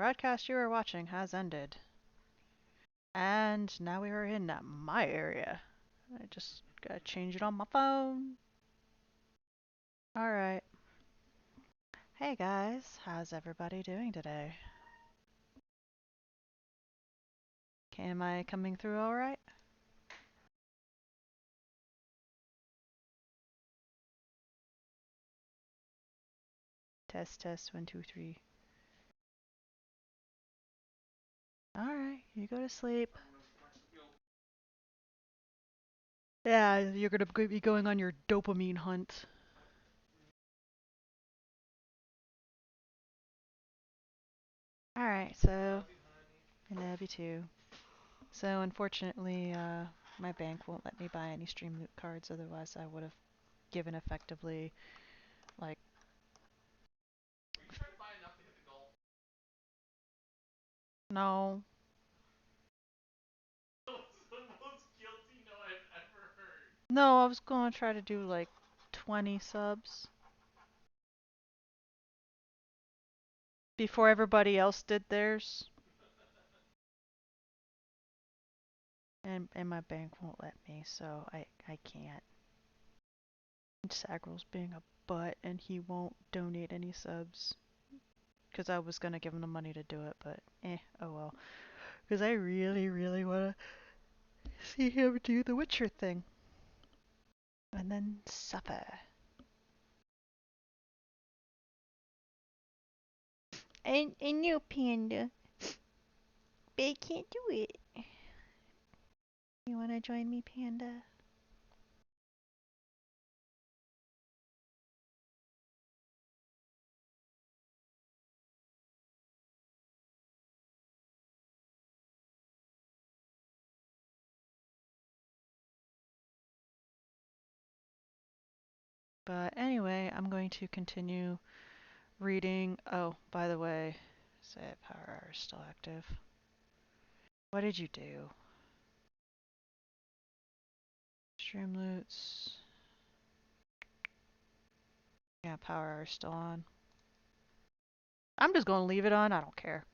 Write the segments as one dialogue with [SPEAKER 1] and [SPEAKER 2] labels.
[SPEAKER 1] broadcast you are watching has ended. And now we are in my area. I just gotta change it on my phone. Alright. Hey guys, how's everybody doing today? Okay, am I coming through alright? Test, test, 1, 2, 3. Alright, you go to sleep. Yeah, you're gonna be going on your dopamine hunt. Alright, so I love you too. So unfortunately, my bank won't let me buy any stream loot cards, otherwise I would have given effectively, like... No. No, I was gonna try to do like 20 subs. Before everybody else did theirs. And my bank won't let me, so I can't. Sagral's being a butt and he won't donate any subs. Because I was gonna give him the money to do it, but oh well. Because I really, really wanna see him do the Witcher thing. And then suffer. I know, Panda. But I can't do it. You wanna join me, Panda? But anyway, I'm going to continue reading. Oh, by the way, say power hour is still active. What did you do? Streamloots. Yeah, power hour is still on. I'm just going to leave it on. I don't care.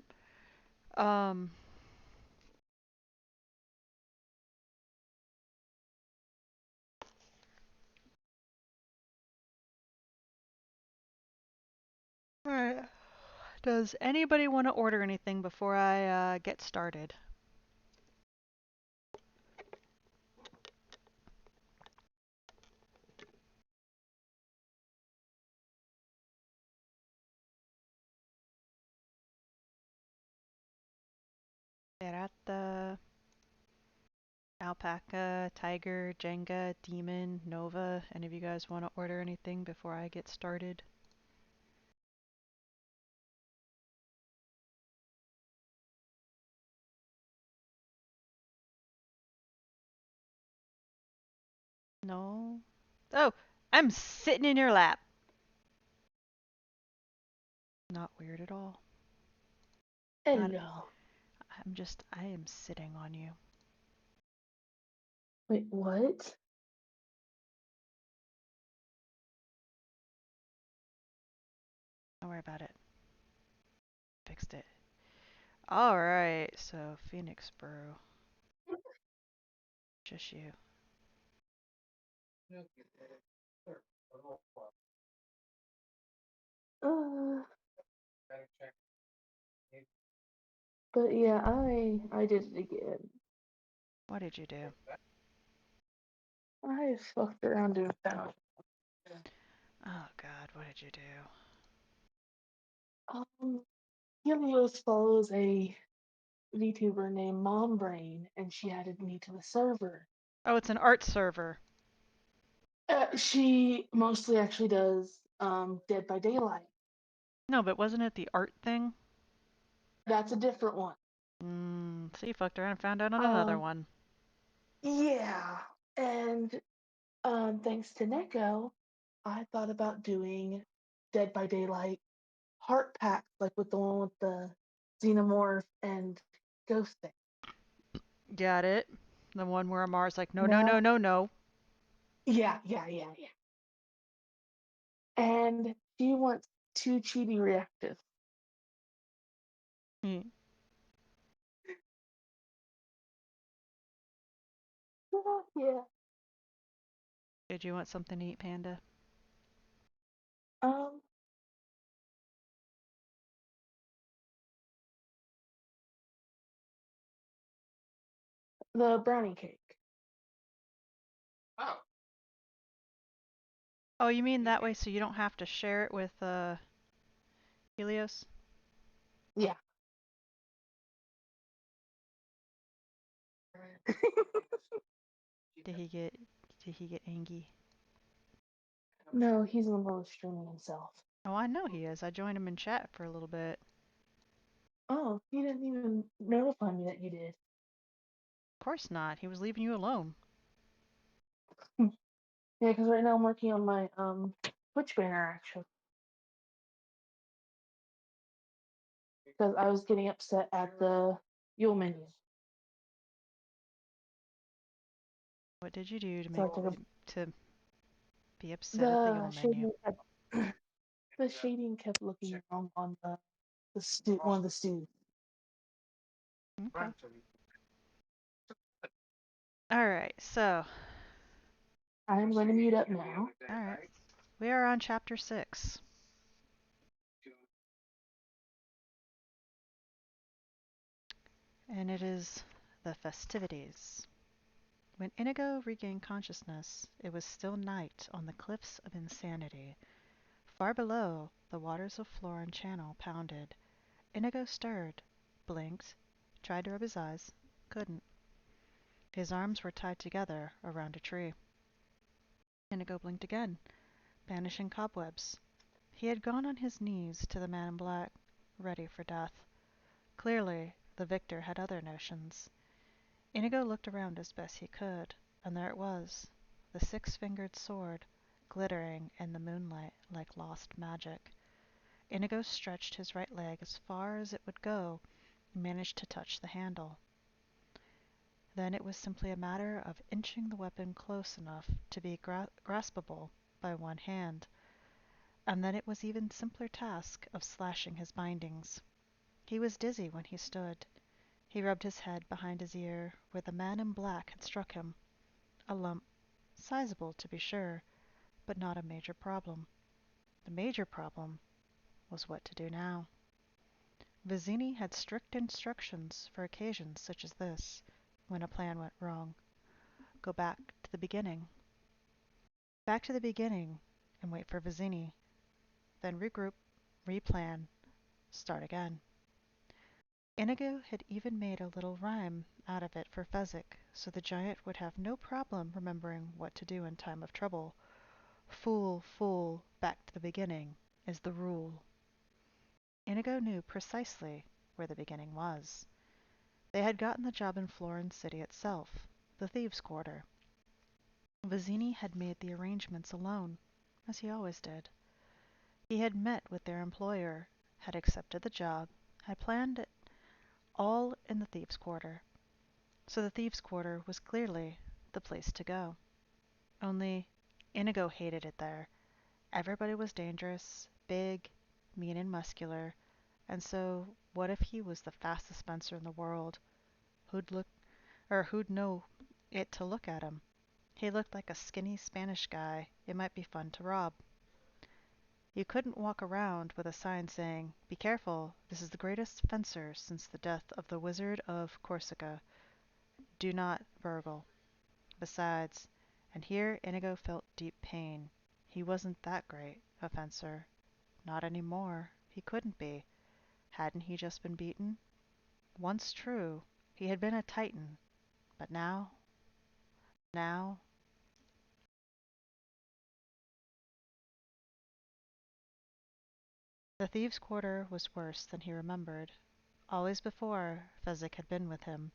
[SPEAKER 1] Alright. Does anybody want to order anything before I get started? Pirata, Alpaca, Tiger, Jenga, Demon, Nova. Any of you guys want to order anything before I get started? No? Oh, I'm sitting in your lap. Not weird at all. Not,
[SPEAKER 2] Hello.
[SPEAKER 1] I am sitting on you.
[SPEAKER 2] Wait, what?
[SPEAKER 1] Don't worry about it. Fixed it. Alright, so Phoenix Brew. Just you.
[SPEAKER 2] Uh, but yeah, I did it again.
[SPEAKER 1] What did you do?
[SPEAKER 2] I fucked around and found.
[SPEAKER 1] Oh god, what did you do?
[SPEAKER 2] Helios follows a VTuber named Mom Brain, and she added me to the server.
[SPEAKER 1] Oh, it's an art server.
[SPEAKER 2] She mostly actually does Dead by Daylight.
[SPEAKER 1] No, but wasn't it the art thing?
[SPEAKER 2] That's a different one.
[SPEAKER 1] So you fucked around and found out on another
[SPEAKER 2] Um,
[SPEAKER 1] one.
[SPEAKER 2] yeah, and thanks to Neko, I thought about doing Dead by Daylight heart packs, like with the one with the xenomorph and ghost thing.
[SPEAKER 1] Got it. The one where Amar's like, no, no, no,
[SPEAKER 2] Now,
[SPEAKER 1] no, no.
[SPEAKER 2] yeah. And she wants two chibi reactive. Yeah.
[SPEAKER 1] Did you want something to eat, Panda?
[SPEAKER 2] Um, the brownie cake.
[SPEAKER 1] Oh, you mean that way so you don't have to share it with Helios?
[SPEAKER 2] Yeah.
[SPEAKER 1] Did he get did he get angry?
[SPEAKER 2] No, he's in the middle of streaming himself.
[SPEAKER 1] Oh, I know he is. I joined him in chat for a little bit.
[SPEAKER 2] Oh, he didn't even notify me that you did.
[SPEAKER 1] Of course not. He was leaving you alone.
[SPEAKER 2] Hmm. Yeah, because right now I'm working on my Twitch banner actually. Because I was getting upset at the Yule menu.
[SPEAKER 1] What did you do to
[SPEAKER 2] So
[SPEAKER 1] make
[SPEAKER 2] I took a,
[SPEAKER 1] to be upset at the
[SPEAKER 2] the
[SPEAKER 1] Yule menu?
[SPEAKER 2] shading kept, the shading kept looking wrong on one of the stews.
[SPEAKER 1] Okay. All right. So,
[SPEAKER 2] I am going to mute up now.
[SPEAKER 1] all right. We are on chapter 6. And it is the festivities. When Inigo regained consciousness, it was still night on the cliffs of insanity. Far below, the waters of Florin Channel pounded. Inigo stirred, blinked, tried to rub his eyes, couldn't. His arms were tied together around a tree. Inigo blinked again, banishing cobwebs. He had gone on his knees to the man in black, ready for death. Clearly, the victor had other notions. Inigo looked around as best he could, and there it was, the six-fingered sword, glittering in the moonlight like lost magic. Inigo stretched his right leg as far as it would go and managed to touch the handle. Then it was simply a matter of inching the weapon close enough to be graspable by one hand, and then it was even simpler task of slashing his bindings. He was dizzy when he stood. He rubbed his head behind his ear where the man in black had struck him. A lump, sizable to be sure, but not a major problem. The major problem was what to do now. Vizzini had strict instructions for occasions such as this, when a plan went wrong. Go back to the beginning. Back to the beginning and wait for Vizzini. Then regroup, replan, start again. Inigo had even made a little rhyme out of it for Fezzik, so the giant would have no problem remembering what to do in time of trouble. Fool, fool, back to the beginning is the rule. Inigo knew precisely where the beginning was. They had gotten the job in Florin City itself, the thieves' quarter. Vizzini had made the arrangements alone, as he always did. He had met with their employer, had accepted the job, had planned it all in the thieves' quarter. So the thieves' quarter was clearly the place to go. Only Inigo hated it there. Everybody was dangerous, big, mean and muscular, and so what if he was the fastest fencer in the world? Who'd look who'd know it to look at him? He looked like a skinny Spanish guy it might be fun to rob. You couldn't walk around with a sign saying, "Be careful, this is the greatest fencer since the death of the Wizard of Corsica. Do not burgle." Besides, and here Inigo felt deep pain, he wasn't that great a fencer. Not any more. He couldn't be. Hadn't he just been beaten? Once true, he had been a Titan, but now, the thieves' quarter was worse than he remembered. Always before, Fezzik had been with him,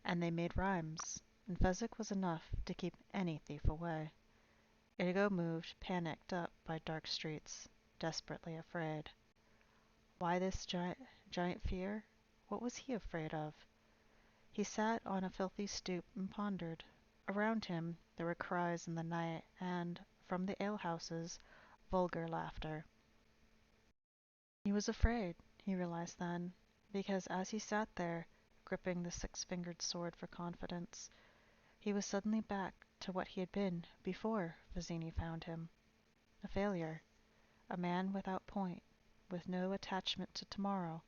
[SPEAKER 1] and they made rhymes, and Fezzik was enough to keep any thief away. Inigo moved, panicked up by dark streets, desperately afraid. Why this giant fear? What was he afraid of? He sat on a filthy stoop and pondered. Around him there were cries in the night, and, from the alehouses, vulgar laughter. He was afraid, he realized then. because as he sat there, gripping the six-fingered sword for confidence, he was suddenly back to what he had been before Vizzini found him. A failure. A man without point, with no attachment to tomorrow.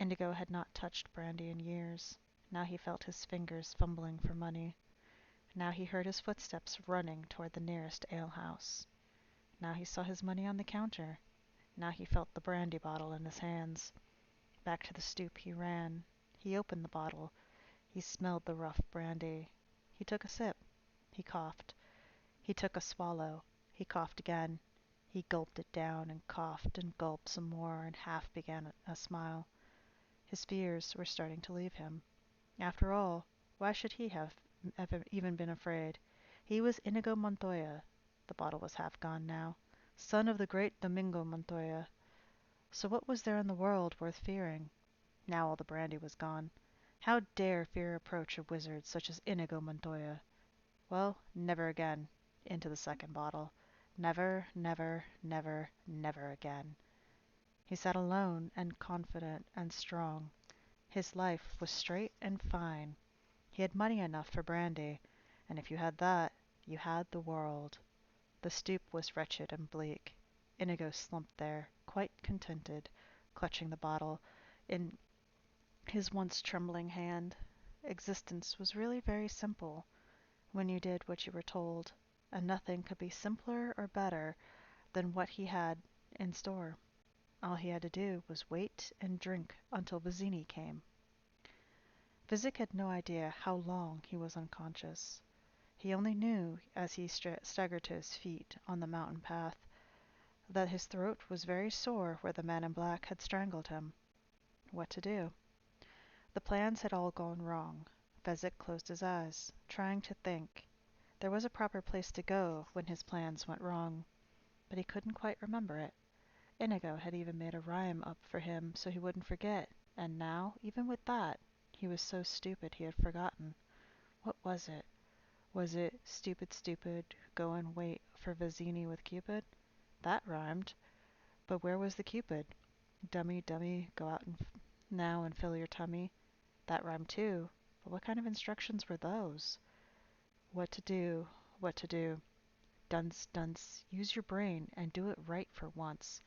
[SPEAKER 1] Indigo had not touched brandy in years. Now he felt his fingers fumbling for money. Now he heard his footsteps running toward the nearest alehouse. Now he saw his money on the counter. Now he felt the brandy bottle in his hands. Back to the stoop he ran. He opened the bottle. He smelled the rough brandy. He took a sip. He coughed. He took a swallow. He coughed again. He gulped it down and coughed and gulped some more and half began a smile. His fears were starting to leave him. After all, why should he have ever even been afraid? He was Inigo Montoya. The bottle was half gone now. Son of the great Domingo Montoya. So what was there in the world worth fearing? Now all the brandy was gone. How dare fear approach a wizard such as Inigo Montoya? Well, never again. Into the second bottle. Never, never, never, never again. He sat alone and confident and strong. His life was straight and fine. He had money enough for brandy, and if you had that, you had the world. The stoop was wretched and bleak. Inigo slumped there, quite contented, clutching the bottle in his once trembling hand. Existence was really very simple when you did what you were told, and nothing could be simpler or better than what he had in store. All he had to do was wait and drink until Vizzini came. Physic had no idea how long he was unconscious. He only knew, as he staggered to his feet on the mountain path, that his throat was very sore where the man in black had strangled him. What to do? The plans had all gone wrong. Fezzik closed his eyes, trying to think. There was a proper place to go when his plans went wrong, but he couldn't quite remember it. Inigo had even made a rhyme up for him so he wouldn't forget, and now, even with that, he was so stupid he had forgotten. What was it? Was it stupid, stupid, go and wait for Vizzini with Cupid? That rhymed. But where was the Cupid? Dummy, dummy, go out and now and fill your tummy. That rhymed too. But what kind of instructions were those? What to do? What to do? Dunce, dunce, use your brain and do it right for once.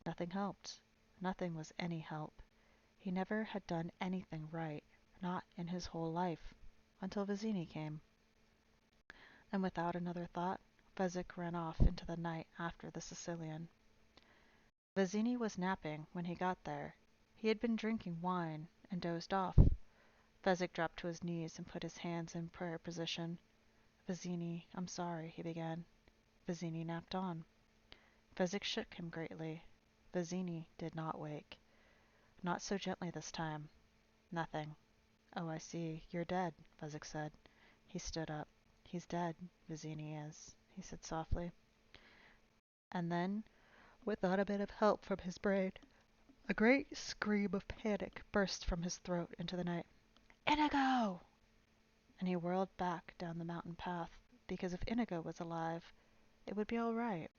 [SPEAKER 1] Nothing helped. Nothing was any help. He never had done anything right, not in his whole life, until Vizzini came. And without another thought, Fezzik ran off into the night after the Sicilian. Vizzini was napping when he got there. He had been drinking wine and dozed off. Fezzik dropped to his knees and put his hands in prayer position. Vizzini, I'm sorry, he began. Vizzini napped on. Fezzik shook him greatly. Vizzini did not wake. Not so gently this time. Nothing. Oh, I see. You're dead, Fezzik said. He stood up. He's dead, Vizzini is, he said softly. And then, without a bit of help from his brain, a great scream of panic burst from his throat into the night. Inigo! And he whirled back down the mountain path, because if Inigo was alive, it would be all right.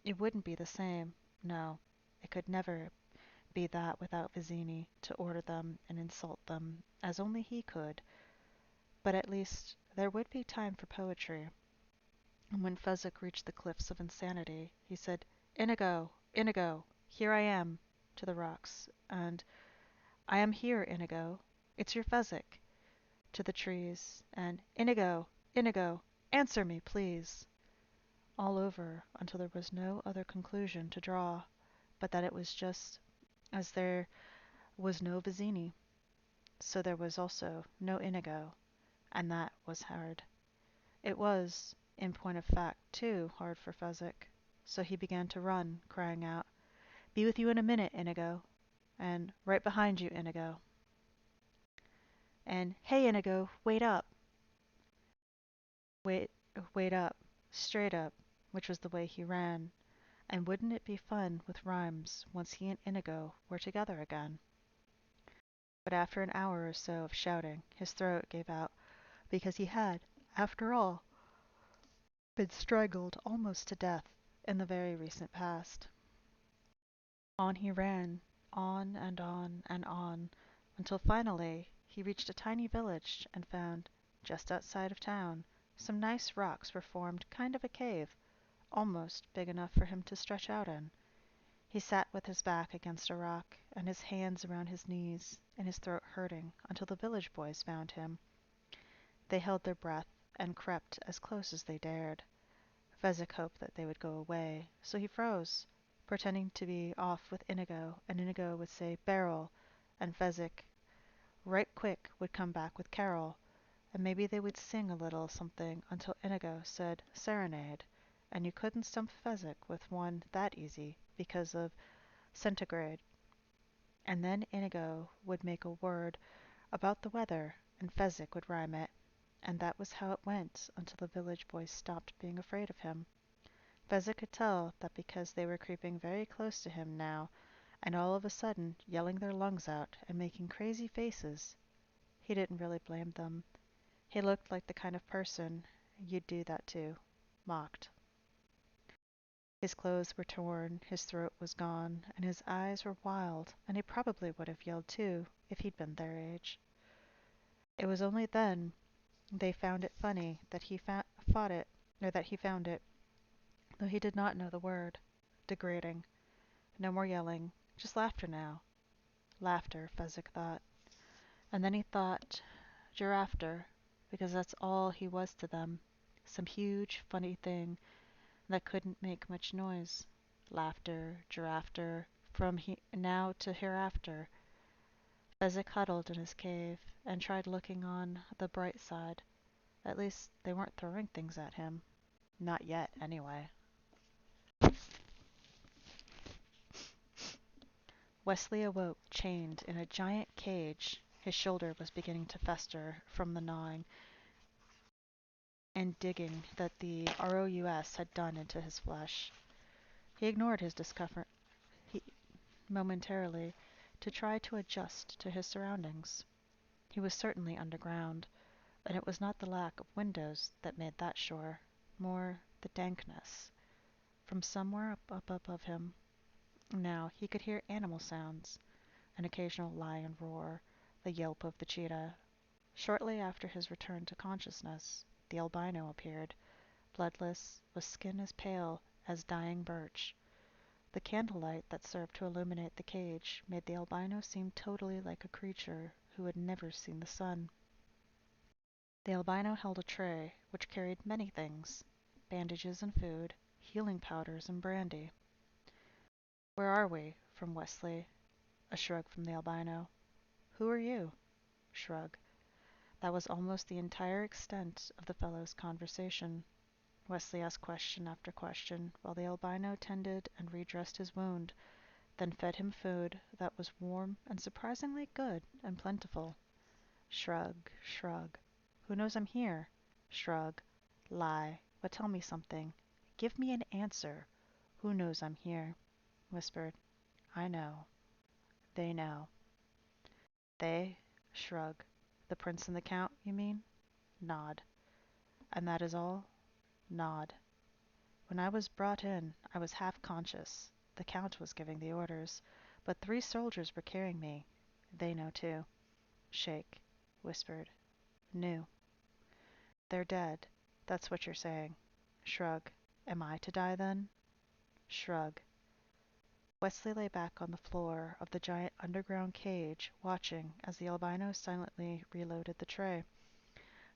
[SPEAKER 1] It wouldn't be the same. No, it could never be that without Vizzini to order them and insult them, as only he could. But at least there would be time for poetry. And when Fezzik reached the cliffs of insanity, he said, Inigo, Inigo, here I am, to the rocks, and I am here, Inigo. It's your Fezzik, to the trees, and Inigo, Inigo, answer me, please. All over until there was no other conclusion to draw but that it was just as there was no Vizzini, so there was also no Inigo, and that was hard. It was, in point of fact, too hard for Fezzik, so he began to run, crying out, Be with you in a minute, Inigo, and right behind you, Inigo, and Hey, Inigo, wait up, wait, wait up, straight up, which was the way he ran, and wouldn't it be fun with rhymes once he and Inigo were together again? But after an hour or so of shouting, his throat gave out because he had, after all, been strangled almost to death in the very recent past. On he ran, on and on and on, until finally he reached a tiny village and found, just outside of town, some nice rocks were formed kind of a cave, almost big enough for him to stretch out in. He sat with his back against a rock and his hands around his knees and his throat hurting until the village boys found him. They held their breath and crept as close as they dared. Fezzik hoped that they would go away, so he froze, pretending to be off with Inigo, and Inigo would say "Barrel," and Fezzik, right quick, would come back with "Carol," and maybe they would sing a little something until Inigo said "Serenade," and you couldn't stump Fezzik with one that easy because of centigrade. And then Inigo would make a word about the weather, and Fezzik would rhyme it, and that was how it went until the village boys stopped being afraid of him. Fezzik could tell that because they were creeping very close to him now, and all of a sudden yelling their lungs out and making crazy faces, he didn't really blame them. He looked like the kind of person you'd do that to, mocked. His clothes were torn, his throat was gone, and his eyes were wild, and he probably would have yelled too if he'd been their age. It was only then they found it funny that fought it, or that he found it, though he did not know the word. Degrading. No more yelling. Just laughter now. Laughter, Fezzik thought. And then he thought giraffe, because that's all he was to them. Some huge, funny thing that couldn't make much noise. Laughter, giraffe, from now to hereafter. Fezzik huddled in his cave and tried looking on the bright side. At least they weren't throwing things at him. Not yet, anyway. Wesley awoke chained in a giant cage. His shoulder was beginning to fester from the gnawing and digging that the ROUS had done into his flesh. He ignored his discomfort momentarily to try to adjust to his surroundings. He was certainly underground, and it was not the lack of windows that made that sure, more the dankness. From somewhere up above him, now he could hear animal sounds, an occasional lion roar, the yelp of the cheetah. Shortly after his return to consciousness, the albino appeared, bloodless, with skin as pale as dying birch. The candlelight that served to illuminate the cage made the albino seem totally like a creature who had never seen the sun. The albino held a tray which carried many things, bandages and food, healing powders and brandy. "Where are we?" from Wesley. A shrug from the albino. "Who are you?" Shrug. That was almost the entire extent of the fellow's conversation. Wesley asked question after question, while the albino tended and redressed his wound, then fed him food that was warm and surprisingly good and plentiful. Shrug, shrug. "Who knows I'm here?" Shrug. "Lie, but tell me something. Give me an answer. Who knows I'm here?" Whispered. "I know. They know." "They?" Shrug. "The prince and the count, you mean?" Nod. "And that is all?" Nod. "When I was brought in, I was half conscious. The count was giving the orders, but 3 soldiers were carrying me. They know too." Shake. Whispered. "Knew." "They're dead. That's what you're saying." Shrug. "Am I to die then?" Shrug. Wesley lay back on the floor of the giant underground cage, watching as the albino silently reloaded the tray,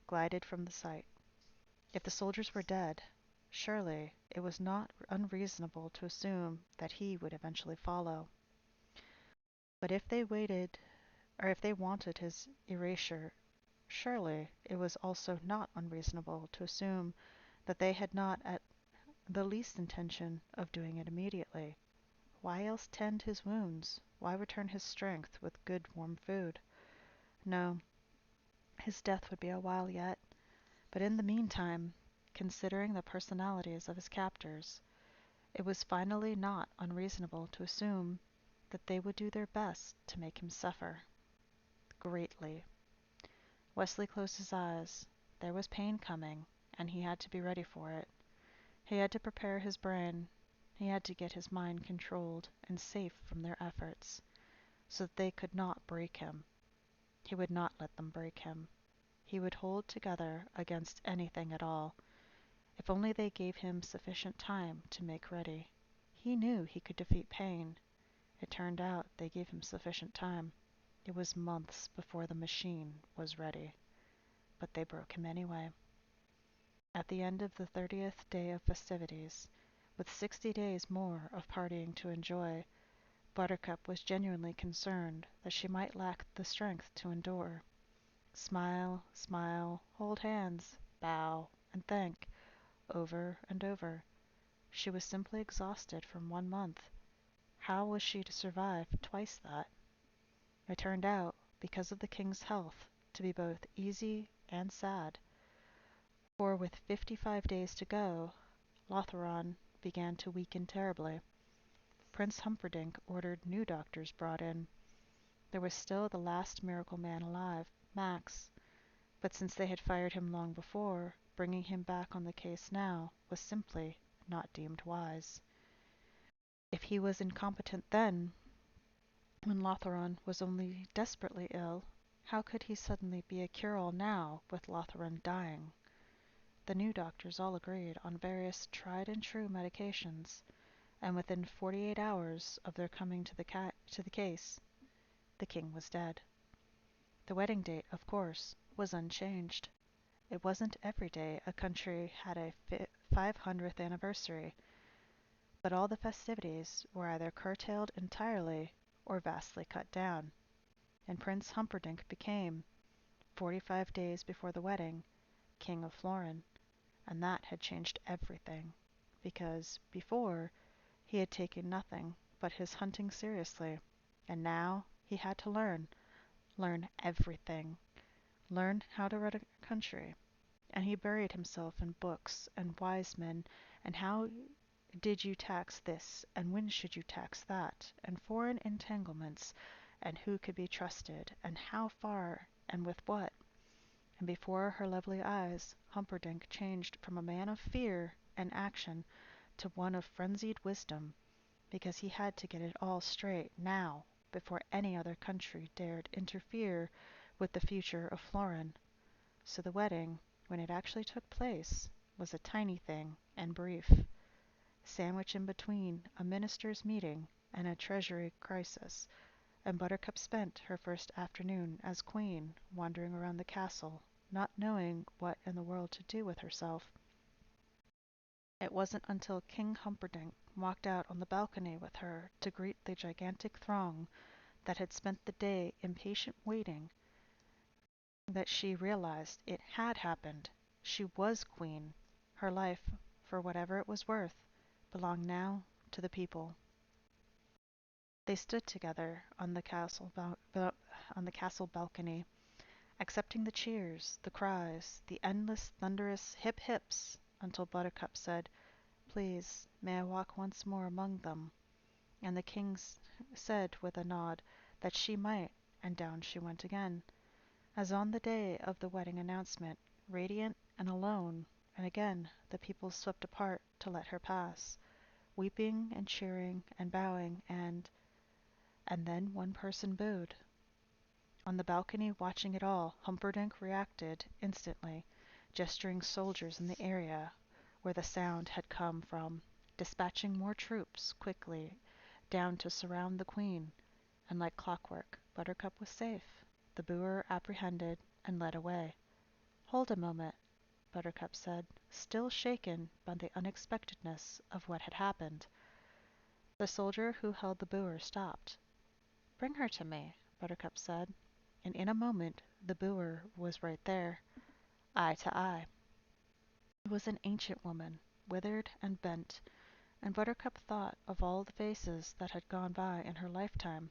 [SPEAKER 1] glided from the sight. If the soldiers were dead, surely it was not unreasonable to assume that he would eventually follow. But if they waited, or if they wanted his erasure, surely it was also not unreasonable to assume that they had not at the least intention of doing it immediately. Why else tend his wounds? Why return his strength with good warm food? No, his death would be a while yet, but in the meantime, considering the personalities of his captors, it was finally not unreasonable to assume that they would do their best to make him suffer. Greatly. Wesley closed his eyes. There was pain coming, and he had to be ready for it. He had to prepare his brain. He had to get his mind controlled and safe from their efforts. so that they could not break him. He would not let them break him. He would hold together against anything at all, if only they gave him sufficient time to make ready. He knew he could defeat pain. It turned out they gave him sufficient time. It was months before the machine was ready, but they broke him anyway. At the end of the 30th day of festivities, with 60 days more of partying to enjoy, Buttercup was genuinely concerned that she might lack the strength to endure. Smile, smile, hold hands, bow, and thank, over and over. She was simply exhausted from 1 month. How was she to survive twice that? It turned out, because of the king's health, to be both easy and sad. For with 55 days to go, Lotheron began to weaken terribly. Prince Humperdinck ordered new doctors brought in. There was still the last miracle man alive, Max, but since they had fired him long before, bringing him back on the case now was simply not deemed wise. If he was incompetent then, when Lotheron was only desperately ill, how could he suddenly be a cure-all now with Lotheron dying? The new doctors all agreed on various tried-and-true medications, and within 48 hours of their coming to the case, the king was dead. The wedding date, of course, was unchanged. It wasn't every day a country had a 500th anniversary, but all the festivities were either curtailed entirely or vastly cut down, and Prince Humperdinck became, 45 days before the wedding, King of Florin, and that had changed everything, because, before, he had taken nothing but his hunting seriously, and now he had to learn everything, learn how to run a country, and he buried himself in books and wise men, and how did you tax this, and when should you tax that, and foreign entanglements, and who could be trusted, and how far, and with what, and before her lovely eyes Humperdinck changed from a man of fear and action to one of frenzied wisdom, because he had to get it all straight now before any other country dared interfere with the future of Florin. So the wedding, when it actually took place, was a tiny thing and brief, sandwiched in between a ministers' meeting and a treasury crisis, and Buttercup spent her first afternoon as queen wandering around the castle, not knowing what in the world to do with herself. It wasn't until King Humperdinck walked out on the balcony with her to greet the gigantic throng that had spent the day impatient waiting that she realized it had happened. She was queen. Her life, for whatever it was worth, belonged now to the people. They stood together on the castle balcony, accepting the cheers, the cries, the endless thunderous hip hips, until Buttercup said, "Please, may I walk once more among them?" And the king said with a nod that she might, and down she went again, as on the day of the wedding announcement, radiant and alone, and again the people swept apart to let her pass, weeping and cheering and bowing, and then one person bowed. On the balcony watching it all, Humperdinck reacted instantly, gesturing soldiers in the area where the sound had come from, dispatching more troops quickly down to surround the queen, and like clockwork Buttercup was safe, the booer apprehended and led away. "Hold a moment," Buttercup said, still shaken by the unexpectedness of what had happened. The soldier who held the booer stopped. "Bring her to me," Buttercup said, and in a moment the booer was right there, eye to eye. It was an ancient woman, withered and bent, and Buttercup thought of all the faces that had gone by in her lifetime,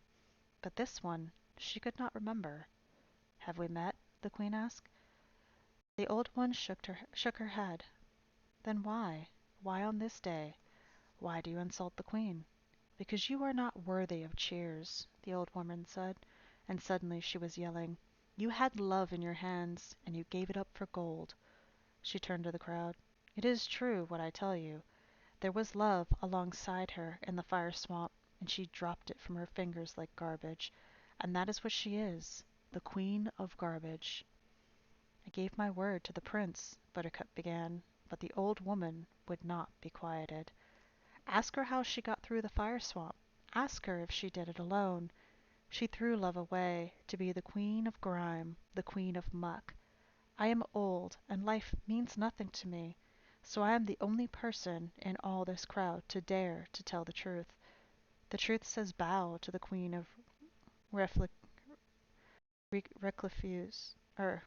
[SPEAKER 1] but this one she could not remember. "Have we met?" the queen asked. The old one shook her head. "Then why? Why on this day? Why do you insult the queen?" "Because you are not worthy of cheers," the old woman said, and suddenly she was yelling. "You had love in your hands, and you gave it up for gold." She turned to the crowd. "It is true what I tell you. There was love alongside her in the fire swamp, and she dropped it from her fingers like garbage. And that is what she is, the Queen of Garbage. I gave my word to the prince, Buttercup began, but the old woman would not be quieted. Ask her how she got through the fire swamp. Ask her if she did it alone. She threw love away to be the queen of grime, the queen of muck. I am old, and life means nothing to me, so I am the only person in all this crowd to dare to tell the truth. The truth says bow to the queen of reclifuse, or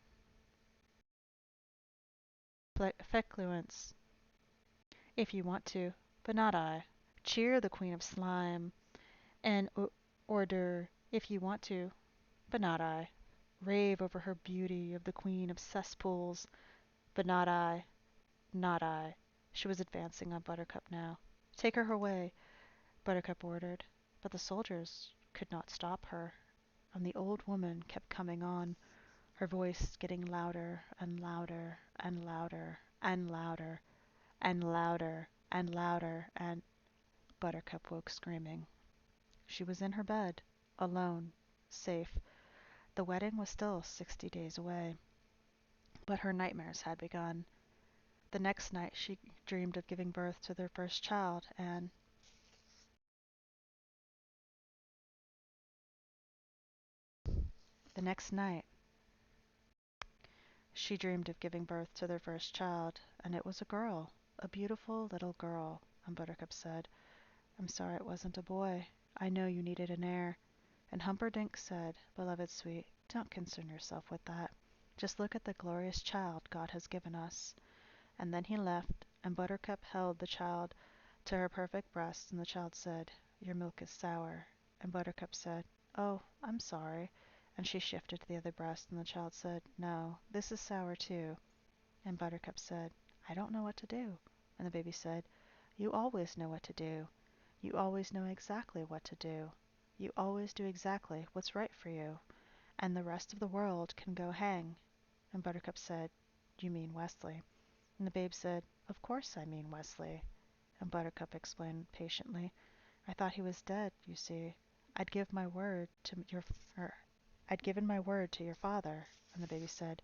[SPEAKER 1] feculence, if you want to, but not I. Cheer the queen of slime and order if you want to, but not I. Rave over her beauty of the queen of cesspools, but not I, not I. She was advancing on Buttercup now. Take her away, Buttercup ordered, but the soldiers could not stop her, and the old woman kept coming on, her voice getting louder and louder and louder and louder and louder and louder, and Buttercup woke screaming. She was in her bed, alone, safe. The wedding was still 60 days away, but her nightmares had begun. The next night she dreamed of giving birth to their first child, and the next night she dreamed of giving birth to their first child, and it was a girl, a beautiful little girl. And Buttercup said, I'm sorry it wasn't a boy. I know you needed an heir. And Humperdinck said, Beloved sweet, don't concern yourself with that. Just look at the glorious child God has given us. And then he left, and Buttercup held the child to her perfect breast, and the child said, Your milk is sour. And Buttercup said, Oh, I'm sorry. And she shifted to the other breast, and the child said, No, this is sour too. And Buttercup said, I don't know what to do. And the baby said, You always know what to do. You always know exactly what to do. You always do exactly what's right for you. And the rest of the world can go hang. And Buttercup said, You mean Wesley. And the babe said, Of course I mean Wesley. And Buttercup explained patiently, I thought he was dead, you see. I'd give my word to your er, I'd given my word to your father. And the baby said,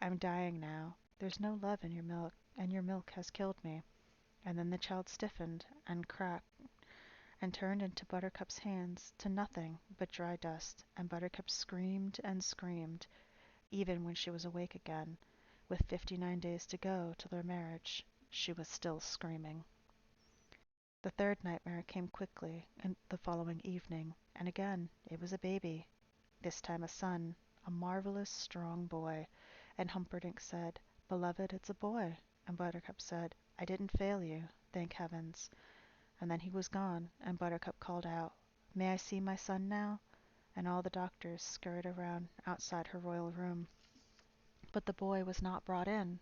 [SPEAKER 1] I'm dying now. There's no love in your milk, and your milk has killed me. And then the child stiffened and cracked and turned into Buttercup's hands to nothing but dry dust, and Buttercup screamed and screamed, even when she was awake again. With 59 days to go to their marriage, she was still screaming. The third nightmare came quickly the following evening, and again it was a baby, this time a son, a marvelous strong boy, and Humperdinck said, Beloved, it's a boy. And Buttercup said, I didn't fail you, thank heavens. And then he was gone, and Buttercup called out, May I see my son now? And all the doctors scurried around outside her royal room. But the boy was not brought in.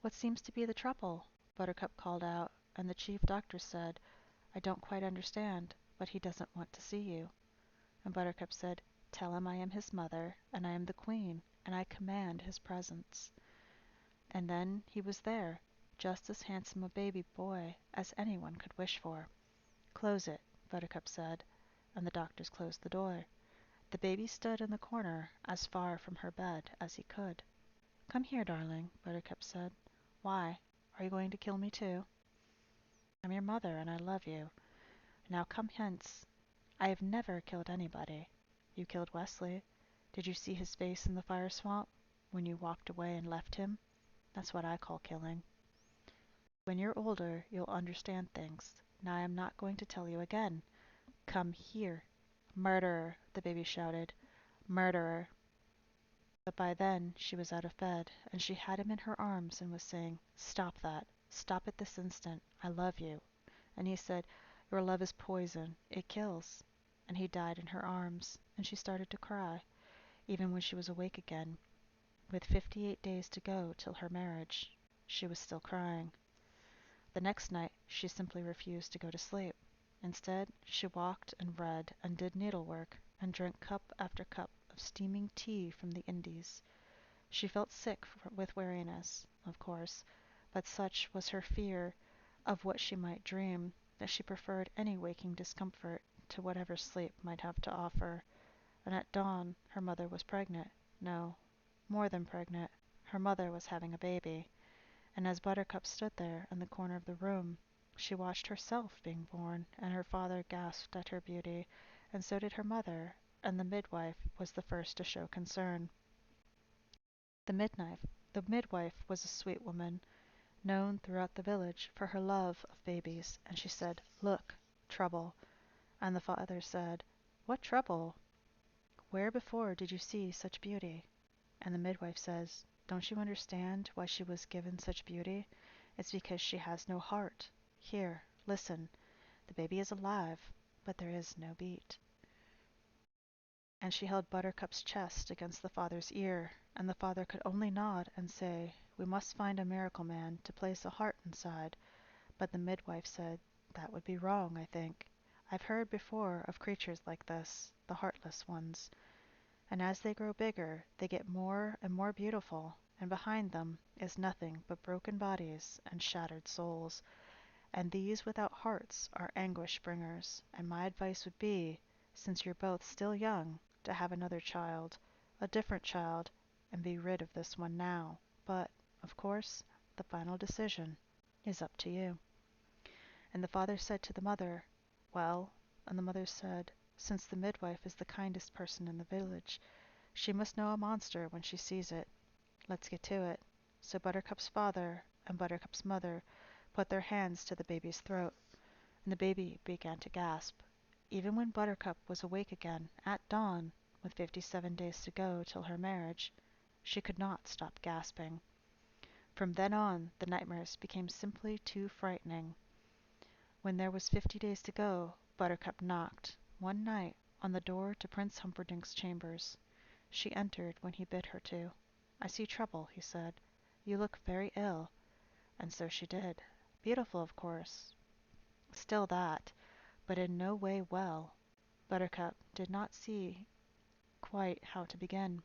[SPEAKER 1] What seems to be the trouble? Buttercup called out, and the chief doctor said, I don't quite understand, but he doesn't want to see you. And Buttercup said, Tell him I am his mother, and I am the queen, and I command his presence. And then he was there, just as handsome a baby boy as anyone could wish for. Close it, Buttercup said, and the doctors closed the door. The baby stood in the corner as far from her bed as he could. Come here, darling, Buttercup said. Why? Are you going to kill me too? I'm your mother, and I love you. Now come hence. I have never killed anybody. You killed Wesley. Did you see his face in the fire swamp when you walked away and left him? That's what I call killing. When you're older, you'll understand things. Now I am not going to tell you again. Come here. Murderer, the baby shouted. Murderer. But by then she was out of bed, and she had him in her arms and was saying, Stop that. Stop it this instant. I love you. And he said, Your love is poison. It kills. And he died in her arms, and she started to cry, even when she was awake again. With 58 days to go till her marriage, she was still crying. The next night she simply refused to go to sleep. Instead, she walked and read and did needlework and drank cup after cup of steaming tea from the Indies. She felt sick with weariness, of course, but such was her fear of what she might dream that she preferred any waking discomfort to whatever sleep might have to offer. and at dawn her mother was pregnant. No, more than pregnant. Her mother was having a baby, and as Buttercup stood there in the corner of the room, she watched herself being born, and her father gasped at her beauty, and so did her mother, and the midwife was the first to show concern. The midwife, the midwife was a sweet woman, known throughout the village for her love of babies, and she said, "Look, trouble." And the father said, "What trouble? Where before did you see such beauty?" And the midwife says, "Don't you understand why she was given such beauty? It's because she has no heart. Here, listen. The baby is alive, but there is no beat." And she held Buttercup's chest against the father's ear, and the father could only nod and say, "We must find a miracle man to place a heart inside." But the midwife said, "That would be wrong, I think. I've heard before of creatures like this, the heartless ones. And as they grow bigger, they get more and more beautiful, and behind them is nothing but broken bodies and shattered souls. And these without hearts are anguish bringers, and my advice would be, since you're both still young, to have another child, a different child, and be rid of this one now. But, of course, the final decision is up to you." And the father said to the mother, "Well," and the mother said, "since the midwife is the kindest person in the village, she must know a monster when she sees it. Let's get to it." So Buttercup's father and Buttercup's mother put their hands to the baby's throat, and the baby began to gasp. Even when Buttercup was awake again, at dawn, with 57 days to go till her marriage, she could not stop gasping. From then on the nightmares became simply too frightening. When there was 50 days to go, Buttercup knocked, one night, on the door to Prince Humperdinck's chambers. She entered when he bid her to. "I see trouble," he said. "You look very ill." And so she did. Beautiful, of course. Still that, but in no way well. Buttercup did not see quite how to begin.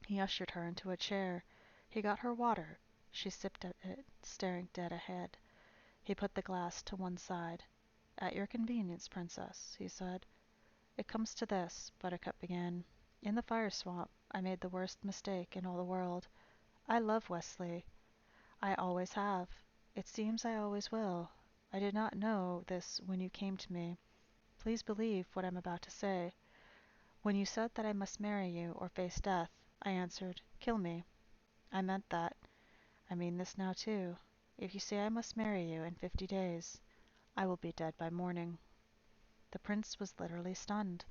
[SPEAKER 1] He ushered her into a chair. He got her water. She sipped at it, staring dead ahead. He put the glass to one side. "At your convenience, Princess," he said. "It comes to this," Buttercup began. "In the fire swamp I made the worst mistake in all the world. I love Wesley. I always have. It seems I always will. I did not know this when you came to me. Please believe what I'm about to say. When you said that I must marry you or face death, I answered, 'Kill me.' I meant that. I mean this now, too. If you say I must marry you in 50 days, I will be dead by morning." The prince was literally stunned.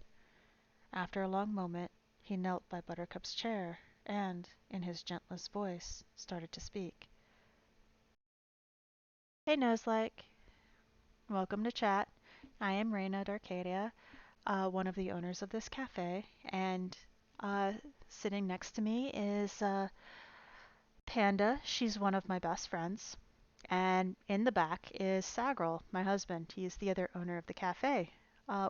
[SPEAKER 1] After a long moment, he knelt by Buttercup's chair and, in his gentlest voice, started to speak. "Hey, Noselike. Welcome to chat. I am Reina d'Arcadia, one of the owners of this cafe, and uh, sitting next to me is Panda. She's one of my best friends. And in the back is Sagrel, my husband. He is the other owner of the cafe.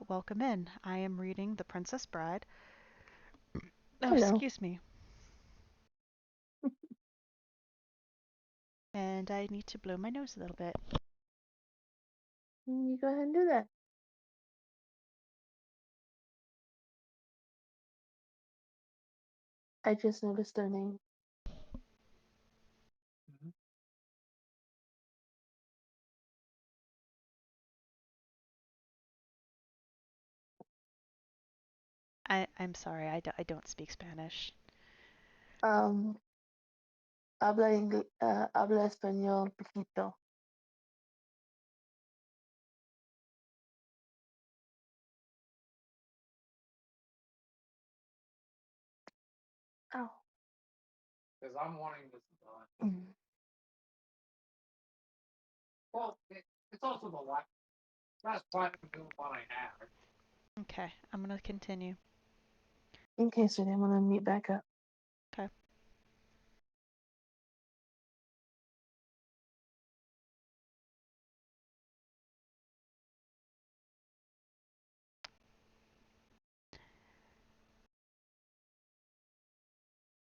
[SPEAKER 1] Welcome in. I am reading The Princess Bride. Oh,
[SPEAKER 2] Hello.
[SPEAKER 1] excuse me. And I need to blow my nose a little bit.
[SPEAKER 2] You go ahead and do that. I just noticed their name.
[SPEAKER 1] I'm sorry, I don't speak Spanish.
[SPEAKER 2] Um, habla español poquito. Ow. Because I'm wanting this done. Well, it's also the last platinum one I have.
[SPEAKER 1] Okay, I'm gonna continue.
[SPEAKER 2] Okay, so then I'm gonna meet back up.
[SPEAKER 1] Okay.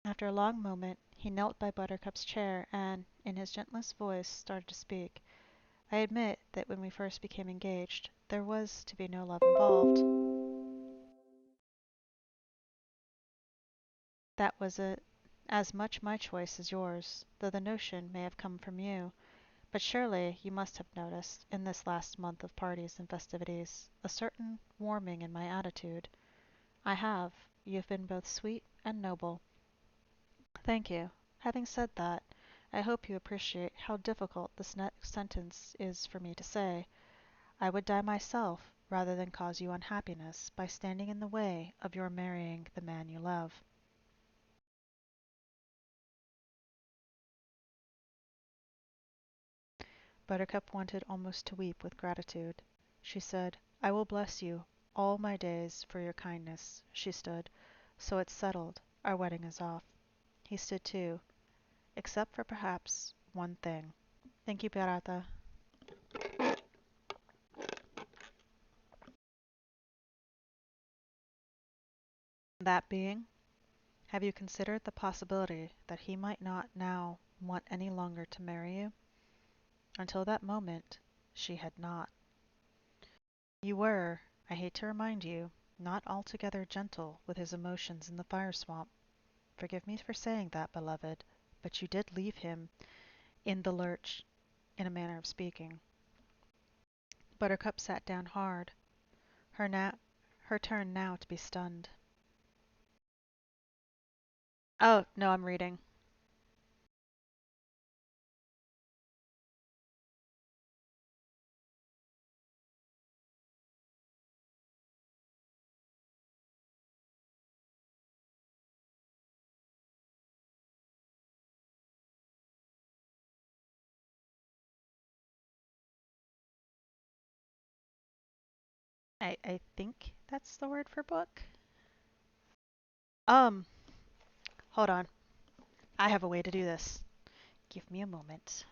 [SPEAKER 1] After a long moment, he knelt by Buttercup's chair and, in his gentlest voice, started to speak. "I admit that when we first became engaged, there was to be no love involved." That was as much my choice as yours, though the notion may have come from you. But surely you must have noticed, in this last month of parties and festivities, a certain warming in my attitude. I have. You have been both sweet and noble. Thank you. Having said that, I hope you appreciate how difficult this next sentence is for me to say. I would die myself rather than cause you unhappiness by standing in the way of your marrying the man you love. Buttercup wanted almost to weep with gratitude. She said, I will bless you all my days for your kindness. She stood. So it's settled. Our wedding is off. He stood too, except for perhaps one thing. Thank you, Pirata. That being, have you considered the possibility that he might not now want any longer to marry you? Until that moment, she had not. You were, I hate to remind you, not altogether gentle with his emotions in the fire swamp. Forgive me for saying that, beloved, but you did leave him in the lurch, in a manner of speaking. Buttercup sat down hard, her turn now to be stunned. Oh, no, I'm reading. I think that's the word for book. Um, hold on. I have a way to do this. Give me a moment.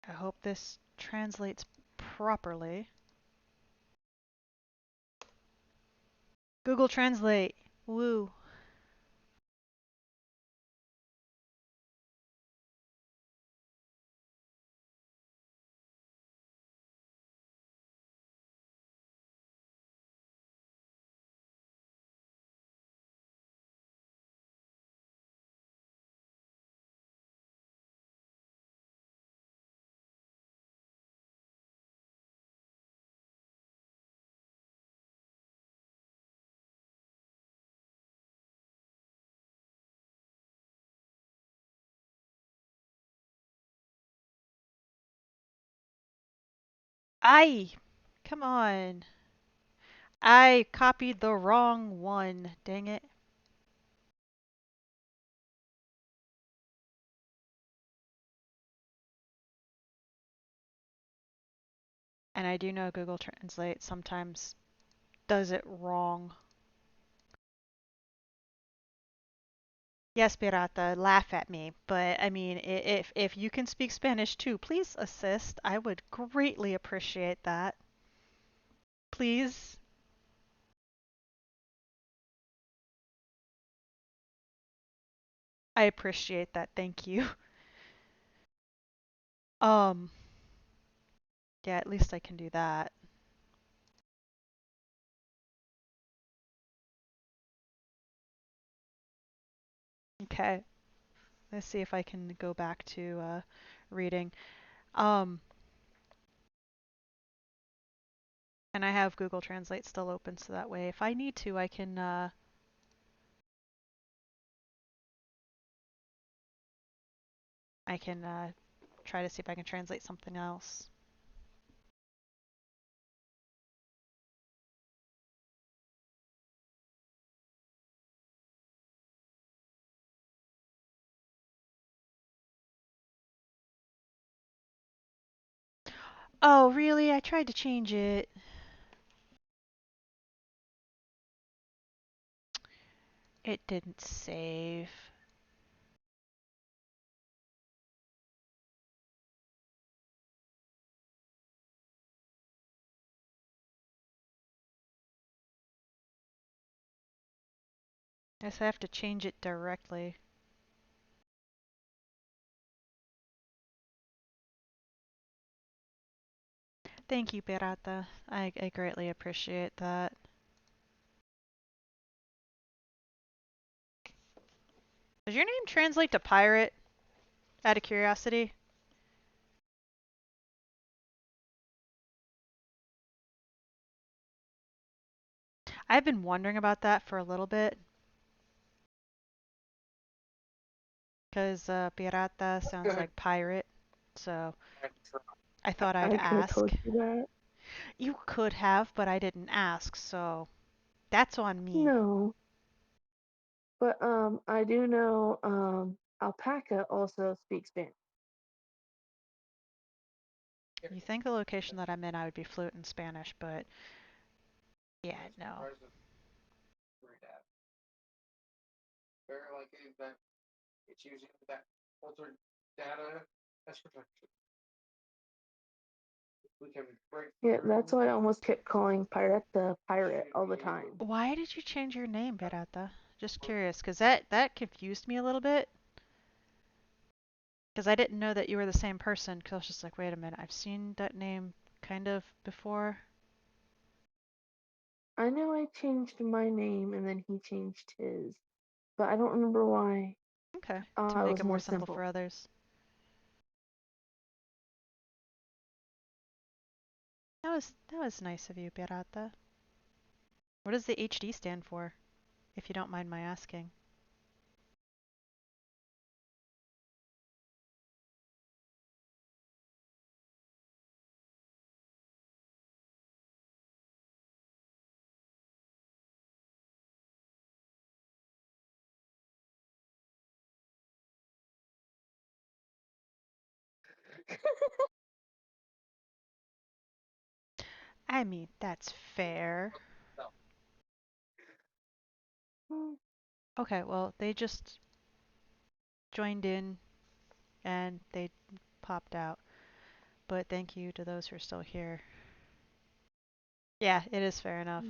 [SPEAKER 1] I hope this translates properly. Google Translate. Woo. I. Come on. I copied the wrong one. Dang it. And I do know Google Translate sometimes does it wrong. Yes, Pirata, laugh at me. But I mean, if you can speak Spanish too, please assist. I would greatly appreciate that. Please. I appreciate that. Thank you. Um, yeah, at least I can do that. Okay. Let's see if I can go back to reading. Um, and I have Google Translate still open, so that way if I need to, I can try to see if I can translate something else. Oh, really? I tried to change it. It didn't save. I guess I have to change it directly. Thank you, Pirata. I greatly appreciate that. Does your name translate to pirate? Out of curiosity? I've been wondering about that for a little bit, because pirata sounds like pirate, so I thought I'd
[SPEAKER 2] I could have
[SPEAKER 1] ask.
[SPEAKER 2] told you that.
[SPEAKER 1] You could have, but I didn't ask, so that's on me.
[SPEAKER 2] No, but I do know alpaca also speaks Spanish.
[SPEAKER 1] You think the location that I'm in, I would be fluent in Spanish, but yeah, no.
[SPEAKER 2] Yeah, that's why I almost kept calling Pirate the pirate all the time.
[SPEAKER 1] Why did you change your name, Pirata? Just curious, because that confused me a little bit. Because I didn't know that you were the same person. Because I was just like, wait a minute, I've seen that name kind of before.
[SPEAKER 2] I know I changed my name and then he changed his, but I don't remember why.
[SPEAKER 1] Okay, to
[SPEAKER 2] It
[SPEAKER 1] make
[SPEAKER 2] was
[SPEAKER 1] it more
[SPEAKER 2] more
[SPEAKER 1] simple for
[SPEAKER 2] simple.
[SPEAKER 1] others. That was nice of you, Pirata. What does the HD stand for, if you don't mind my asking? I mean, that's fair.
[SPEAKER 2] Hmm.
[SPEAKER 1] Okay, well, they just joined in and they popped out. But thank you to those who are still here. Yeah, it is fair enough.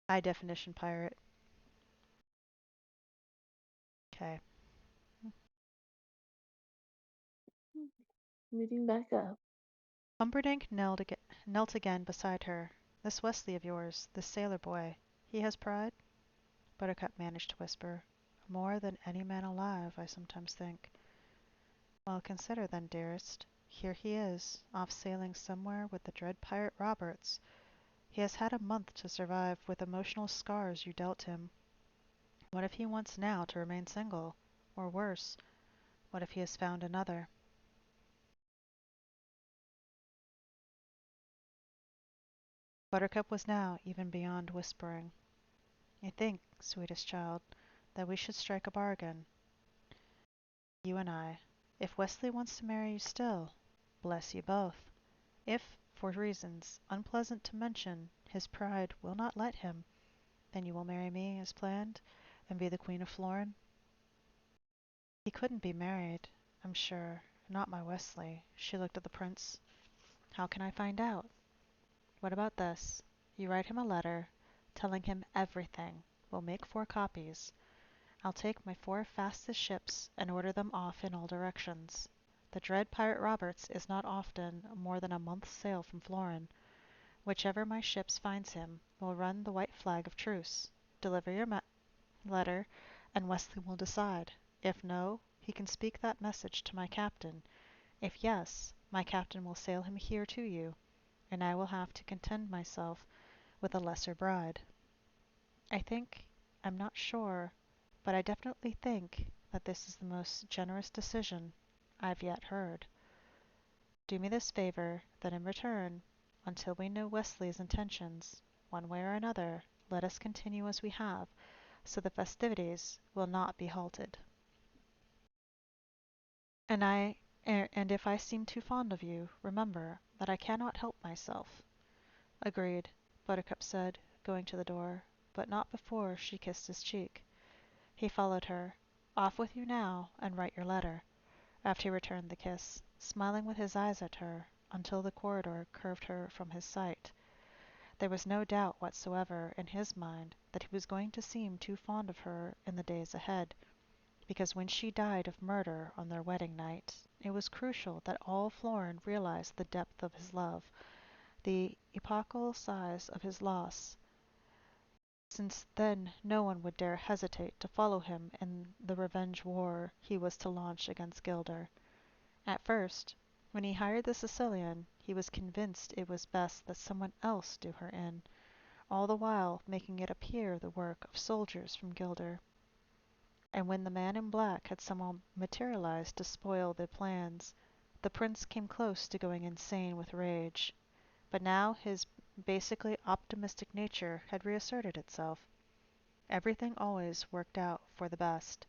[SPEAKER 1] High definition pirate. Okay.
[SPEAKER 2] Meeting back up.
[SPEAKER 1] Humperdinck knelt again beside her. This Wesley of yours, this sailor boy, he has pride? Buttercup managed to whisper. More than any man alive, I sometimes think. Well, consider then, dearest. Here he is, off sailing somewhere with the dread pirate Roberts. He has had a month to survive with emotional scars you dealt him. What if he wants now to remain single? Or worse, what if he has found another? Buttercup was now even beyond whispering. I think, sweetest child, that we should strike a bargain, you and I. If Wesley wants to marry you still, bless you both. If, for reasons unpleasant to mention, his pride will not let him, then you will marry me as planned, and be the Queen of Florin. He couldn't be married, I'm sure. Not my Wesley. She looked at the prince. How can I find out? What about this? You write him a letter, telling him everything. We'll make 4 copies. I'll take my 4 fastest ships and order them off in all directions. The dread pirate Roberts is not often more than a month's sail from Florin. Whichever my ships finds him will run the white flag of truce. Deliver your letter, and Wesley will decide. If no, he can speak that message to my captain. If yes, my captain will sail him here to you, and I will have to content myself with a lesser bride. I think, I'm not sure, but I definitely think that this is the most generous decision I've yet heard. Do me this favor, that in return, until we know Wesley's intentions, one way or another, let us continue as we have, so the festivities will not be halted. And and if I seem too fond of you, remember that I cannot help myself. Agreed, Buttercup said, going to the door, but not before she kissed his cheek. He followed her. Off with you now, and write your letter, after he returned the kiss, smiling with his eyes at her, until the corridor curved her from his sight. There was no doubt whatsoever in his mind that he was going to seem too fond of her in the days ahead, because when she died of murder on their wedding night, it was crucial that all Florin realized the depth of his love, the epochal size of his loss, since then no one would dare hesitate to follow him in the revenge war he was to launch against Gilder. At first, when he hired the Sicilian, he was convinced it was best that someone else do her in, all the while making it appear the work of soldiers from Gilder. And when the man in black had somehow materialized to spoil their plans, the prince came close to going insane with rage. But now his basically optimistic nature had reasserted itself. Everything always worked out for the best.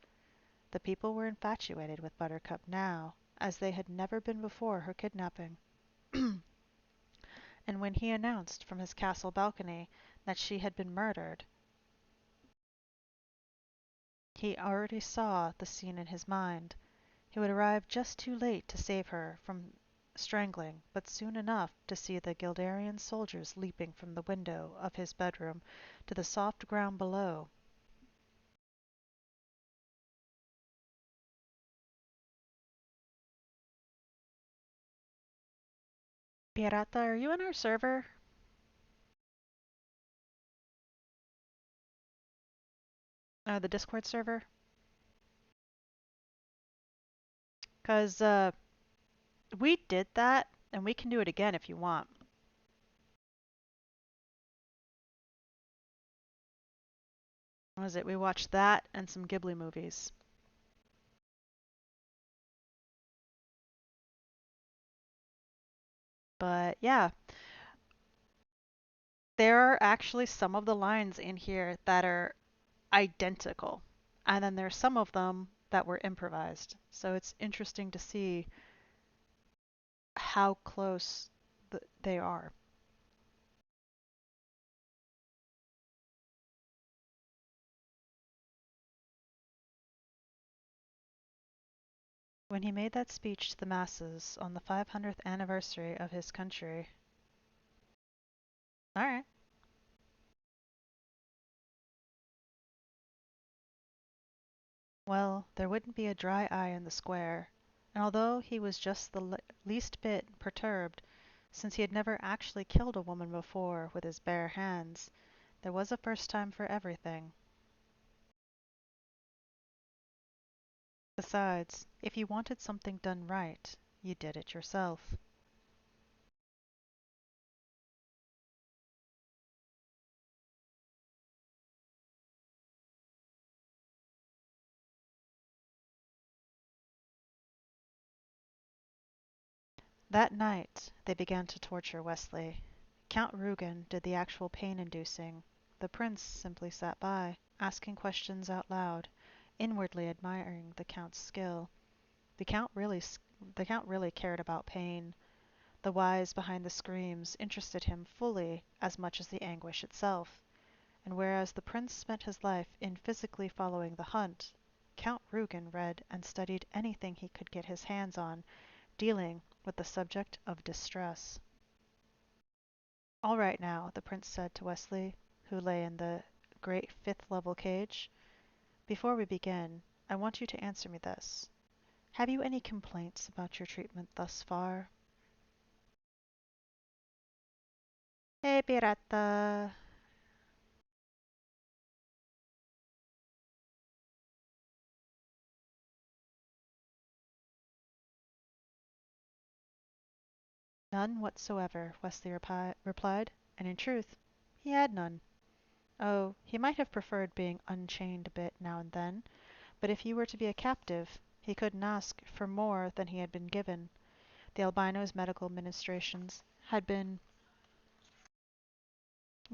[SPEAKER 1] The people were infatuated with Buttercup now, as they had never been before her kidnapping. And when he announced from his castle balcony that she had been murdered, he already saw the scene in his mind. He would arrive just too late to save her from strangling, but soon enough to see the Guelderian soldiers leaping from the window of his bedroom to the soft ground below. Pirata, are you in our server? The Discord server? Because we did that, and we can do it again if you want. What was it? We watched that and some Ghibli movies. But yeah, there are actually some of the lines in here that are identical. And then there's some of them that were improvised. So it's interesting to see how close they are. When he made that speech to the masses on the 500th anniversary of his country. All right. Well, there wouldn't be a dry eye in the square, and although he was just the least bit perturbed, since he had never actually killed a woman before with his bare hands, there was a first time for everything. Besides, if you wanted something done right, you did it yourself. That night they began to torture Wesley. Count Rugen did the actual pain-inducing. The prince simply sat by, asking questions out loud, inwardly admiring the count's skill. The count really the count really cared about pain. The whys behind the screams interested him fully as much as the anguish itself. And whereas the prince spent his life in physically following the hunt, Count Rugen read and studied anything he could get his hands on dealing with the subject of distress. All right now, the prince said to Wesley, who lay in the great fifth-level cage. Before we begin, I want you to answer me this. Have you any complaints about your treatment thus far? Hey, pirata. None whatsoever, Wesley replied, and in truth, he had none. Oh, he might have preferred being unchained a bit now and then, but if he were to be a captive, he couldn't ask for more than he had been given. The albino's medical ministrations had been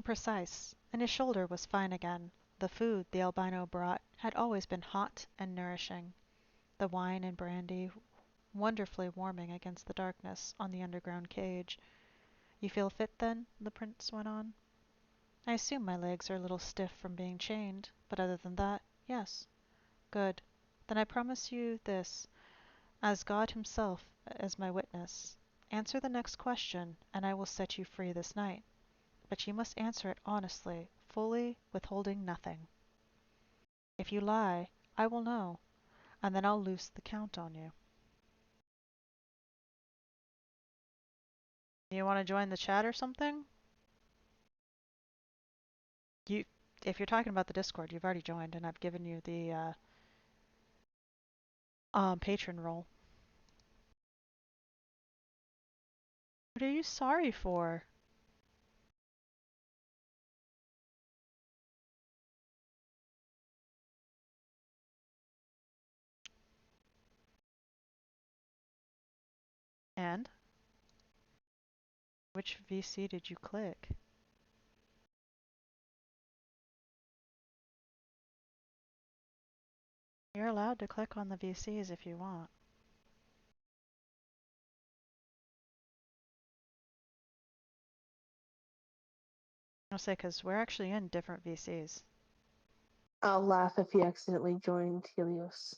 [SPEAKER 1] precise, and his shoulder was fine again. The food the albino brought had always been hot and nourishing, the wine and brandy wonderfully warming against the darkness on the underground cage. You feel fit, then? The prince went on. I assume my legs are a little stiff from being chained, but other than that, yes. Good. Then I promise you this, as God himself as my witness. Answer the next question, and I will set you free this night. but you must answer it honestly, fully, withholding nothing. If you lie, I will know, and then I'll loose the count on you. You want to join the chat or something? You, if you're talking about the Discord, you've already joined, and I've given you the patron role. What are you sorry for? And which VC did you click? You're allowed to click on the VCs if you want. I'll say because we're actually in different VCs.
[SPEAKER 2] I'll laugh if he accidentally joined Helios.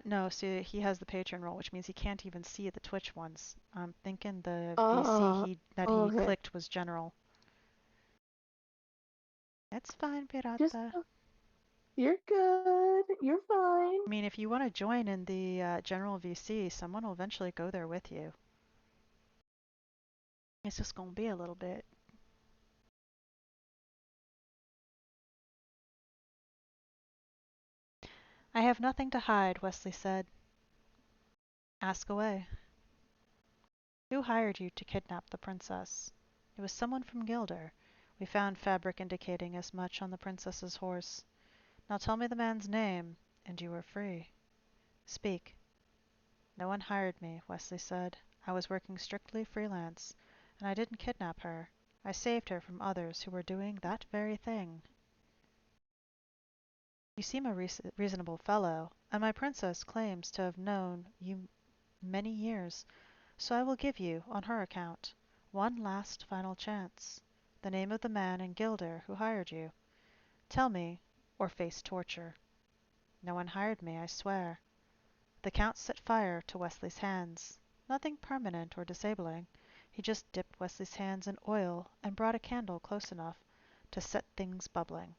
[SPEAKER 1] No, see, he has the patron role, which means he can't even see the Twitch ones. I'm thinking the VC
[SPEAKER 2] Uh,
[SPEAKER 1] that he
[SPEAKER 2] okay.
[SPEAKER 1] clicked was general. It's fine,
[SPEAKER 2] Just,
[SPEAKER 1] Pirata.
[SPEAKER 2] you're good. You're fine.
[SPEAKER 1] I mean, if you want to join in the general VC, someone will eventually go there with you. It's just gonna be a little bit. I have nothing to hide, Wesley said. Ask away. Who hired you to kidnap the princess? It was someone from Gilder. We found fabric indicating as much on the princess's horse. Now tell me the man's name, and you are free. Speak. No one hired me, Wesley said. I was working strictly freelance, and I didn't kidnap her. I saved her from others who were doing that very thing. You seem a reasonable fellow, and my princess claims to have known you many years, so I will give you, on her account, one last final chance. The name of the man in Gilder who hired you. Tell me, or face torture. No one hired me, I swear. The Count set fire to Wesley's hands. Nothing permanent or disabling. He just dipped Wesley's hands in oil and brought a candle close enough to set things bubbling.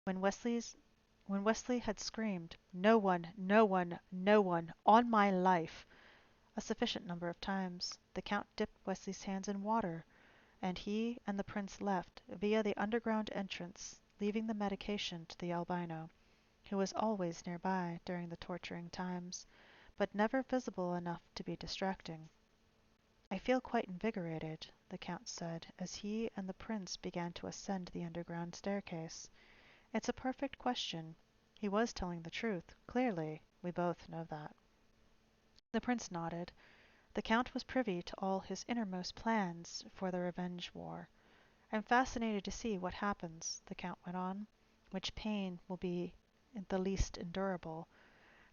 [SPEAKER 1] When Wesley had screamed, "No one, no one, no one, on my life!" a sufficient number of times, the Count dipped Wesley's hands in water, and he and the Prince left via the underground entrance, leaving the medication to the albino, who was always nearby during the torturing times, but never visible enough to be distracting. I feel quite invigorated, the Count said, as he and the Prince began to ascend the underground staircase. It's a perfect question. He was telling the truth, clearly. We both know that. The Prince nodded. The Count was privy to all his innermost plans for the revenge war. I'm fascinated to see what happens, the Count went on. Which pain will be the least endurable,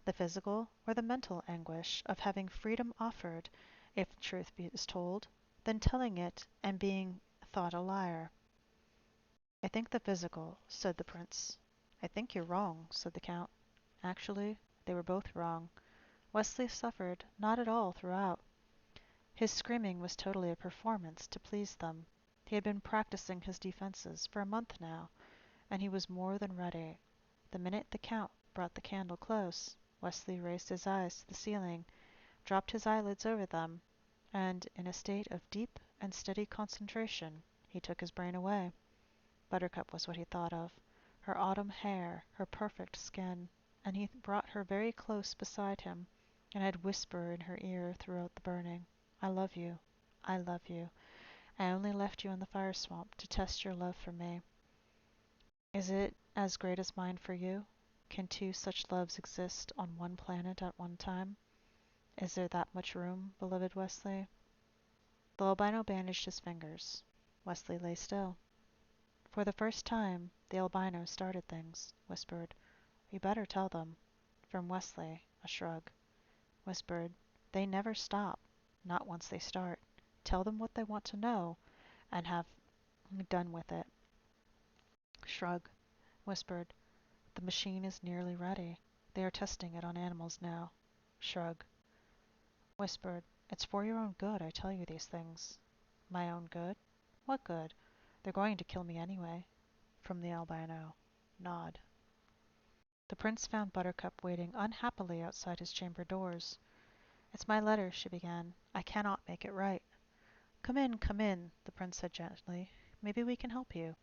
[SPEAKER 1] the physical or the mental anguish of having freedom offered, if truth is told, then telling it and being thought a liar. I think the physical, said the Prince. I think you're wrong, said the Count. Actually, they were both wrong. Wesley suffered not at all throughout. His screaming was totally a performance to please them. He had been practicing his defenses for a month now, and he was more than ready. The minute the Count brought the candle close, Wesley raised his eyes to the ceiling, dropped his eyelids over them, and, in a state of deep and steady concentration, he took his brain away. Buttercup was what he thought of, her autumn hair, her perfect skin, and he brought her very close beside him, and had whispered in her ear throughout the burning, I love you, I love you. I only left you in the fire swamp to test your love for me. Is it as great as mine for you? Can two such loves exist on one planet at one time? Is there that much room, beloved Wesley? The albino bandaged his fingers. Wesley lay still. For the first time, the albino started things, whispered, You better tell them. From Wesley, a shrug. Whispered, They never stop. Not once they start. Tell them what they want to know, and have done with it. Shrug. Whispered, The machine is nearly ready. They are testing it on animals now. Shrug. Whispered, It's for your own good I tell you these things. My own good? What good? They're going to kill me anyway. From the albino. Nod. The prince found Buttercup waiting unhappily outside his chamber doors. It's my letter, she began. I cannot make it right. Come in, the prince said gently. Maybe we can help you.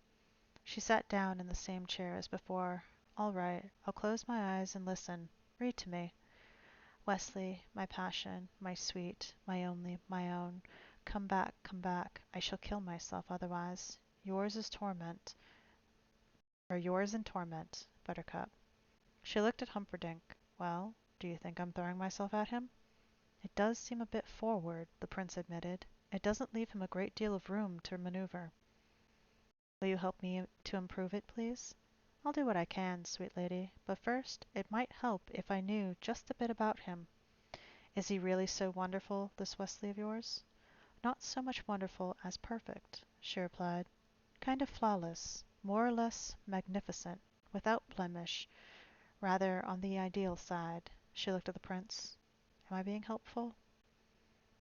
[SPEAKER 1] She sat down in the same chair as before. All right, I'll close my eyes and listen. Read to me. Wesley, my passion, my sweet, my only, my own, come back. I shall kill myself otherwise. Yours is torment, or yours in torment, Buttercup. She looked at Humperdinck. Well, do you think I'm throwing myself at him? It does seem a bit forward, the prince admitted. It doesn't leave him a great deal of room to maneuver. Will you help me to improve it, please? I'll do what I can, sweet lady, but first it might help if I knew just a bit about him. Is he really so wonderful, this Wesley of yours? Not so much wonderful as perfect, she replied. Kind of flawless, more or less magnificent, without blemish, rather on the ideal side. She looked at the prince. Am I being helpful?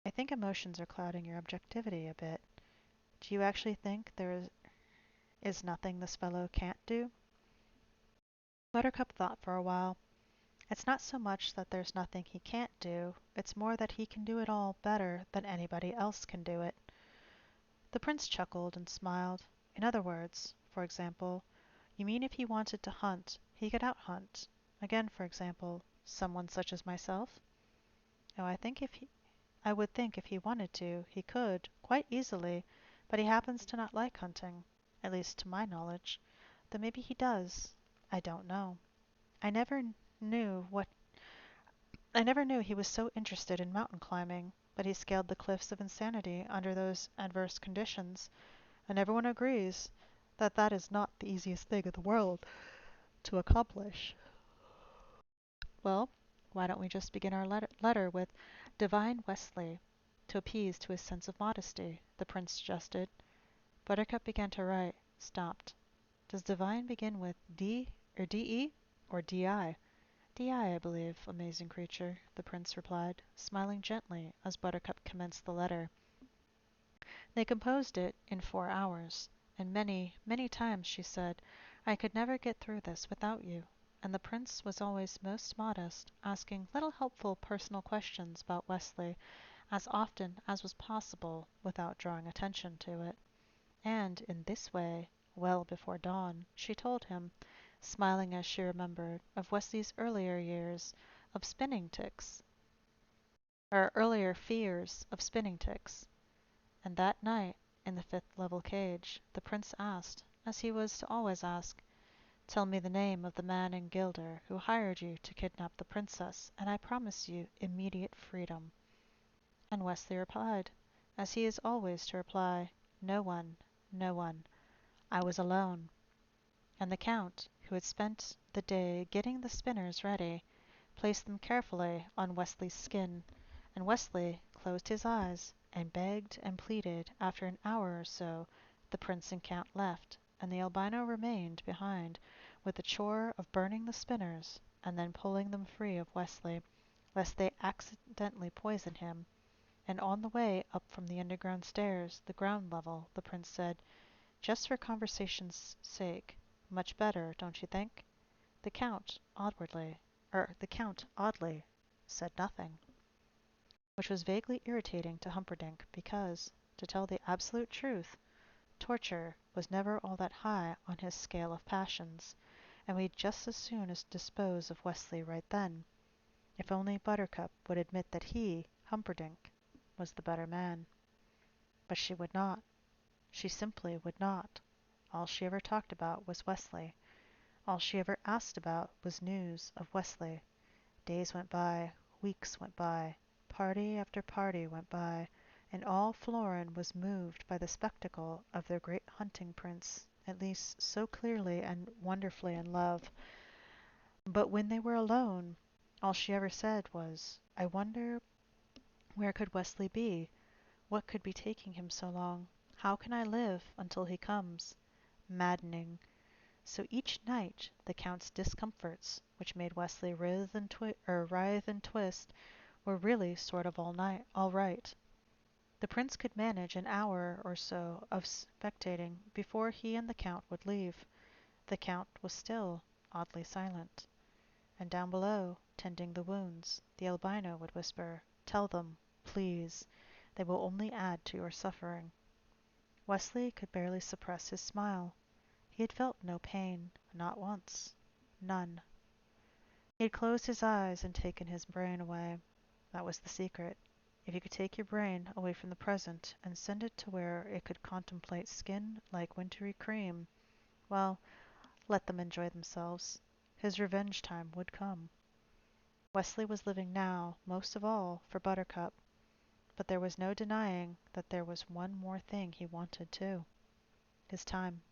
[SPEAKER 1] I think emotions are clouding your objectivity a bit. Do you actually think there is nothing this fellow can't do? Buttercup thought for a while. It's not so much that there's nothing he can't do, it's more that he can do it all better than anybody else can do it. The prince chuckled and smiled. In other words, for example, you mean if he wanted to hunt, he could out-hunt. Again, for example, someone such as myself? Oh, I would think if he wanted to, he could, quite easily, but he happens to not like hunting, at least to my knowledge. Though maybe he does. I don't know. I never knew what I never knew he was so interested in mountain climbing, but he scaled the cliffs of insanity under those adverse conditions, and everyone agrees that that is not the easiest thing in the world to accomplish. Well, why don't we just begin our letter with Divine Wesley, to appease to his sense of modesty, the prince suggested. Buttercup began to write, stopped. Does divine begin with D or DE or DI? DI, I believe, amazing creature, the prince replied, smiling gently as Buttercup commenced the letter. They composed it in 4 hours, and many, many times she said, I could never get through this without you. And the prince was always most modest, asking little helpful personal questions about Wesley as often as was possible without drawing attention to it. And in this way, well before dawn, she told him, smiling as she remembered, of Wesley's earlier years of spinning ticks, or earlier fears of spinning ticks. And that night, in the fifth level cage, the prince asked, as he was to always ask, tell me the name of the man in Gilder who hired you to kidnap the princess, and I promise you immediate freedom. And Wesley replied, as he is always to reply, no one, no one. I was alone. And the count, who had spent the day getting the spinners ready, placed them carefully on Wesley's skin, and Wesley closed his eyes and begged and pleaded. After an hour or so the prince and count left, and the albino remained behind with the chore of burning the spinners and then pulling them free of Wesley, lest they accidentally poison him. And on the way up from the underground stairs, the ground level, the prince said, just for conversation's sake, much better, don't you think? The count oddly said nothing, which was vaguely irritating to Humperdinck because, to tell the absolute truth, torture was never all that high on his scale of passions, and we'd just as soon as dispose of Wesley right then. If only Buttercup would admit that he, Humperdinck, was the better man. But she would not. She simply would not. All she ever talked about was Wesley. All she ever asked about was news of Wesley. Days went by, weeks went by, party after party went by, and all Florin was moved by the spectacle of their great hunting prince, at least so clearly and wonderfully in love. But when they were alone, all she ever said was, I wonder where could Wesley be? What could be taking him so long? How can I live until he comes? Maddening. So each night the Count's discomforts, which made Wesley writhe and twist, were really sort of all right. The prince could manage an hour or so of spectating before he and the count would leave. The count was still oddly silent. And down below, tending the wounds, the albino would whisper, "Tell them, please. They will only add to your suffering." Wesley could barely suppress his smile. He had felt no pain, not once. None. He had closed his eyes and taken his brain away. That was the secret. If you could take your brain away from the present and send it to where it could contemplate skin like wintry cream, well, let them enjoy themselves. His revenge time would come. Wesley was living now, most of all, for Buttercup, but there was no denying that there was one more thing he wanted too. His time.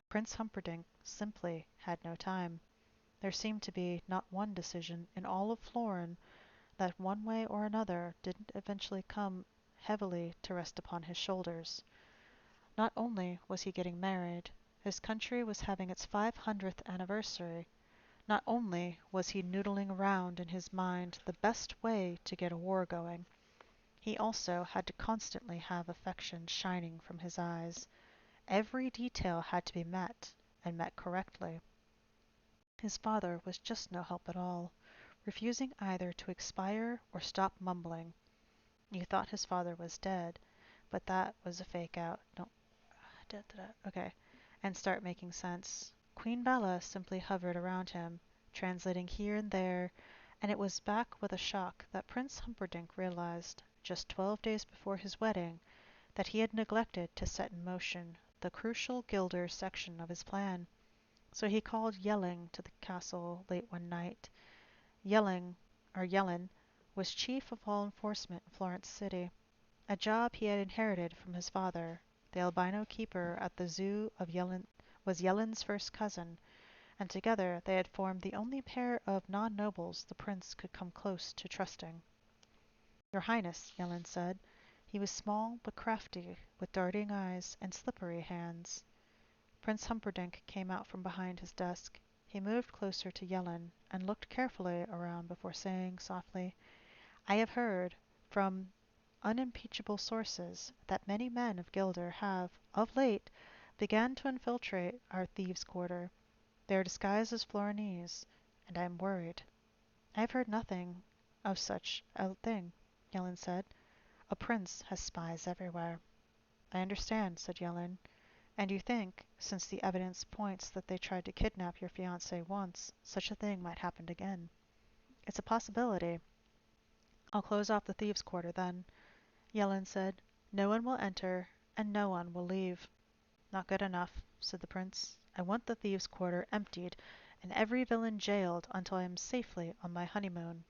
[SPEAKER 1] Prince Humperdinck simply had no time. There seemed to be not one decision in all of Florin that one way or another didn't eventually come heavily to rest upon his shoulders. Not only was he getting married, his country was having its 500th anniversary. Not only was he noodling around in his mind the best way to get a war going, he also had to constantly have affection shining from his eyes. Every detail had to be met, and met correctly. His father was just no help at all, refusing either to expire or stop mumbling. You thought his father was dead, but that was a fake out. No, okay, and start making sense. Queen Bella simply hovered around him, translating here and there, and it was back with a shock that Prince Humperdinck realized, just 12 days before his wedding, that he had neglected to set in motion the crucial Gilder section of his plan. So he called Yelling to the castle late one night. Yellin, was chief of all enforcement in Florence City, a job he had inherited from his father. The albino keeper at the zoo of Yellin was Yellin's first cousin, and together they had formed the only pair of non-nobles the prince could come close to trusting. "Your Highness," Yellin said. He was small but crafty, with darting eyes and slippery hands. Prince Humperdinck came out from behind his desk. He moved closer to Yellin and looked carefully around before saying softly, "I have heard from unimpeachable sources that many men of Gilder have, of late, began to infiltrate our thieves' quarter. They are disguised as Florinese, and I am worried." "I have heard nothing of such a thing," Yellin said. "A prince has spies everywhere." "I understand," said Yellin. "And you think, since the evidence points that they tried to kidnap your fiancée once, such a thing might happen again." "It's a possibility." "I'll close off the thieves' quarter, then," Yellin said. "No one will enter, and no one will leave." "Not good enough," said the prince. "I want the thieves' quarter emptied, and every villain jailed until I am safely on my honeymoon."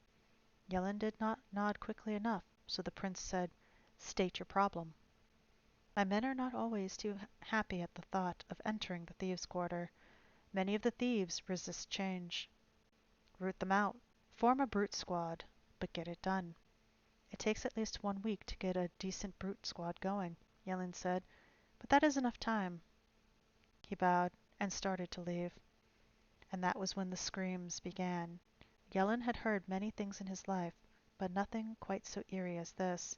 [SPEAKER 1] Yellin did not nod quickly enough, so the prince said, "State your problem." "My men are not always too happy at the thought of entering the thieves' quarter. Many of the thieves resist change." "Root them out. Form a brute squad, but get it done." "It takes at least 1 week to get a decent brute squad going," Yellin said, "but that is enough time." He bowed and started to leave. And that was when the screams began. Yellin had heard many things in his life, but nothing quite so eerie as this.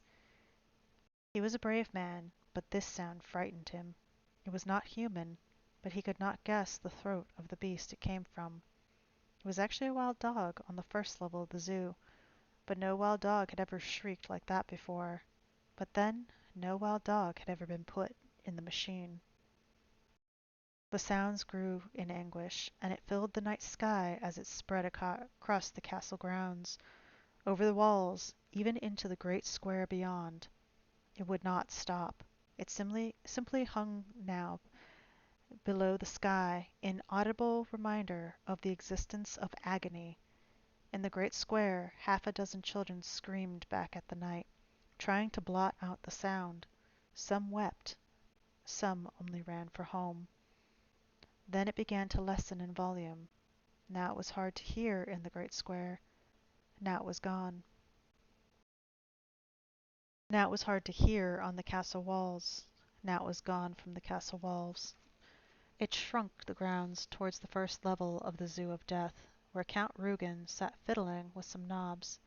[SPEAKER 1] He was a brave man, but this sound frightened him. It was not human, but he could not guess the throat of the beast it came from. It was actually a wild dog on the first level of the zoo, but no wild dog had ever shrieked like that before. But then, no wild dog had ever been put in the machine. The sounds grew in anguish, and it filled the night sky as it spread across the castle grounds, over the walls, even into the great square beyond. It would not stop. It simply hung now below the sky, in audible reminder of the existence of agony. In the great square, half a dozen children screamed back at the night, trying to blot out the sound. Some wept, some only ran for home. Then it began to lessen in volume. Now it was hard to hear in the great square. Now it was gone. Now it was hard to hear on the castle walls. Now it was gone from the castle walls. It shrunk the grounds towards the first level of the Zoo of Death, where Count Rugen sat fiddling with some knobs.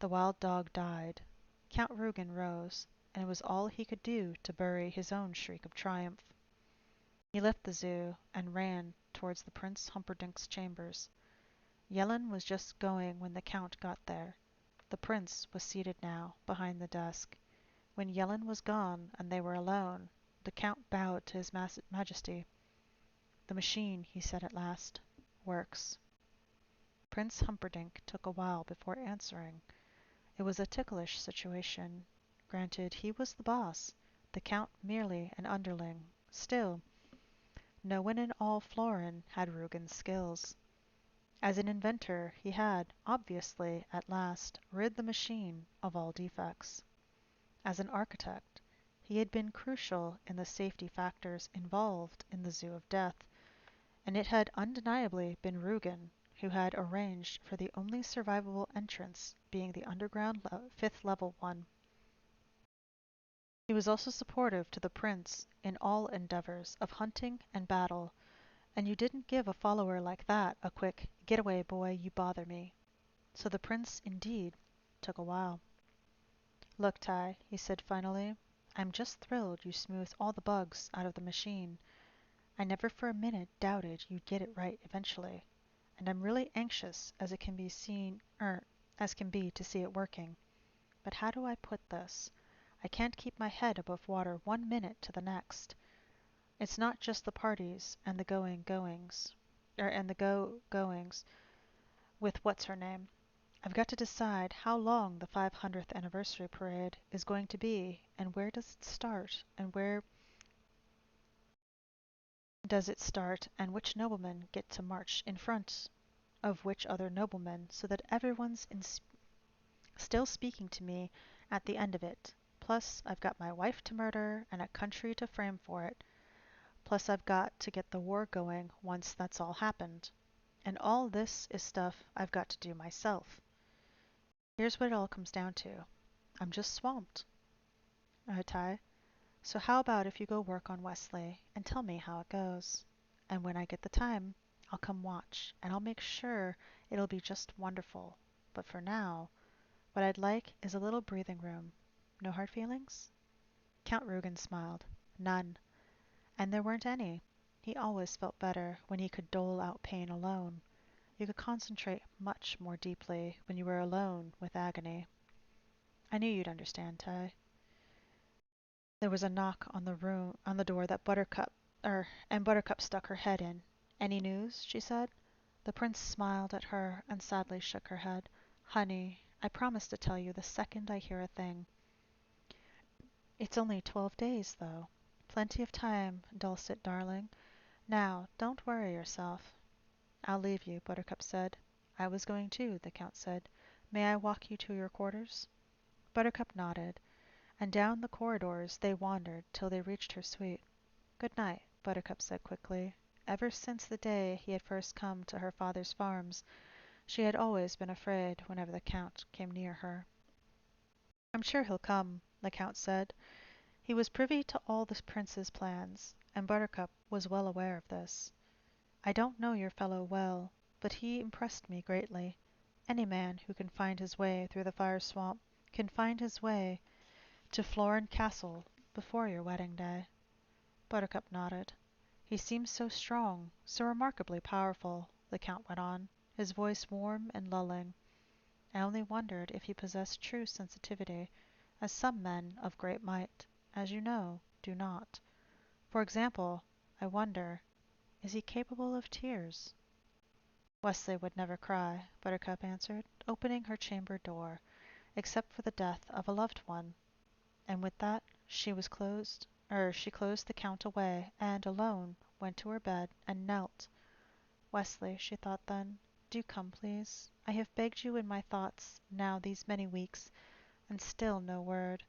[SPEAKER 1] The wild dog died. Count Rugen rose. and it was all he could do to bury his own shriek of triumph. He left the zoo and ran towards the Prince Humperdinck's chambers. Yellen was just going when the Count got there. The Prince was seated now, behind the desk. When Yellen was gone and they were alone, the Count bowed to his Majesty. "The machine," he said at last, "works." Prince Humperdinck took a while before answering. It was a ticklish situation. Granted, he was the boss, the Count merely an underling. Still, no one in all Florin had Rugen's skills. As an inventor, he had, obviously, at last, rid the machine of all defects. As an architect, he had been crucial in the safety factors involved in the Zoo of Death, and it had undeniably been Rugen who had arranged for the only survivable entrance being the underground fifth level one. He was also supportive to the prince in all endeavors of hunting and battle, and you didn't give a follower like that a quick "get away, boy, you bother me." So the prince, indeed, took a while. "Look, Ty," he said finally, "I'm just thrilled you smoothed all the bugs out of the machine. I never for a minute doubted you'd get it right eventually, and I'm really anxious as it can be seen as can be to see it working. But how do I put this? I can't keep my head above water 1 minute to the next. It's not just the parties and the goings with what's her name. I've got to decide how long the 500th anniversary parade is going to be, and where does it start, and where does it start, and which noblemen get to march in front of which other noblemen, so that everyone's still speaking to me at the end of it. Plus, I've got my wife to murder and a country to frame for it. Plus, I've got to get the war going once that's all happened. And all this is stuff I've got to do myself. Here's what it all comes down to. I'm just swamped." Ty, "so how about if you go work on Wesley and tell me how it goes? And when I get the time, I'll come watch, and I'll make sure it'll be just wonderful. But for now, what I'd like is a little breathing room. No hard feelings?" Count Rugen smiled. "None. And there weren't any. He always felt better when he could dole out pain alone. You could concentrate much more deeply when you were alone with agony. I knew you'd understand, Ty." There was a knock on the door that and Buttercup stuck her head in. "Any news?" she said. The prince smiled at her and sadly shook her head. "Honey, I promise to tell you the second I hear a thing. It's only 12 days, though. Plenty of time, Dulcet darling. Now, don't worry yourself." "I'll leave you," Buttercup said. "I was going too," the Count said. "May I walk you to your quarters?" Buttercup nodded, and down the corridors they wandered till they reached her suite. "Good night," Buttercup said quickly. Ever since the day he had first come to her father's farms, she had always been afraid whenever the Count came near her. "I'm sure he'll come," the Count said. He was privy to all the prince's plans, and Buttercup was well aware of this. "I don't know your fellow well, but he impressed me greatly. Any man who can find his way through the fire swamp can find his way to Florin Castle before your wedding day." Buttercup nodded. "He seems so strong, so remarkably powerful," the Count went on, his voice warm and lulling. "I only wondered if he possessed true sensitivity, as some men of great might, as you know, do not. For example, I wonder, is he capable of tears?" "Wesley would never cry," Buttercup answered, opening her chamber door, "except for the death of a loved one." And with that she closed the Count away, and, alone, went to her bed and knelt. "Wesley," she thought then, "do come, please. I have begged you in my thoughts now these many weeks, and still no word.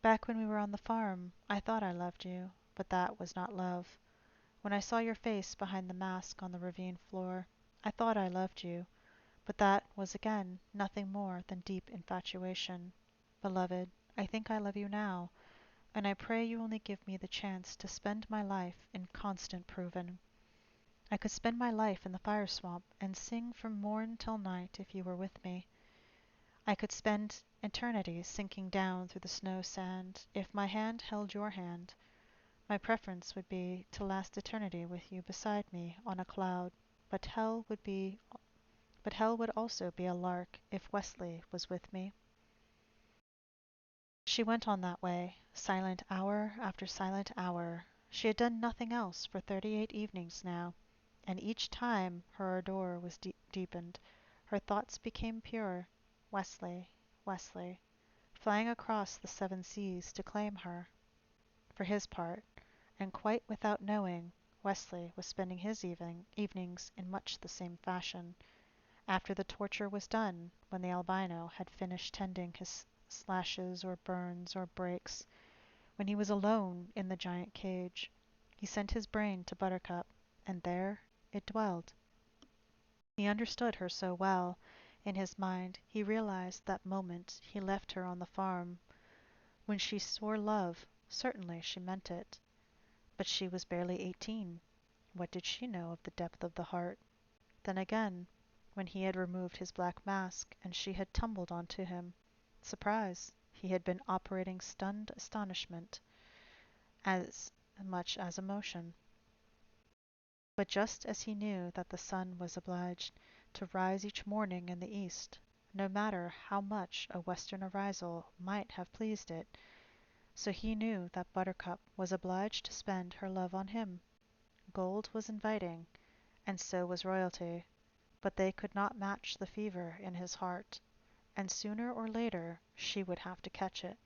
[SPEAKER 1] Back when we were on the farm, I thought I loved you, but that was not love. When I saw your face behind the mask on the ravine floor, I thought I loved you, but that was again nothing more than deep infatuation. Beloved, I think I love you now, and I pray you only give me the chance to spend my life in constant proving. I could spend my life in the fire swamp and sing from morn till night if you were with me. I could spend eternity sinking down through the snow sand if my hand held your hand. My preference would be to last eternity with you beside me on a cloud, but hell would also be a lark if Wesley was with me. She went on that way, silent hour after silent hour. She had done nothing else for 38 evenings now, and each time her ardor was deepened, her thoughts became pure. Wesley, Wesley, flying across the seven seas to claim her. For his part, and quite without knowing, Wesley was spending his evenings in much the same fashion. After the torture was done, when the albino had finished tending his slashes or burns or breaks, when he was alone in the giant cage, he sent his brain to Buttercup, and there it dwelled. He understood her so well. In his mind he realized that moment he left her on the farm. When she swore love, certainly she meant it. But she was barely 18. What did she know of the depth of the heart? Then again, when he had removed his black mask and she had tumbled onto him, surprise, he had been operating stunned astonishment as much as emotion. But just as he knew that the sun was obliged to rise each morning in the east, no matter how much a western arisal might have pleased it, so he knew that Buttercup was obliged to spend her love on him. Gold was inviting, and so was royalty, but they could not match the fever in his heart, and sooner or later she would have to catch it.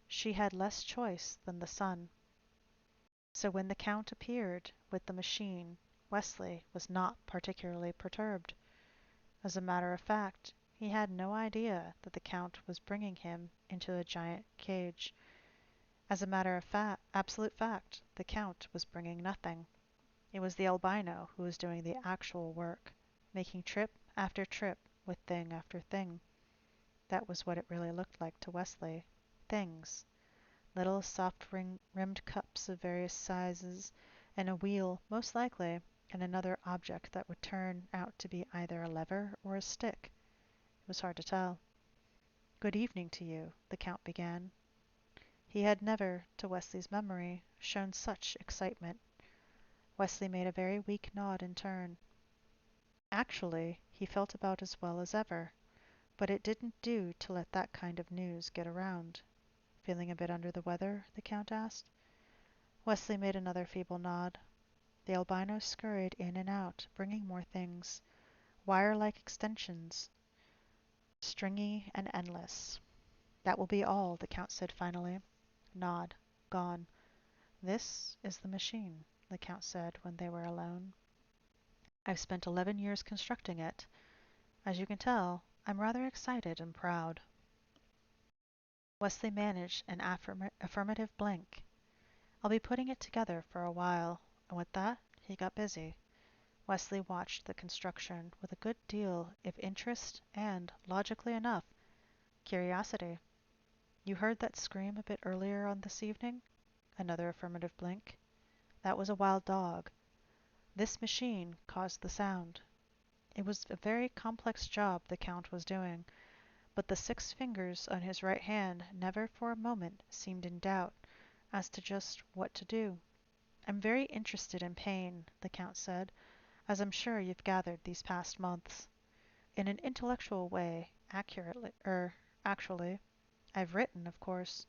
[SPEAKER 1] She had less choice than the sun. So when the Count appeared with the machine, Wesley was not particularly perturbed. As a matter of fact, he had no idea that the Count was bringing him into a giant cage. As a matter of absolute fact, the Count was bringing nothing. It was the albino who was doing the actual work, making trip after trip with thing after thing. That was what it really looked like to Wesley. Things. Little soft rimmed cups of various sizes, and a wheel, most likely, and another object that would turn out to be either a lever or a stick. It was hard to tell. Good evening to you, the Count began. He had never, to Wesley's memory, shown such excitement. Wesley made a very weak nod in turn. Actually, he felt about as well as ever, but it didn't do to let that kind of news get around. Feeling a bit under the weather? The Count asked. Wesley made another feeble nod. The albino scurried in and out, bringing more things. Wire-like extensions, stringy and endless. That will be all, the Count said finally. Nod. Gone. This is the machine, the Count said when they were alone. I've spent 11 years constructing it. As you can tell, I'm rather excited and proud. Wesley managed an affirmative blink. I'll be putting it together for a while, and with that, he got busy. Wesley watched the construction with a good deal of interest and, logically enough, curiosity. You heard that scream a bit earlier on this evening? Another affirmative blink. That was a wild dog. This machine caused the sound. It was a very complex job the Count was doing, but the 6 fingers on his right hand never for a moment seemed in doubt as to just what to do. I'm very interested in pain, the Count said, as I'm sure you've gathered these past months. In an intellectual way, actually. I've written, of course,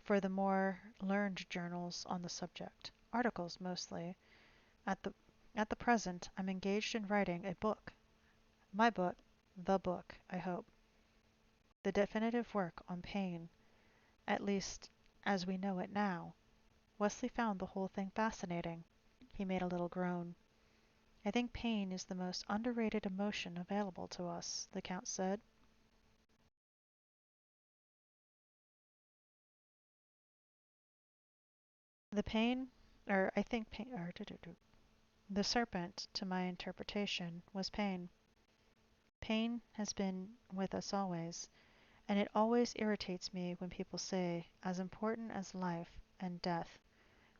[SPEAKER 1] for the more learned journals on the subject, articles mostly. At the at the present, I'm engaged in writing a book. My book, the book, I hope. The definitive work on pain, at least as we know it now. Wesley found the whole thing fascinating. He made a little groan. I think pain is the most underrated emotion available to us, the Count said. The pain, or I think pain, or the serpent, to my interpretation, was pain. Pain has been with us always, and it always irritates me when people say as important as life and death,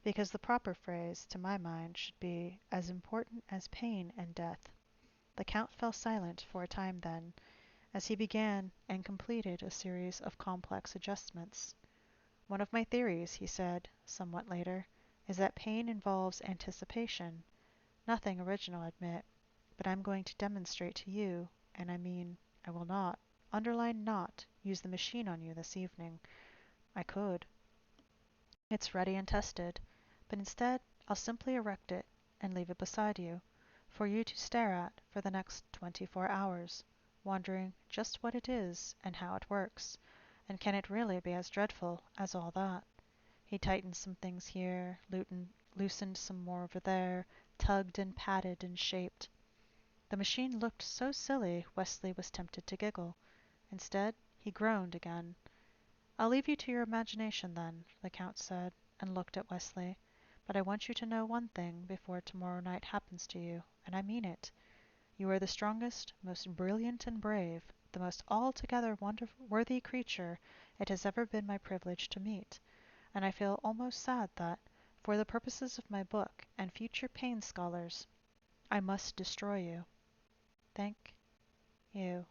[SPEAKER 1] because the proper phrase, to my mind, should be as important as pain and death. The Count fell silent for a time then, as he began and completed a series of complex adjustments. One of my theories, he said, somewhat later, is that pain involves anticipation. Nothing original, I admit, but I'm going to demonstrate to you, and I mean, I will not, underline not, use the machine on you this evening. I could. It's ready and tested, but instead I'll simply erect it and leave it beside you, for you to stare at for the next 24 hours, wondering just what it is and how it works, and can it really be as dreadful as all that? He tightened some things here, loosened some more over there, tugged and patted and shaped. The machine looked so silly Wesley was tempted to giggle. Instead, he groaned again. I'll leave you to your imagination, then, the Count said, and looked at Wesley. But I want you to know one thing before tomorrow night happens to you, and I mean it. You are the strongest, most brilliant and brave, the most altogether worthy creature it has ever been my privilege to meet, and I feel almost sad that, for the purposes of my book and future pain scholars, I must destroy you. Thank you,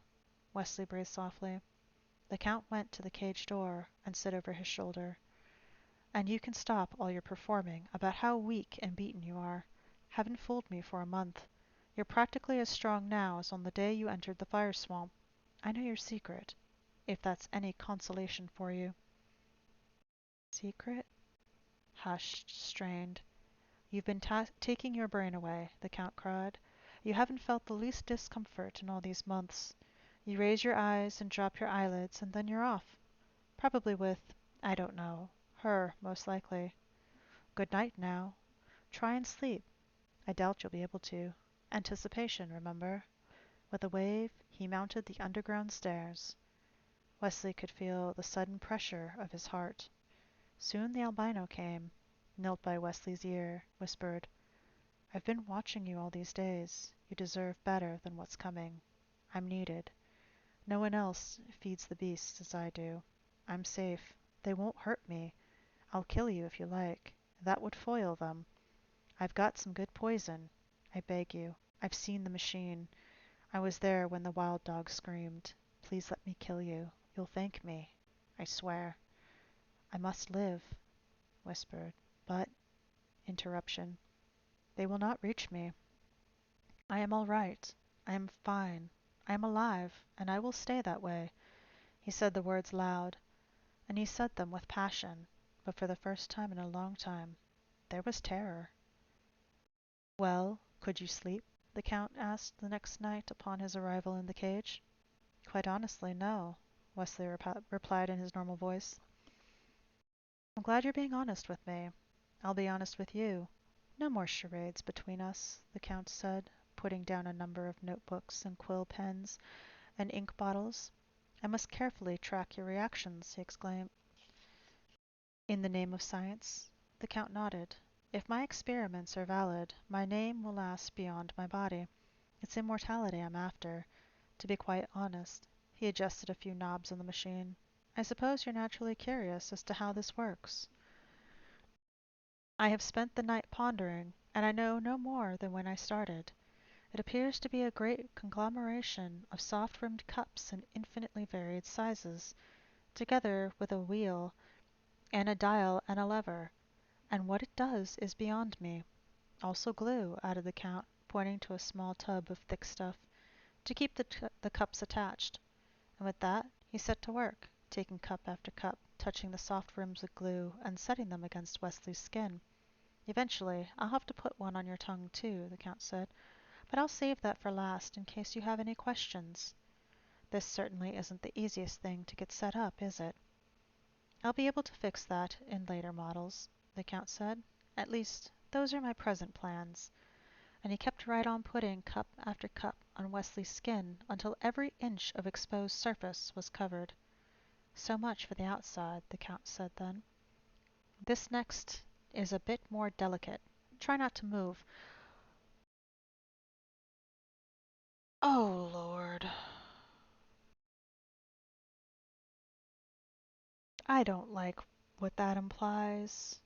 [SPEAKER 1] Wesley breathed softly. The Count went to the cage door and stood over his shoulder. And you can stop all your performing about how weak and beaten you are. Haven't fooled me for a month. You're practically as strong now as on the day you entered the fire swamp. I know your secret, if that's any consolation for you. Secret? Hushed, strained. You've been taking your brain away, the Count cried. You haven't felt the least discomfort in all these months. You raise your eyes and drop your eyelids, and then you're off. Probably with, I don't know, her, most likely. Good night now. Try and sleep. I doubt you'll be able to. Anticipation, remember? With a wave, he mounted the underground stairs. Wesley could feel the sudden pressure of his heart. Soon the albino came, knelt by Wesley's ear, whispered, I've been watching you all these days. You deserve better than what's coming. I'm needed. No one else feeds the beasts as I do. I'm safe. They won't hurt me. I'll kill you if you like. That would foil them. I've got some good poison. I beg you. I've seen the machine. I was there when the wild dog screamed. Please let me kill you. You'll thank me. I swear. I must live, whispered. But, interruption, they will not reach me. I am all right. I am fine. I am alive, and I will stay that way. He said the words loud, and he said them with passion, but for the first time in a long time there was terror. Well, could you sleep? The Count asked the next night upon his arrival in the cage. Quite honestly, no, Wesley replied in his normal voice. I'm glad you're being honest with me. I'll be honest with you. No more charades between us, the Count said, putting down a number of notebooks and quill pens and ink bottles. I must carefully track your reactions, he exclaimed. In the name of science? The Count nodded. If my experiments are valid, my name will last beyond my body. It's immortality I'm after. To be quite honest, he adjusted a few knobs on the machine. I suppose you're naturally curious as to how this works. I have spent the night pondering, and I know no more than when I started. It appears to be a great conglomeration of soft-rimmed cups in infinitely varied sizes, together with a wheel and a dial and a lever, and what it does is beyond me. Also glue, added the Count, pointing to a small tub of thick stuff, to keep the cups attached. And with that he set to work, taking cup after cup, touching the soft rims with glue, and setting them against Wesley's skin. Eventually I'll have to put one on your tongue too, the Count said, but I'll save that for last in case you have any questions. This certainly isn't the easiest thing to get set up, is it? I'll be able to fix that in later models, the Count said. At least, those are my present plans. And he kept right on putting cup after cup on Wesley's skin until every inch of exposed surface was covered. So much for the outside, the Count said then. This next is a bit more delicate. Try not to move. Oh, Lord. I don't like what that implies.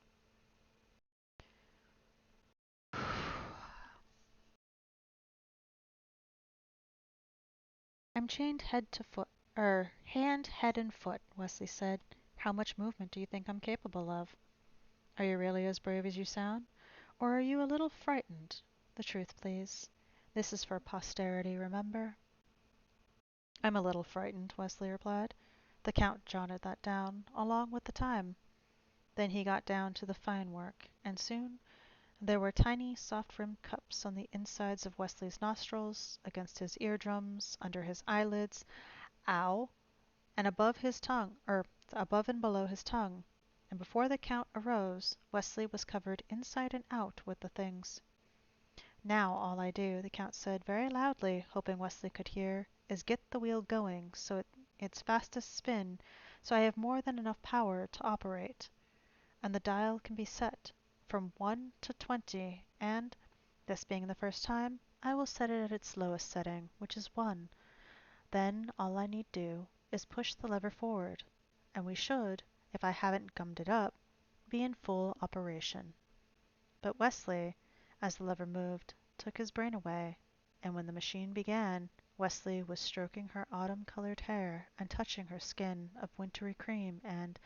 [SPEAKER 1] I'm chained head to foot, hand, head, and foot, Wesley said. How much movement do you think I'm capable of? Are you really as brave as you sound? Or are you a little frightened? The truth, please. This is for posterity, remember? I'm a little frightened, Wesley replied. The Count jotted that down, along with the time. Then he got down to the fine work, and soon there were tiny, soft-rimmed cups on the insides of Wesley's nostrils, against his eardrums, under his eyelids, ow, and above his tongue, above and below his tongue. And before the Count arose, Wesley was covered inside and out with the things. Now all I do, the Count said very loudly, hoping Wesley could hear, is get the wheel going so its fastest spin, so I have more than enough power to operate. And the dial can be set from 1 to 20, and, this being the first time, I will set it at its lowest setting, which is 1. Then all I need do is push the lever forward, and we should, if I haven't gummed it up, be in full operation. But Wesley, as the lever moved, took his brain away, and when the machine began, Wesley was stroking her autumn-colored hair and touching her skin of wintry cream and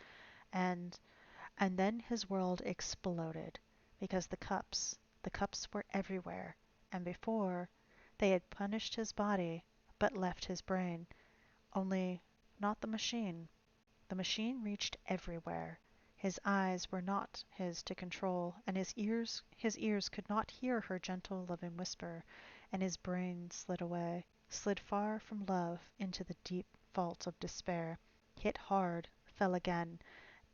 [SPEAKER 1] and then his world exploded, because the cups were everywhere, and before, they had punished his body, but left his brain. Only not the machine. The machine reached everywhere. His eyes were not his to control, and his ears could not hear her gentle, loving whisper, and his brain slid away, slid far from love into the deep vault of despair, hit hard, fell again,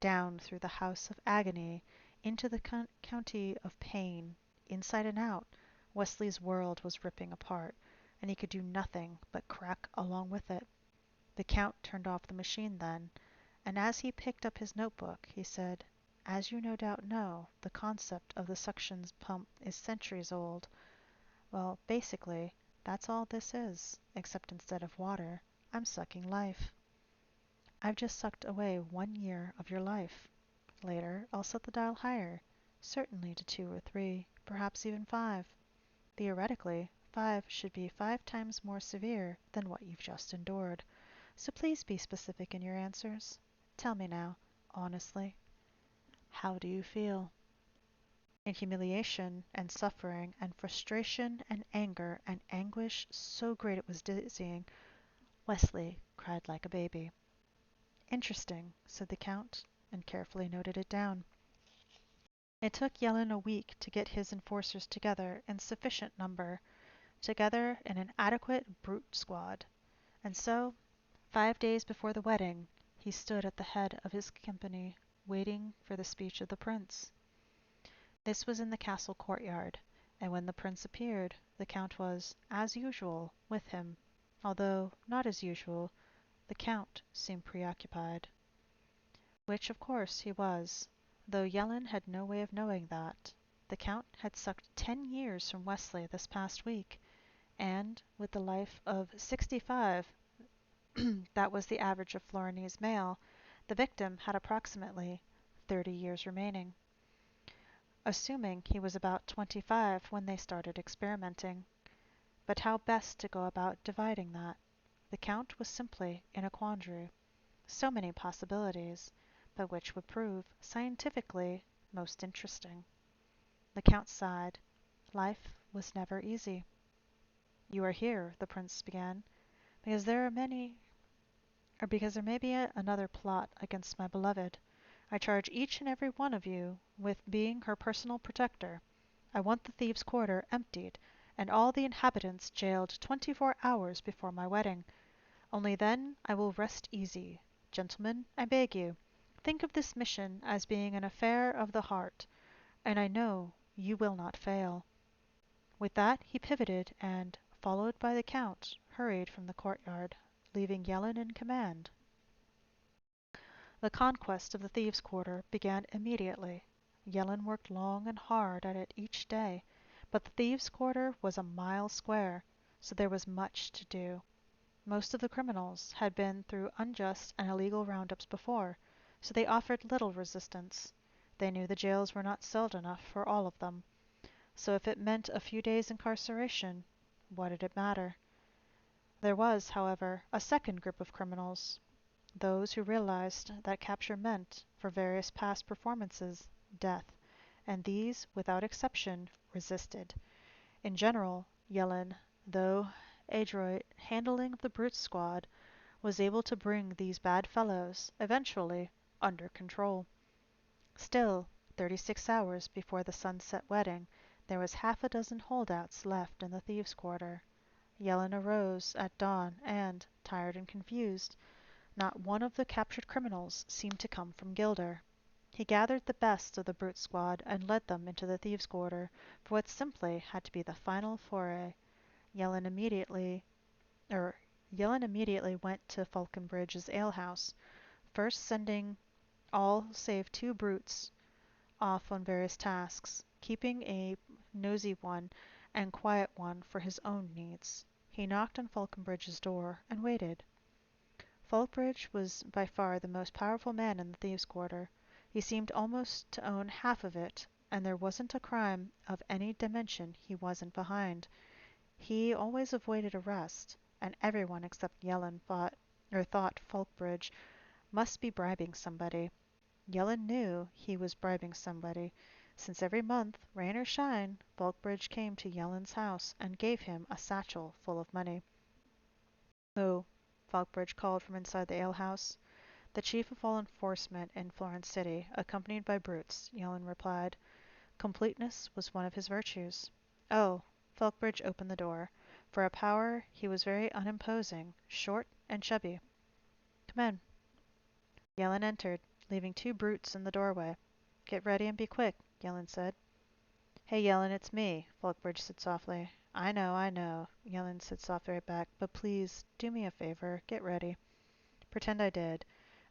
[SPEAKER 1] down through the house of agony, into the county of pain, inside and out. Wesley's world was ripping apart, and he could do nothing but crack along with it. The Count turned off the machine then, and as he picked up his notebook, he said, "As you no doubt know, the concept of the suction pump is centuries old. Well, basically, that's all this is, except instead of water, I'm sucking life. I've just sucked away 1 year of your life. Later, I'll set the dial higher, certainly to 2 or 3, perhaps even 5. Theoretically, 5 should be 5 times more severe than what you've just endured. So please be specific in your answers. Tell me now, honestly, how do you feel?" In humiliation and suffering and frustration and anger and anguish so great it was dizzying, Wesley cried like a baby. "Interesting," said the Count, and carefully noted it down. It took Yellen a week to get his enforcers together in sufficient number, together in an adequate brute squad, and so, 5 days before the wedding, he stood at the head of his company, waiting for the speech of the prince. This was in the castle courtyard, and when the prince appeared, the Count was, as usual, with him, although, not as usual, the Count seemed preoccupied. Which, of course, he was, though Yellen had no way of knowing that. The Count had sucked 10 years from Wesley this past week, and, with the life of 65 that was the average of Florinese male, the victim had approximately 30 years remaining, assuming he was about 25 when they started experimenting. But how best to go about dividing that? The Count was simply in a quandary. So many possibilities, but which would prove, scientifically, most interesting? The Count sighed. Life was never easy. "You are here," the prince began, "because there may be another plot against my beloved. I charge each and every one of you with being her personal protector. I want the thieves' quarter emptied, and all the inhabitants jailed 24 hours before my wedding. Only then I will rest easy. Gentlemen, I beg you, think of this mission as being an affair of the heart, and I know you will not fail." With that he pivoted and, followed by the Count, hurried from the courtyard, leaving Yellen in command. The conquest of the thieves' quarter began immediately. Yellen worked long and hard at it each day, but the thieves' quarter was a mile square, so there was much to do. Most of the criminals had been through unjust and illegal roundups before, so they offered little resistance. They knew the jails were not celled enough for all of them, so if it meant a few days' incarceration, what did it matter? There was, however, a second group of criminals, those who realized that capture meant, for various past performances, death, and these, without exception, resisted. In general, Yellen, though adroit handling of the brute squad, was able to bring these bad fellows, eventually, under control. Still, 36 hours before the sunset wedding, there was half a dozen holdouts left in the thieves' quarter. Yellen arose at dawn and, tired and confused, not one of the captured criminals seemed to come from Gilder. He gathered the best of the brute squad and led them into the thieves' quarter for what simply had to be the final foray. Yellen immediately, er, Yellen immediately went to Falconbridge's alehouse, first sending all save two brutes off on various tasks, keeping a nosy one and quiet one for his own needs. He knocked on Falconbridge's door and waited. Falconbridge was by far the most powerful man in the thieves' quarter. He seemed almost to own half of it, and there wasn't a crime of any dimension he wasn't behind. He always avoided arrest, and everyone except Yellen thought Falconbridge must be bribing somebody. Yellen knew he was bribing somebody, since every month, rain or shine, Falconbridge came to Yellen's house and gave him a satchel full of money. "Who?" Falconbridge called from inside the alehouse. "The chief of all enforcement in Florence City, accompanied by brutes," Yellen replied. Completeness was one of his virtues. "Oh." Falconbridge opened the door. For a power he was very unimposing, short and chubby. "Come in." Yellen entered, leaving two brutes in the doorway. "Get ready and be quick," Yellen said. "Hey, Yellen, it's me," Falconbridge said softly. I know," Yellen said softly right back, "but please, do me a favor. Get ready. Pretend I did.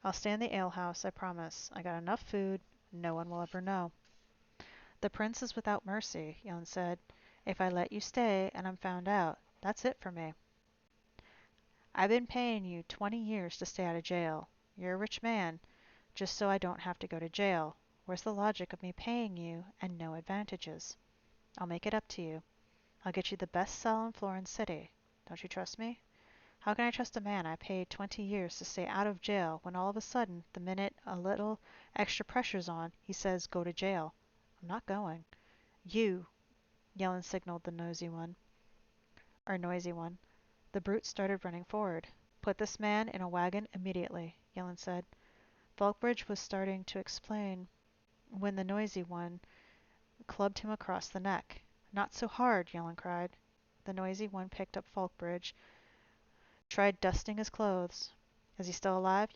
[SPEAKER 1] I'll stay in the alehouse, I promise. I got enough food. No one will ever know." "The prince is without mercy," Yellen said. "If I let you stay and I'm found out, that's it for me. I've been paying you 20 years to stay out of jail. You're a rich man, just so I don't have to go to jail. Where's the logic of me paying you and no advantages? I'll make it up to you. I'll get you the best cell in Florence City. Don't you trust me? How can I trust a man I paid 20 years to stay out of jail when all of a sudden, the minute a little extra pressure's on, he says go to jail? I'm not going. You," Yellen signaled the noisy one. The brute started running forward. "Put this man in a wagon immediately," Yellen said. Falconbridge was starting to explain when the noisy one clubbed him across the neck. "Not so hard!" Yellen cried. The noisy one picked up Falconbridge, tried dusting his clothes. "Is he still alive?"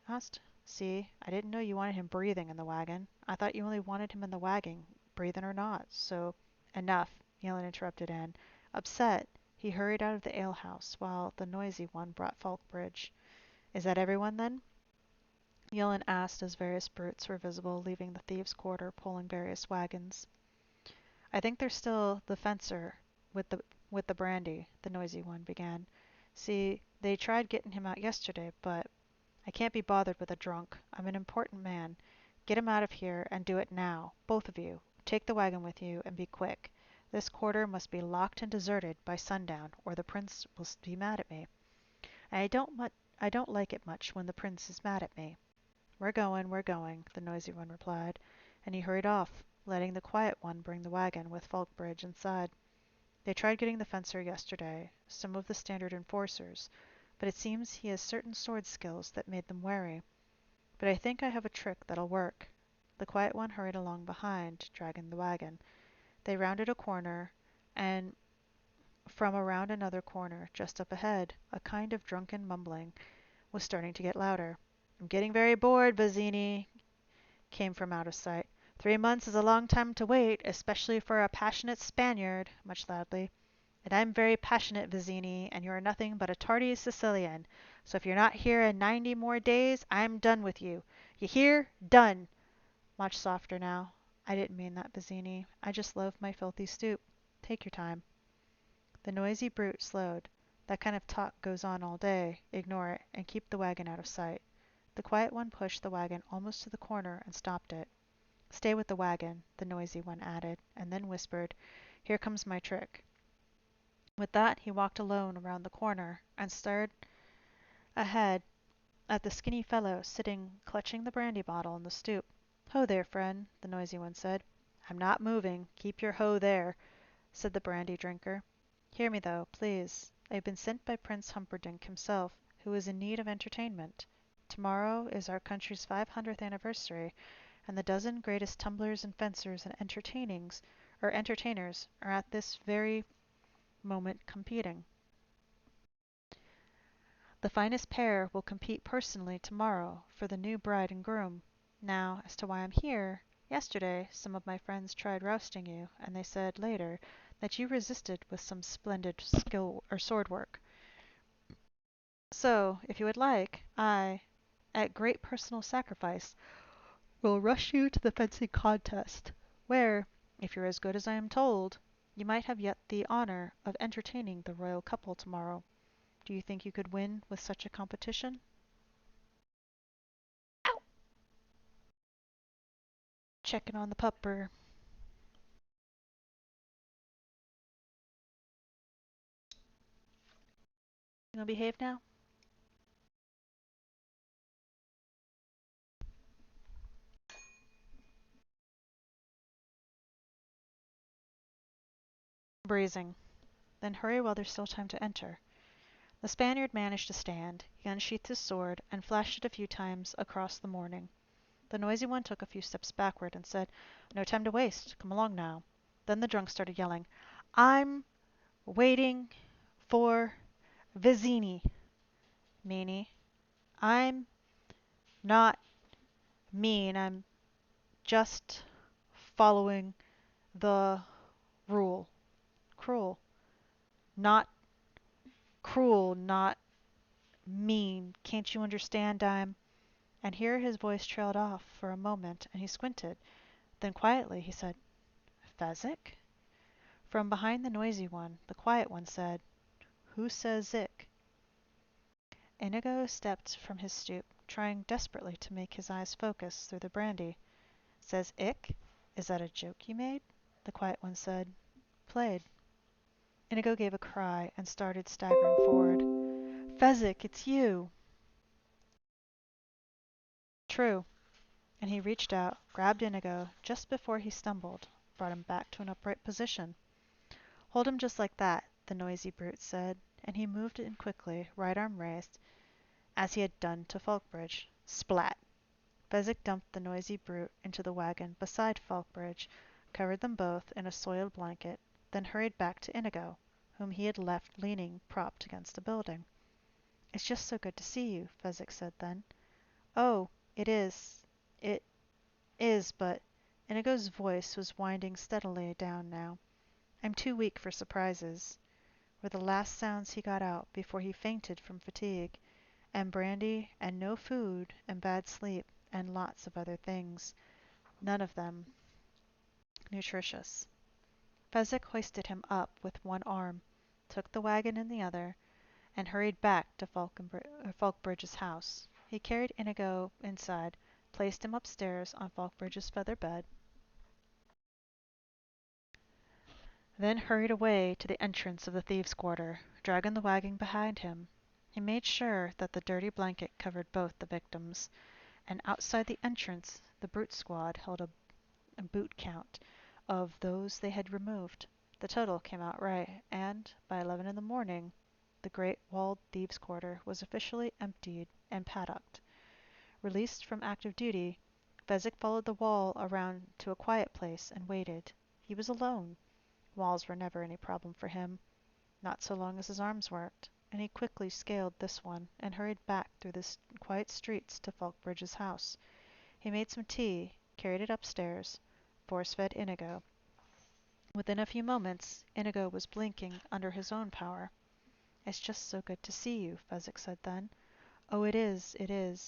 [SPEAKER 1] asked. "See, I didn't know you wanted him breathing in the wagon. I thought you only wanted him in the wagon, breathing or not, so—" "Enough," Yellen interrupted Anne. Upset, he hurried out of the alehouse while the noisy one brought Falconbridge. "Is that everyone, then?" Yellen asked as various brutes were visible leaving the thieves' quarter pulling various wagons. "I think there's still the fencer with the brandy," the noisy one began. "See, they tried getting him out yesterday, but I can't be bothered with a drunk. I'm an important man. Get him out of here and do it now, both of you. Take the wagon with you and be quick. This quarter must be locked and deserted by sundown or the prince will be mad at me. And I don't like it much when the prince is mad at me." We're going," the noisy one replied, and he hurried off, letting the quiet one bring the wagon with Falconbridge inside. "They tried getting the fencer yesterday, some of the standard enforcers, but it seems he has certain sword skills that made them wary. But I think I have a trick that'll work." The quiet one hurried along behind, dragging the wagon. They rounded a corner, and from around another corner, just up ahead, a kind of drunken mumbling was starting to get louder. "I'm getting very bored, Bazzini," came from out of sight. "3 months is a long time to wait, especially for a passionate Spaniard," much loudly. "And I'm very passionate, Vizzini, and you're nothing but a tardy Sicilian. So if you're not here in 90 more days, I'm done with you. You hear? Done!" Much softer now. "I didn't mean that, Vizzini. I just love my filthy stoop. Take your time." The noisy brute slowed. "That kind of talk goes on all day. Ignore it, and keep the wagon out of sight." The quiet one pushed the wagon almost to the corner and stopped it. "Stay with the wagon," the noisy one added, and then whispered, "Here comes my trick." With that, he walked alone around the corner and stared ahead at the skinny fellow sitting clutching the brandy bottle on the stoop. "Ho there, friend," the noisy one said. "I'm not moving. Keep your ho there," said the brandy drinker. "Hear me, though, please. I have been sent by Prince Humperdinck himself, who is in need of entertainment. Tomorrow is our country's 500th anniversary, and the dozen greatest tumblers and fencers and entertainers are at this very moment competing. The finest pair will compete personally tomorrow for the new bride and groom. Now, as to why I'm here, yesterday some of my friends tried rousting you, and they said later that you resisted with some splendid skill or sword work. So, if you would like, I, at great personal sacrifice, will rush you to the fencing contest, where, if you're as good as I am told, you might have yet the honor of entertaining the royal couple tomorrow. Do you think you could win with such a competition?" Ow! Checking on the pupper. You gonna behave now? Breezing. Then hurry while there's still time to enter. The Spaniard managed to stand. He unsheathed his sword and flashed it a few times across the morning. The noisy one took a few steps backward and said, "No time to waste. Come along now." Then the drunk started yelling, "I'm waiting for Vizzini." "Meanie." "I'm not mean. I'm just following the rule." "Cruel." "Not cruel, not mean. Can't you understand I'm—" And here his voice trailed off for a moment and he squinted. Then quietly he said, "Fezzik?" From behind the noisy one, the quiet one said, "Who says ick?" Inigo stepped from his stoop, trying desperately to make his eyes focus through the brandy. "Says ick? Is that a joke you made?" The quiet one said, "Played." Inigo gave a cry and started staggering forward. "Fezzik, it's you!" "True." And he reached out, grabbed Inigo just before he stumbled, brought him back to an upright position. "Hold him just like that," the noisy brute said, and he moved in quickly, right arm raised, as he had done to Falkbridge. Splat! Fezzik dumped the noisy brute into the wagon beside Falkbridge, covered them both in a soiled blanket, then hurried back to Inigo, whom he had left leaning propped against a building. "It's just so good to see you," Fezzik said then. "Oh, it is. It is, but—" Inigo's voice was winding steadily down now. "I'm too weak for surprises," were the last sounds he got out before he fainted from fatigue, and brandy, and no food, and bad sleep, and lots of other things, none of them nutritious. Fezzik hoisted him up with one arm, took the wagon in the other, and hurried back to Falkbridge's house. He carried Inigo inside, placed him upstairs on Falkbridge's feather bed, then hurried away to the entrance of the thieves' quarter, dragging the wagon behind him. He made sure that the dirty blanket covered both the victims, and outside the entrance the brute squad held a boot count of those they had removed. The total came out right, and by 11 in the morning the great walled thieves' quarter was officially emptied and paddocked. Released from active duty, Fezzik followed the wall around to a quiet place and waited. He was alone. Walls were never any problem for him, not so long as his arms worked, and he quickly scaled this one and hurried back through the quiet streets to Falkbridge's house. He made some tea, carried it upstairs, force-fed Inigo. Within a few moments Inigo was blinking under his own power. "It's just so good to see you," Fezzik said then. "Oh, it is,"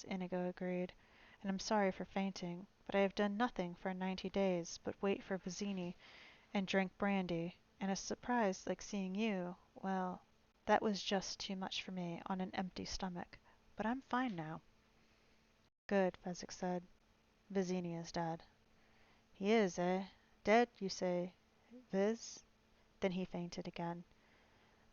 [SPEAKER 1] Inigo agreed, "and I'm sorry for fainting, but I have done nothing for 90 days but wait for Vizzini and drink brandy, and a surprise like seeing you, well, that was just too much for me on an empty stomach. But I'm fine now." "Good," Fezzik said. "Vizzini is dead." "He is, eh? Dead, you say, Viz?" Then he fainted again.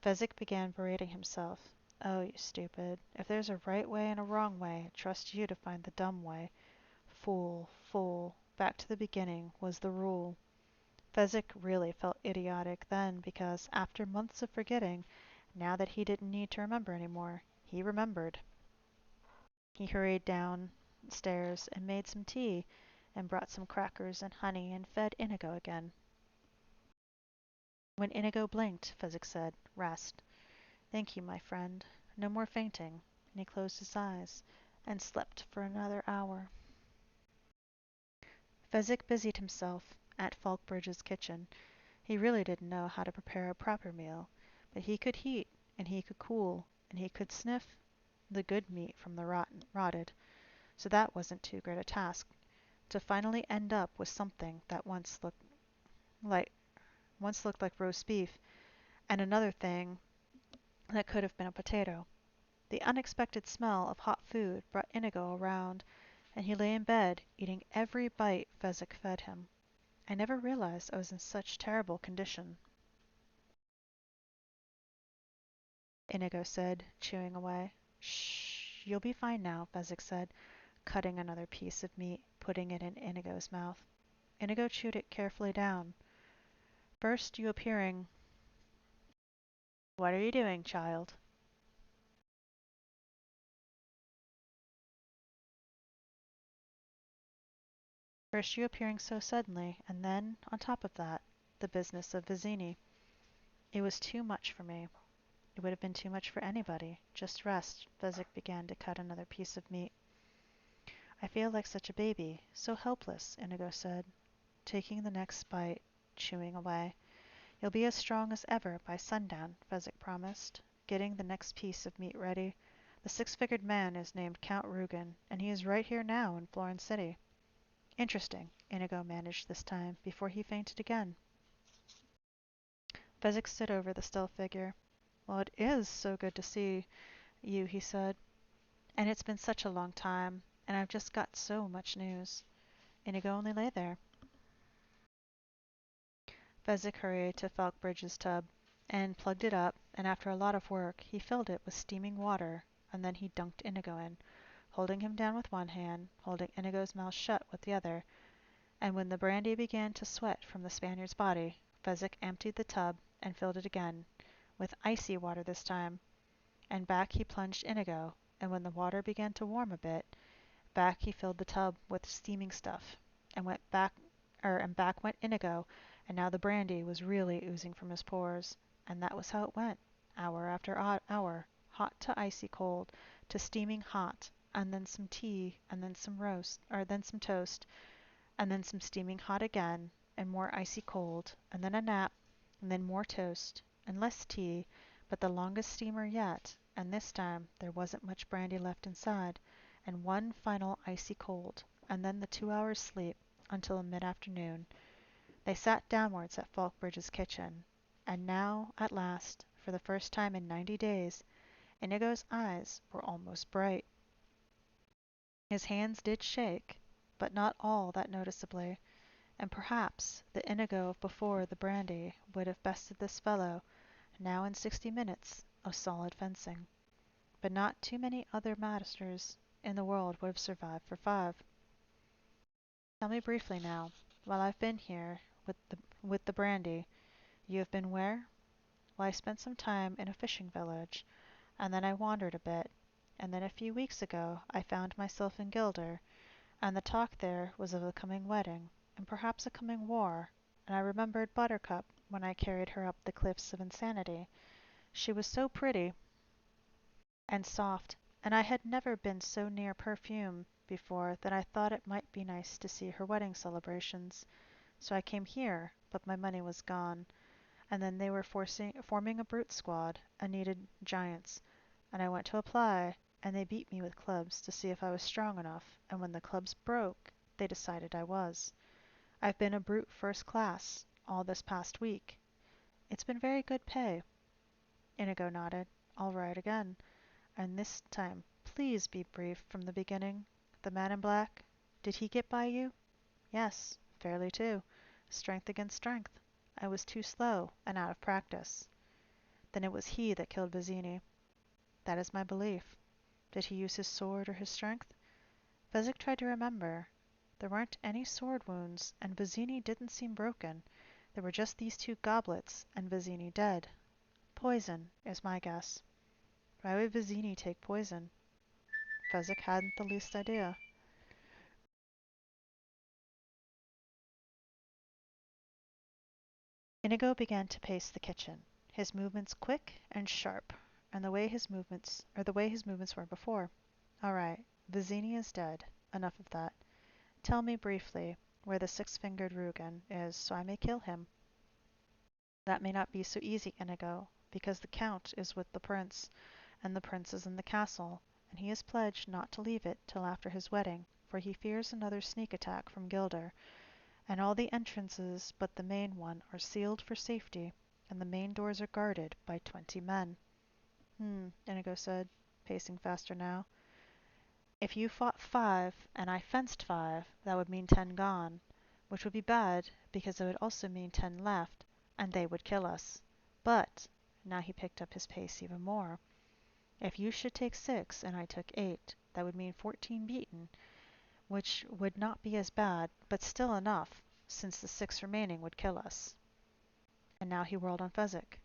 [SPEAKER 1] Fezzik began berating himself. Oh, you stupid. If there's a right way and a wrong way, I trust you to find the dumb way. Fool, fool. Back to the beginning was the rule. Fezzik really felt idiotic then because, after months of forgetting, now that he didn't need to remember anymore, he remembered. He hurried downstairs and made some tea and brought some crackers and honey and fed Inigo again. When Inigo blinked, Fezzik said, "Rest." "Thank you, my friend. No more fainting." And he closed his eyes and slept for another hour. Fezzik busied himself at Falkbridge's kitchen. He really didn't know how to prepare a proper meal, but he could heat, and he could cool, and he could sniff the good meat from the rotted, so that wasn't too great a task, to finally end up with something that like once looked like roast beef, and another thing that could have been a potato. The unexpected smell of hot food brought Inigo around, and he lay in bed, eating every bite Fezzik fed him. I never realized I was in such terrible condition, Inigo said, chewing away. Shh, you'll be fine now, Fezzik said, cutting another piece of meat, putting it in Inigo's mouth. Inigo chewed it carefully down. First you appearing. What are you doing, child? First you appearing so suddenly, and then, on top of that, the business of Vizzini. It was too much for me. It would have been too much for anybody. Just rest. Fezzik began to cut another piece of meat. I feel like such a baby, so helpless, Inigo said, taking the next bite, chewing away. You'll be as strong as ever by sundown, Fezzik promised, getting the next piece of meat ready. The six-figured man is named Count Rugen, and he is right here now in Florence City. Interesting, Inigo managed this time, before he fainted again. Fezzik stood over the still figure. Well, it is so good to see you, he said. And it's been such a long time, and I've just got so much news. Inigo only lay there. Fezzik hurried to Falkbridge's tub and plugged it up, and after a lot of work he filled it with steaming water, and then he dunked Inigo in, holding him down with one hand, holding Inigo's mouth shut with the other, and when the brandy began to sweat from the Spaniard's body, Fezzik emptied the tub and filled it again, with icy water this time, and back he plunged Inigo, and when the water began to warm a bit, back he filled the tub with steaming stuff, and back went Inigo, and now the brandy was really oozing from his pores, and that was how it went, hour after hour, hot to icy cold, to steaming hot, and then some tea, and then then some toast, and then some steaming hot again, and more icy cold, and then a nap, and then more toast, and less tea, but the longest steamer yet, and this time there wasn't much brandy left inside, and one final icy cold, and then the 2 hours' sleep, until mid-afternoon. They sat downwards at Falkbridge's kitchen, and now, at last, for the first time in 90 days, Inigo's eyes were almost bright. His hands did shake, but not all that noticeably, and perhaps the Inigo of before the brandy would have bested this fellow, now in 60 minutes, of solid fencing. But not too many other masters in the world would have survived for 5. Tell me briefly now, while I've been here with the brandy, you have been where? Well, I spent some time in a fishing village, and then I wandered a bit, and then a few weeks ago I found myself in Gilder, and the talk there was of a coming wedding, and perhaps a coming war, and I remembered Buttercup when I carried her up the cliffs of insanity. She was so pretty and soft, and I had never been so near perfume before that I thought it might be nice to see her wedding celebrations. So I came here, but my money was gone, and then they were forming a brute squad and needed giants, and I went to apply, and they beat me with clubs to see if I was strong enough, and when the clubs broke, they decided I was. I've been a brute first class all this past week. It's been very good pay. Inigo nodded. All right again. And this time, please be brief from the beginning. The man in black, did he get by you? Yes, fairly too. Strength against strength. I was too slow and out of practice. Then it was he that killed Vizzini. That is my belief. Did he use his sword or his strength? Fezzik tried to remember. There weren't any sword wounds, and Vizzini didn't seem broken. There were just these two goblets, and Vizzini dead. Poison is my guess. Why would Vizzini take poison? Fezzik hadn't the least idea. Inigo began to pace the kitchen, his movements quick and sharp, and the way his movements were before. All right, Vizzini is dead. Enough of that. Tell me briefly where the six-fingered Rugen is, so I may kill him. That may not be so easy, Inigo, because the Count is with the Prince, and the Prince is in the castle, and he has pledged not to leave it till after his wedding, for he fears another sneak attack from Gilder, and all the entrances but the main one are sealed for safety, and the main doors are guarded by 20 men. Inigo said, pacing faster now. If you fought 5 and I fenced 5, that would mean 10 gone, which would be bad because it would also mean 10 left, and they would kill us. But, now he picked up his pace even more, if you should take 6 and I took 8, that would mean 14 beaten, which would not be as bad, but still enough, since the 6 remaining would kill us. And now he whirled on Fezzik.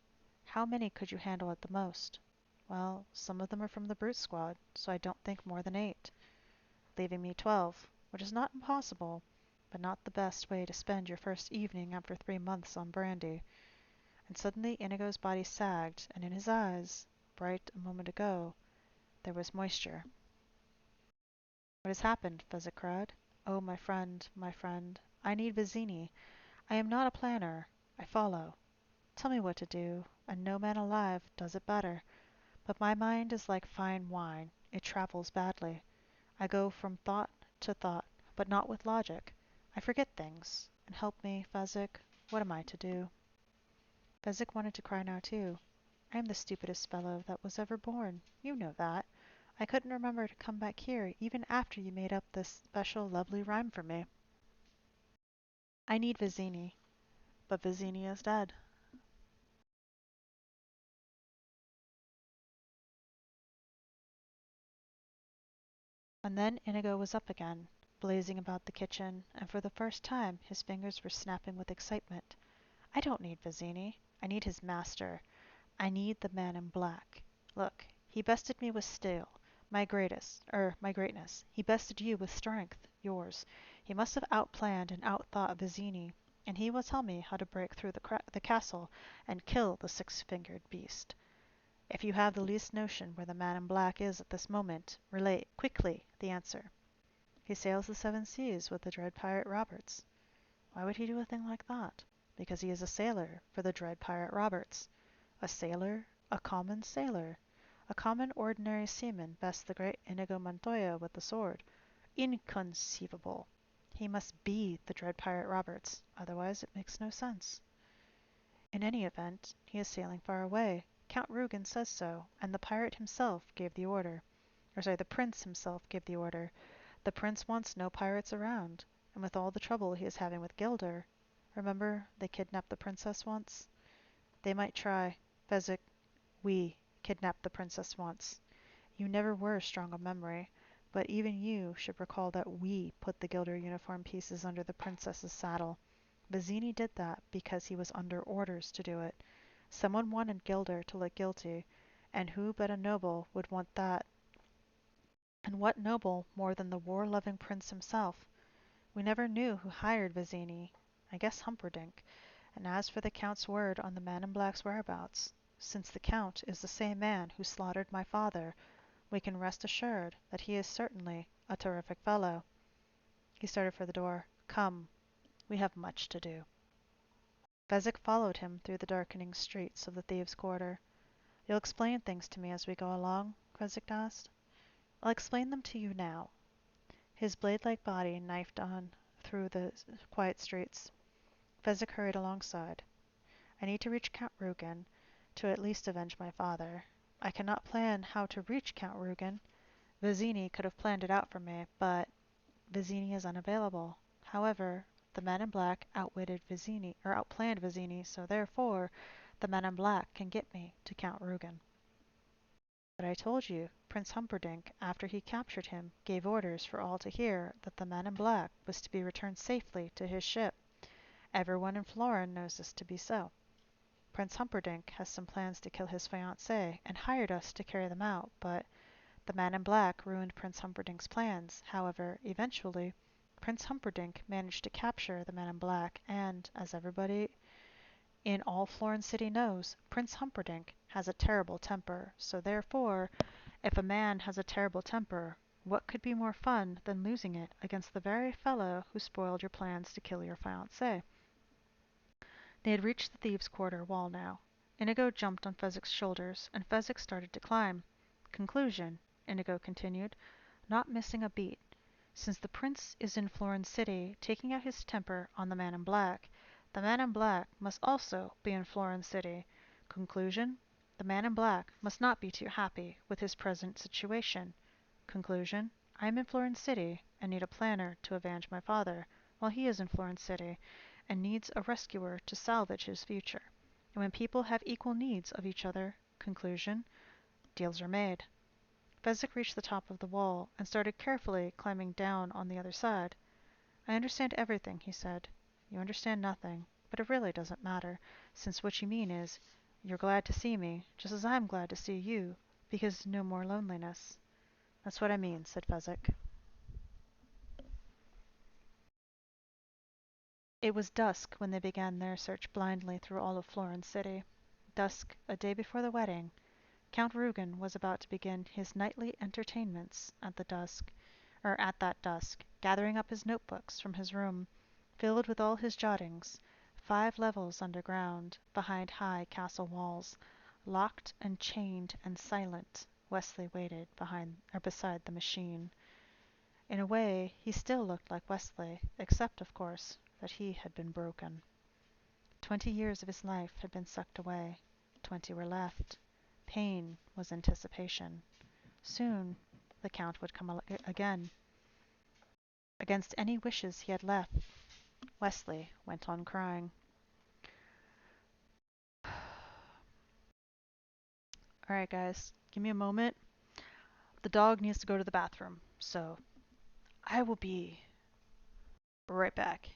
[SPEAKER 1] How many could you handle at the most? Well, some of them are from the brute squad, so I don't think more than 8. Leaving me 12, which is not impossible, but not the best way to spend your first evening after 3 months on brandy. And suddenly Inigo's body sagged, and in his eyes, bright a moment ago, there was moisture. What has happened? Fezzik cried. Oh, my friend, I need Vizzini. I am not a planner. I follow. Tell me what to do, and no man alive does it better. But my mind is like fine wine. It travels badly. I go from thought to thought, but not with logic. I forget things. And help me, Fezzik. What am I to do? Fezzik wanted to cry now too. I am the stupidest fellow that was ever born. You know that. I couldn't remember to come back here even after you made up this special lovely rhyme for me. I need Vizzini, but Vizzini is dead. And then Inigo was up again, blazing about the kitchen, and for the first time his fingers were snapping with excitement. I don't need Vizzini. I need his master. I need the man in black. Look, he bested me with steel, my greatness. He bested you with strength, yours. He must have outplanned and outthought Vizzini, and he will tell me how to break through the castle and kill the six-fingered beast. If you have the least notion where the man in black is at this moment, relate quickly the answer. He sails the 7 seas with the dread pirate Roberts. Why would he do a thing like that? Because he is a sailor for the dread pirate Roberts. A sailor, a common sailor. A common ordinary seaman bests the great Inigo Montoya with the sword. Inconceivable. He must be the dread pirate Roberts, otherwise it makes no sense. In any event, he is sailing far away. Count Rugen says so, and the pirate himself gave the order. The prince himself gave the order. The prince wants no pirates around, and with all the trouble he is having with Gilder. Remember, they kidnapped the princess once? They might try. Fezzik, we kidnapped the princess once. You never were strong of memory, but even you should recall that we put the Gilder uniform pieces under the princess's saddle. Vizzini did that because he was under orders to do it. Someone wanted Gilder to look guilty, and who but a noble would want that? And what noble more than the war-loving prince himself? We never knew who hired Vizzini. I guess Humperdinck. And as for the Count's word on the man in black's whereabouts, since the Count is the same man who slaughtered my father, we can rest assured that he is certainly a terrific fellow. He started for the door. Come, we have much to do. Fezzik followed him through the darkening streets of the thieves' quarter. You'll explain things to me as we go along? Fezzik asked. I'll explain them to you now. His blade-like body knifed on through the quiet streets. Fezzik hurried alongside. I need to reach Count Rugen, to at least avenge my father. I cannot plan how to reach Count Rugen. Vizzini could have planned it out for me, but Vizzini is unavailable. However, the man in black outplanned Vizzini, so therefore the men in black can get me to Count Rugen. But I told you, Prince Humperdinck, after he captured him, gave orders for all to hear that the man in black was to be returned safely to his ship. Everyone in Florin knows this to be so. Prince Humperdinck has some plans to kill his fiancée and hired us to carry them out, but the man in black ruined Prince Humperdinck's plans. However, eventually, Prince Humperdinck managed to capture the man in black, and, as everybody in all Florin City knows, Prince Humperdinck has a terrible temper. So therefore, if a man has a terrible temper, what could be more fun than losing it against the very fellow who spoiled your plans to kill your fiancée? They had reached the thieves' quarter wall now. Inigo jumped on Fezzik's shoulders, and Fezzik started to climb. Conclusion, Inigo continued, not missing a beat. Since the prince is in Florin City, taking out his temper on the man in black, the man in black must also be in Florin City. Conclusion, the man in black must not be too happy with his present situation. Conclusion, I am in Florin City and need a planner to avenge my father, while he is in Florin City and needs a rescuer to salvage his future. And when people have equal needs of each other, conclusion, deals are made. Fezzik reached the top of the wall and started carefully climbing down on the other side. I understand everything, he said. You understand nothing, but it really doesn't matter, since what you mean is, you're glad to see me, just as I'm glad to see you, because no more loneliness. That's what I mean, said Fezzik. It was dusk when they began their search blindly through all of Florence City. Dusk, a day before the wedding. Count Rugen was about to begin his nightly entertainments at that dusk, gathering up his notebooks from his room, filled with all his jottings, 5 levels underground, behind high castle walls, locked and chained and silent. Wesley waited beside the machine. In a way, he still looked like Wesley, except, of course, that he had been broken. 20 years of his life had been sucked away. 20 were left. Pain was anticipation. Soon the Count would come again. Against any wishes he had left, Wesley went on crying. Alright, guys, give me a moment. The dog needs to go to the bathroom, so I will be right back.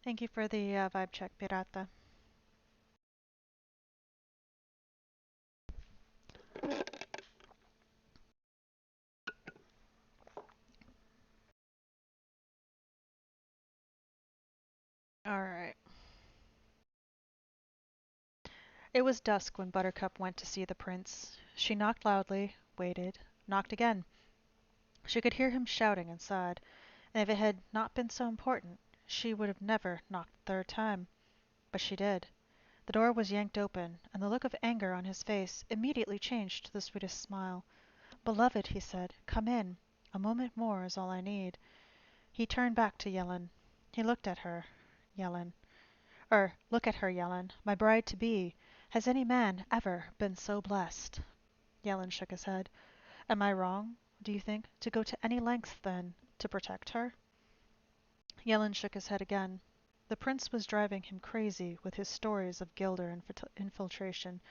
[SPEAKER 1] Thank you for the vibe check, Pirata. Alright. It was dusk when Buttercup went to see the prince. She knocked loudly, waited, knocked again. She could hear him shouting inside, and if it had not been so important, she would have never knocked the third time. But she did. The door was yanked open, and the look of anger on his face immediately changed to the sweetest smile. "Beloved," he said, "come in. A moment more is all I need." He turned back to Yellen. He looked at her. Yellen. Look at her, Yellen, my bride to be. Has any man ever been so blessed? Yellen shook his head. Am I wrong, do you think, to go to any lengths, then, to protect her? Yellen shook his head again. The prince was driving him crazy with his stories of Gilder infiltration.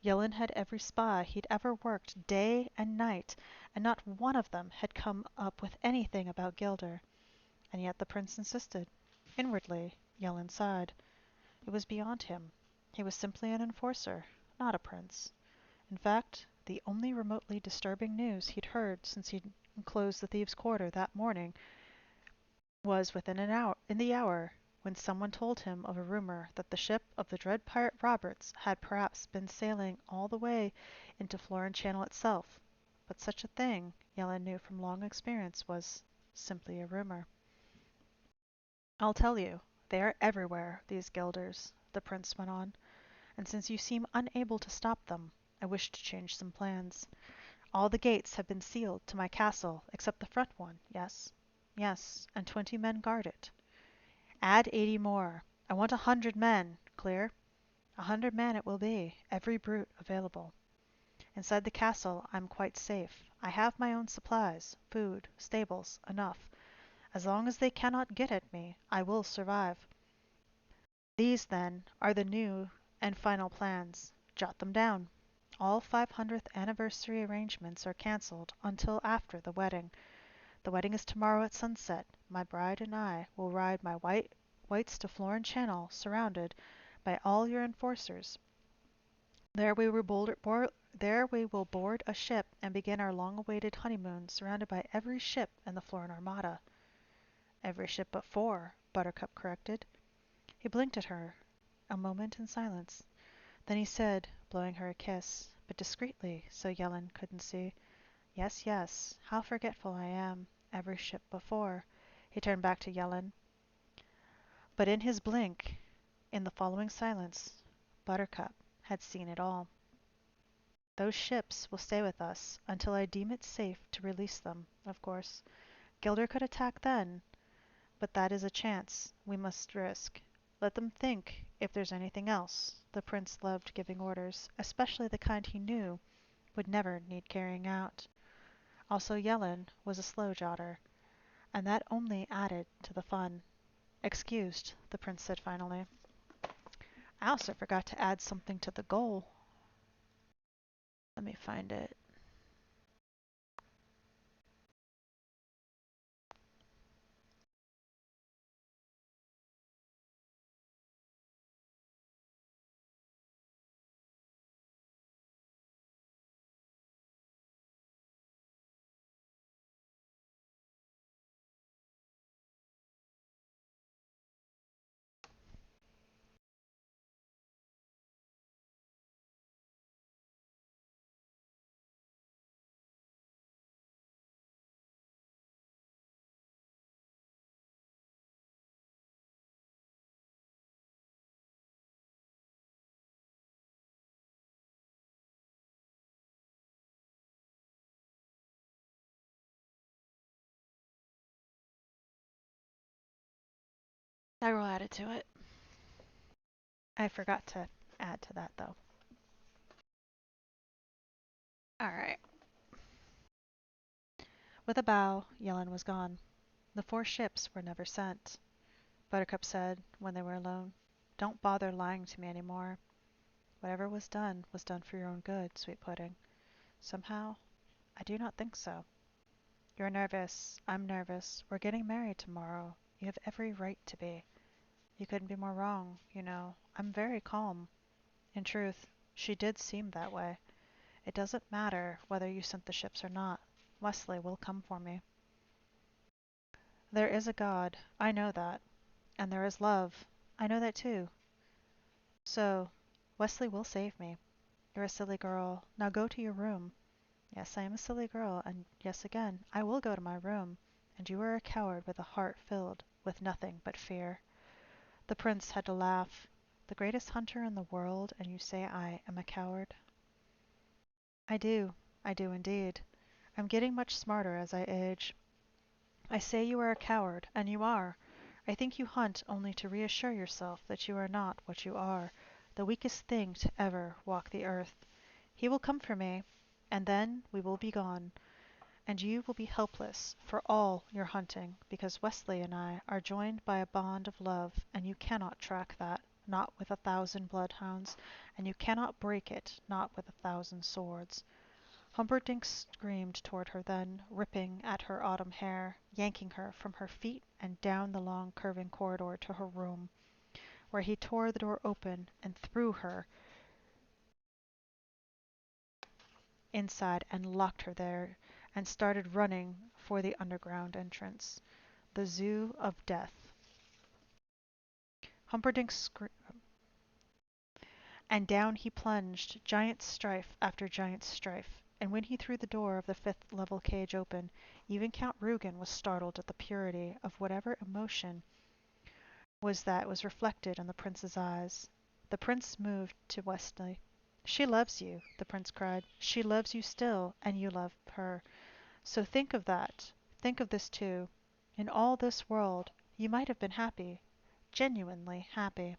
[SPEAKER 1] Yellen had every spy he'd ever worked day and night, and not one of them had come up with anything about Gilder. And yet the prince insisted. Inwardly, Yellen sighed. It was beyond him. He was simply an enforcer, not a prince. In fact, the only remotely disturbing news he'd heard since he'd enclosed the thieves' quarter that morning was within an hour, in the hour when someone told him of a rumor that the ship of the dread pirate Roberts had perhaps been sailing all the way into Florin Channel itself. But such a thing, Yellen knew from long experience, was simply a rumor. I'll tell you, they are everywhere, these Gilders, the prince went on, and since you seem unable to stop them, I wish to change some plans. All the gates have been sealed to my castle except the front one, yes? Yes, and 20 men guard it. Add 80 more. I want 100 men. Clear? 100 men it will be, every brute available. Inside the castle I'm quite safe. I have my own supplies, food, stables, enough. As long as they cannot get at me, I will survive. These, then, are the new and final plans. Jot them down. All 500th anniversary arrangements are cancelled until after the wedding. The wedding is tomorrow at sunset. My bride and I will ride my whites to Florin Channel, surrounded by all your enforcers. There we will board a ship and begin our long-awaited honeymoon, surrounded by every ship in the Florin Armada. Every ship but 4, Buttercup corrected. He blinked at her a moment in silence. Then he said, blowing her a kiss, but discreetly, so Yellen couldn't see, "Yes, yes, how forgetful I am. Every ship before." He turned back to Yellen. But in his blink, in the following silence, Buttercup had seen it all. "Those ships will stay with us until I deem it safe to release them, of course. Gilder could attack then, but that is a chance we must risk. Let them think if there's anything else." The prince loved giving orders, especially the kind he knew would never need carrying out. Also Yellen was a slow jotter, and that only added to the fun. "Excused," the prince said finally. "I also forgot to add something to the goal." Let me find it. I will add it to it. I forgot to add to that though. Alright. With a bow, Yellen was gone. The 4 ships were never sent. Buttercup said, when they were alone, "Don't bother lying to me any more. Whatever was done for your own good, Sweet Pudding. Somehow, I do not think so. You're nervous. I'm nervous. We're getting married tomorrow. You have every right to be." You couldn't be more wrong, you know. I'm very calm. In truth, she did seem that way. It doesn't matter whether you sent the ships or not. Wesley will come for me. There is a God. I know that. And there is love. I know that too. So, Wesley will save me. You're a silly girl. Now go to your room. Yes, I am a silly girl, and yes, again, I will go to my room. And you are a coward with a heart filled with nothing but fear. The prince had to laugh. The greatest hunter in the world, and you say I am a coward? I do. I do indeed. I'm getting much smarter as I age. I say you are a coward, and you are. I think you hunt only to reassure yourself that you are not what you are, the weakest thing to ever walk the earth. He will come for me, and then we will be gone, and you will be helpless for all your hunting, because Wesley and I are joined by a bond of love, and you cannot track that, not with 1,000 bloodhounds, and you cannot break it, not with 1,000 swords. Humperdinck screamed toward her then, ripping at her autumn hair, yanking her from her feet and down the long curving corridor to her room, where he tore the door open and threw her inside and locked her there, and started running for the underground entrance, the zoo of death. Humperdinck screamed, and down he plunged, giant strife after giant strife, and when he threw the door of the fifth level cage open, even Count Rugen was startled at the purity of whatever emotion was that was reflected in the prince's eyes. The prince moved to Wesley. She loves you, the prince cried. She loves you still, and you love her. So think of that. Think of this too. In all this world, you might have been happy, genuinely happy.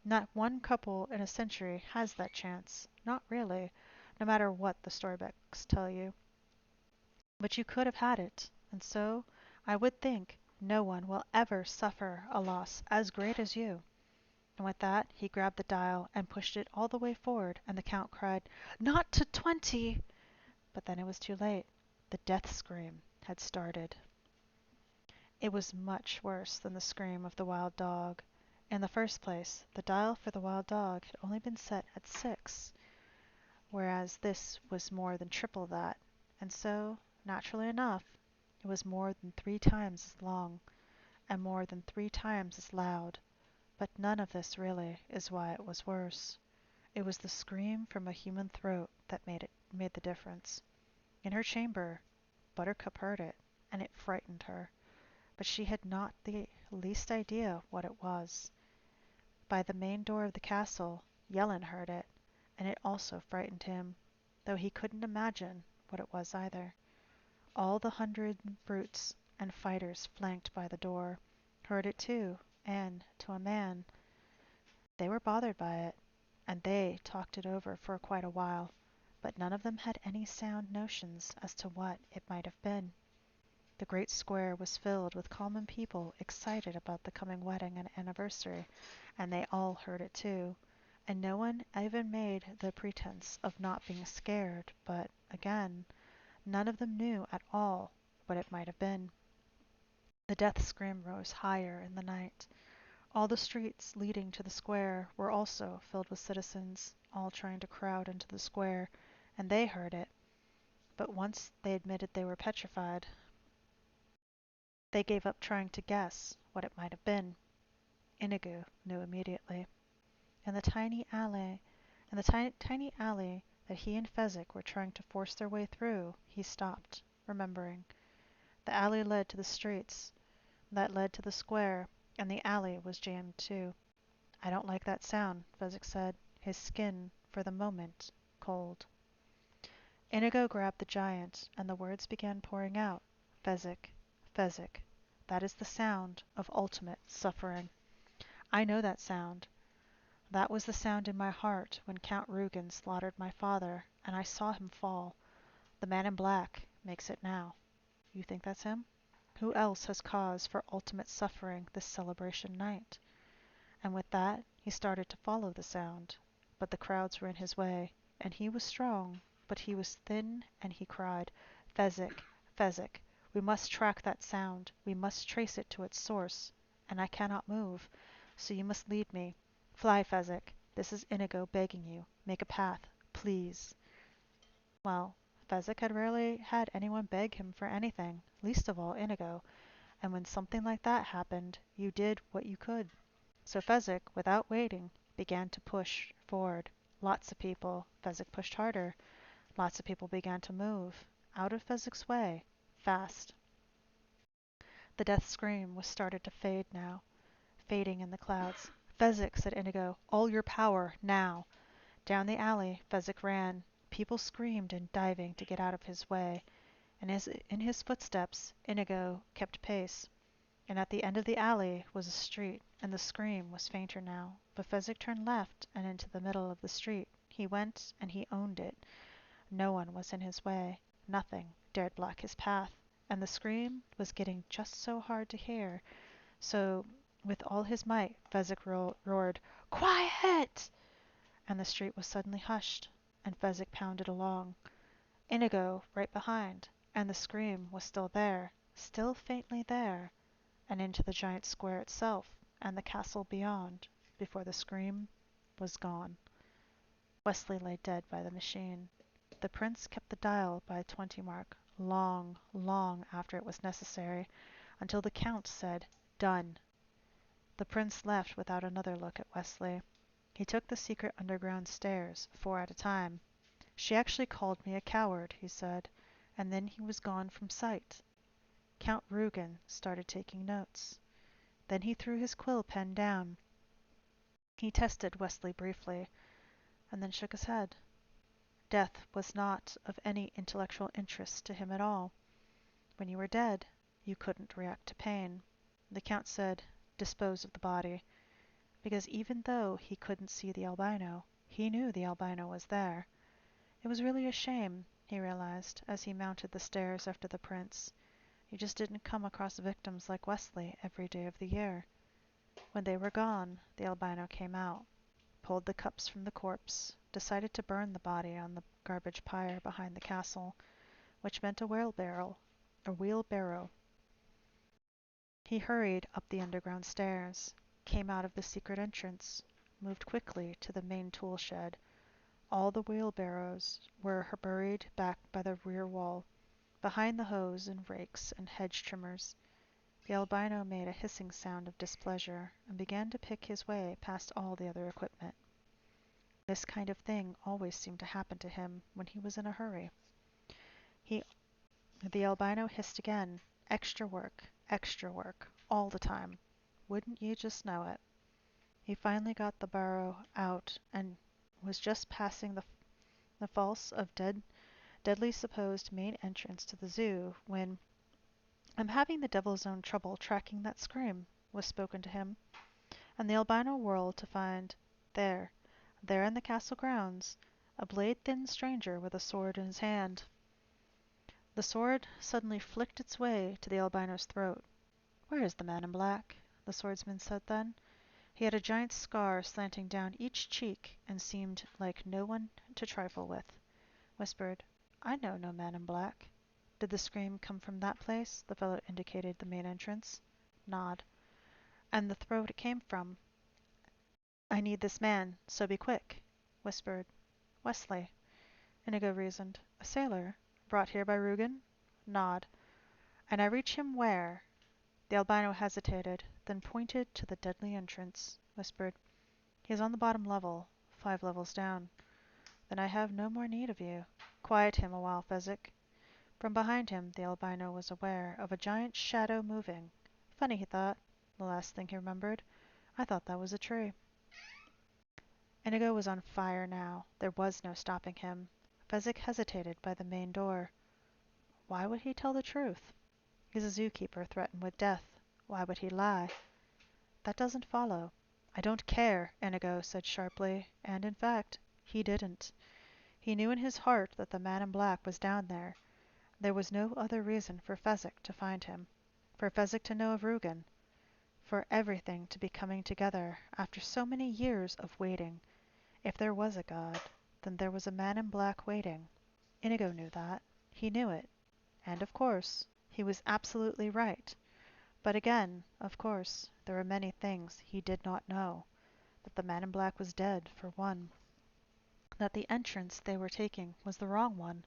[SPEAKER 1] Not one couple in a century has that chance. Not really, no matter what the storybooks tell you. But you could have had it, and so, I would think, no one will ever suffer a loss as great as you. And with that, he grabbed the dial and pushed it all the way forward, and the Count cried, Not to 20! But then it was too late. The death scream had started. It was much worse than the scream of the wild dog. In the first place, the dial for the wild dog had only been set at 6, whereas this was more than triple that, and so, naturally enough, it was more than 3 times as long, and more than 3 times as loud. But none of this really is why it was worse. It was the scream from a human throat that made the difference. In her chamber, Buttercup heard it, and it frightened her, but she had not the least idea what it was. By the main door of the castle, Yellen heard it, and it also frightened him, though he couldn't imagine what it was either. All the 100 brutes and fighters flanked by the door heard it too, and, to a man, they were bothered by it, and they talked it over for quite a while, but none of them had any sound notions as to what it might have been. The great square was filled with common people excited about the coming wedding and anniversary, and they all heard it too, and no one even made the pretense of not being scared, but, again, none of them knew at all what it might have been. The death scream rose higher in the night. All the streets leading to the square were also filled with citizens, all trying to crowd into the square, and they heard it, but once they admitted they were petrified, they gave up trying to guess what it might have been. Inigo knew immediately. In the tiny alley that he and Fezzik were trying to force their way through, he stopped, remembering. The alley led to the streets that led to the square, and the alley was jammed too. I don't like that sound, Fezzik said, his skin, for the moment, cold. Inigo grabbed the giant, and the words began pouring out. Fezzik, Fezzik, that is the sound of ultimate suffering. I know that sound. That was the sound in my heart when Count Rugen slaughtered my father, and I saw him fall. The man in black makes it now. You think that's him? Who else has cause for ultimate suffering this celebration night? And with that he started to follow the sound. But the crowds were in his way, and he was strong, but he was thin, and he cried, Fezzik, Fezzik, we must track that sound. We must trace it to its source. And I cannot move. so you must lead me. Fly, Fezzik. This is Inigo begging you. Make a path, please. Well, Fezzik had rarely had anyone beg him for anything, least of all Inigo, and when something like that happened, you did what you could. So Fezzik, without waiting, began to push forward. Lots of people. Fezzik pushed harder. Lots of people began to move. Out of Fezzik's way. Fast. The death scream was started to fade now, fading in the clouds. Fezzik, said Inigo, all your power, now. Down the alley, Fezzik ran. People screamed and diving to get out of his way, and in his footsteps, Inigo kept pace. And at the end of the alley was a street, and the scream was fainter now. But Fezzik turned left and into the middle of the street. He went, and he owned it. No one was in his way. Nothing dared block his path. And the scream was getting just so hard to hear. So, with all his might, Fezzik roared, Quiet! And the street was suddenly hushed, and Fezzik pounded along. Inigo right behind, and the scream was still there, still faintly there, and into the giant square itself, and the castle beyond, before the scream was gone. Wesley lay dead by the machine. The prince kept the dial by a 20 mark, long, long after it was necessary, until the count said, Done. The prince left without another look at Wesley. He took the secret underground stairs, 4 at a time. She actually called me a coward, he said, and then he was gone from sight. Count Rugen started taking notes. Then he threw his quill pen down. He tested Wesley briefly, and then shook his head. Death was not of any intellectual interest to him at all. When you were dead, you couldn't react to pain. The count said, Dispose of the body, because even though he couldn't see the albino, he knew the albino was there. It was really a shame, he realized, as he mounted the stairs after the prince. You just didn't come across victims like Wesley every day of the year. When they were gone, the albino came out, pulled the cups from the corpse, decided to burn the body on the garbage pyre behind the castle, which meant a wheelbarrow. A wheelbarrow. He hurried up the underground stairs, came out of the secret entrance, moved quickly to the main tool shed. All the wheelbarrows were buried back by the rear wall, behind the hoes and rakes and hedge trimmers. The albino made a hissing sound of displeasure and began to pick his way past all the other equipment. This kind of thing always seemed to happen to him when he was in a hurry. He, the albino hissed again. Extra work, all the time. Wouldn't you just know it? He finally got the barrow out and was just passing the false of deadly supposed main entrance to the zoo when I'm having the devil's own trouble tracking that scream was spoken to him, and the albino whirled to find there, there in the castle grounds, a blade-thin stranger with a sword in his hand. The sword suddenly flicked its way to the albino's throat. Where is the man in black? The swordsman said then. He had a giant scar slanting down each cheek and seemed like no one to trifle with. Whispered, I know no man in black. Did the scream come from that place? The fellow indicated the main entrance. Nod. And the throat it came from. I need this man, so be quick. Whispered, Wesley. Inigo reasoned. A sailor? Brought here by Rugen? Nod. And I reach him where? The albino hesitated, then pointed to the deadly entrance. Whispered, He is on the bottom level, 5 levels down. Then I have no more need of you. Quiet him a while, Fezzik. From behind him the albino was aware of a giant shadow moving. Funny, he thought, the last thing he remembered. I thought that was a tree. Inigo was on fire now. There was no stopping him. Fezzik hesitated by the main door. Why would he tell the truth? He's a zookeeper threatened with death. Why would he lie? That doesn't follow. I don't care, Inigo said sharply, and in fact, he didn't. He knew in his heart that the man in black was down there. There was no other reason for Fezzik to find him, for Fezzik to know of Rugen, for everything to be coming together after so many years of waiting. If there was a God, then there was a man in black waiting. Inigo knew that. He knew it. And of course, he was absolutely right. But again, of course, there were many things he did not know. That the man in black was dead, for one. That the entrance they were taking was the wrong one,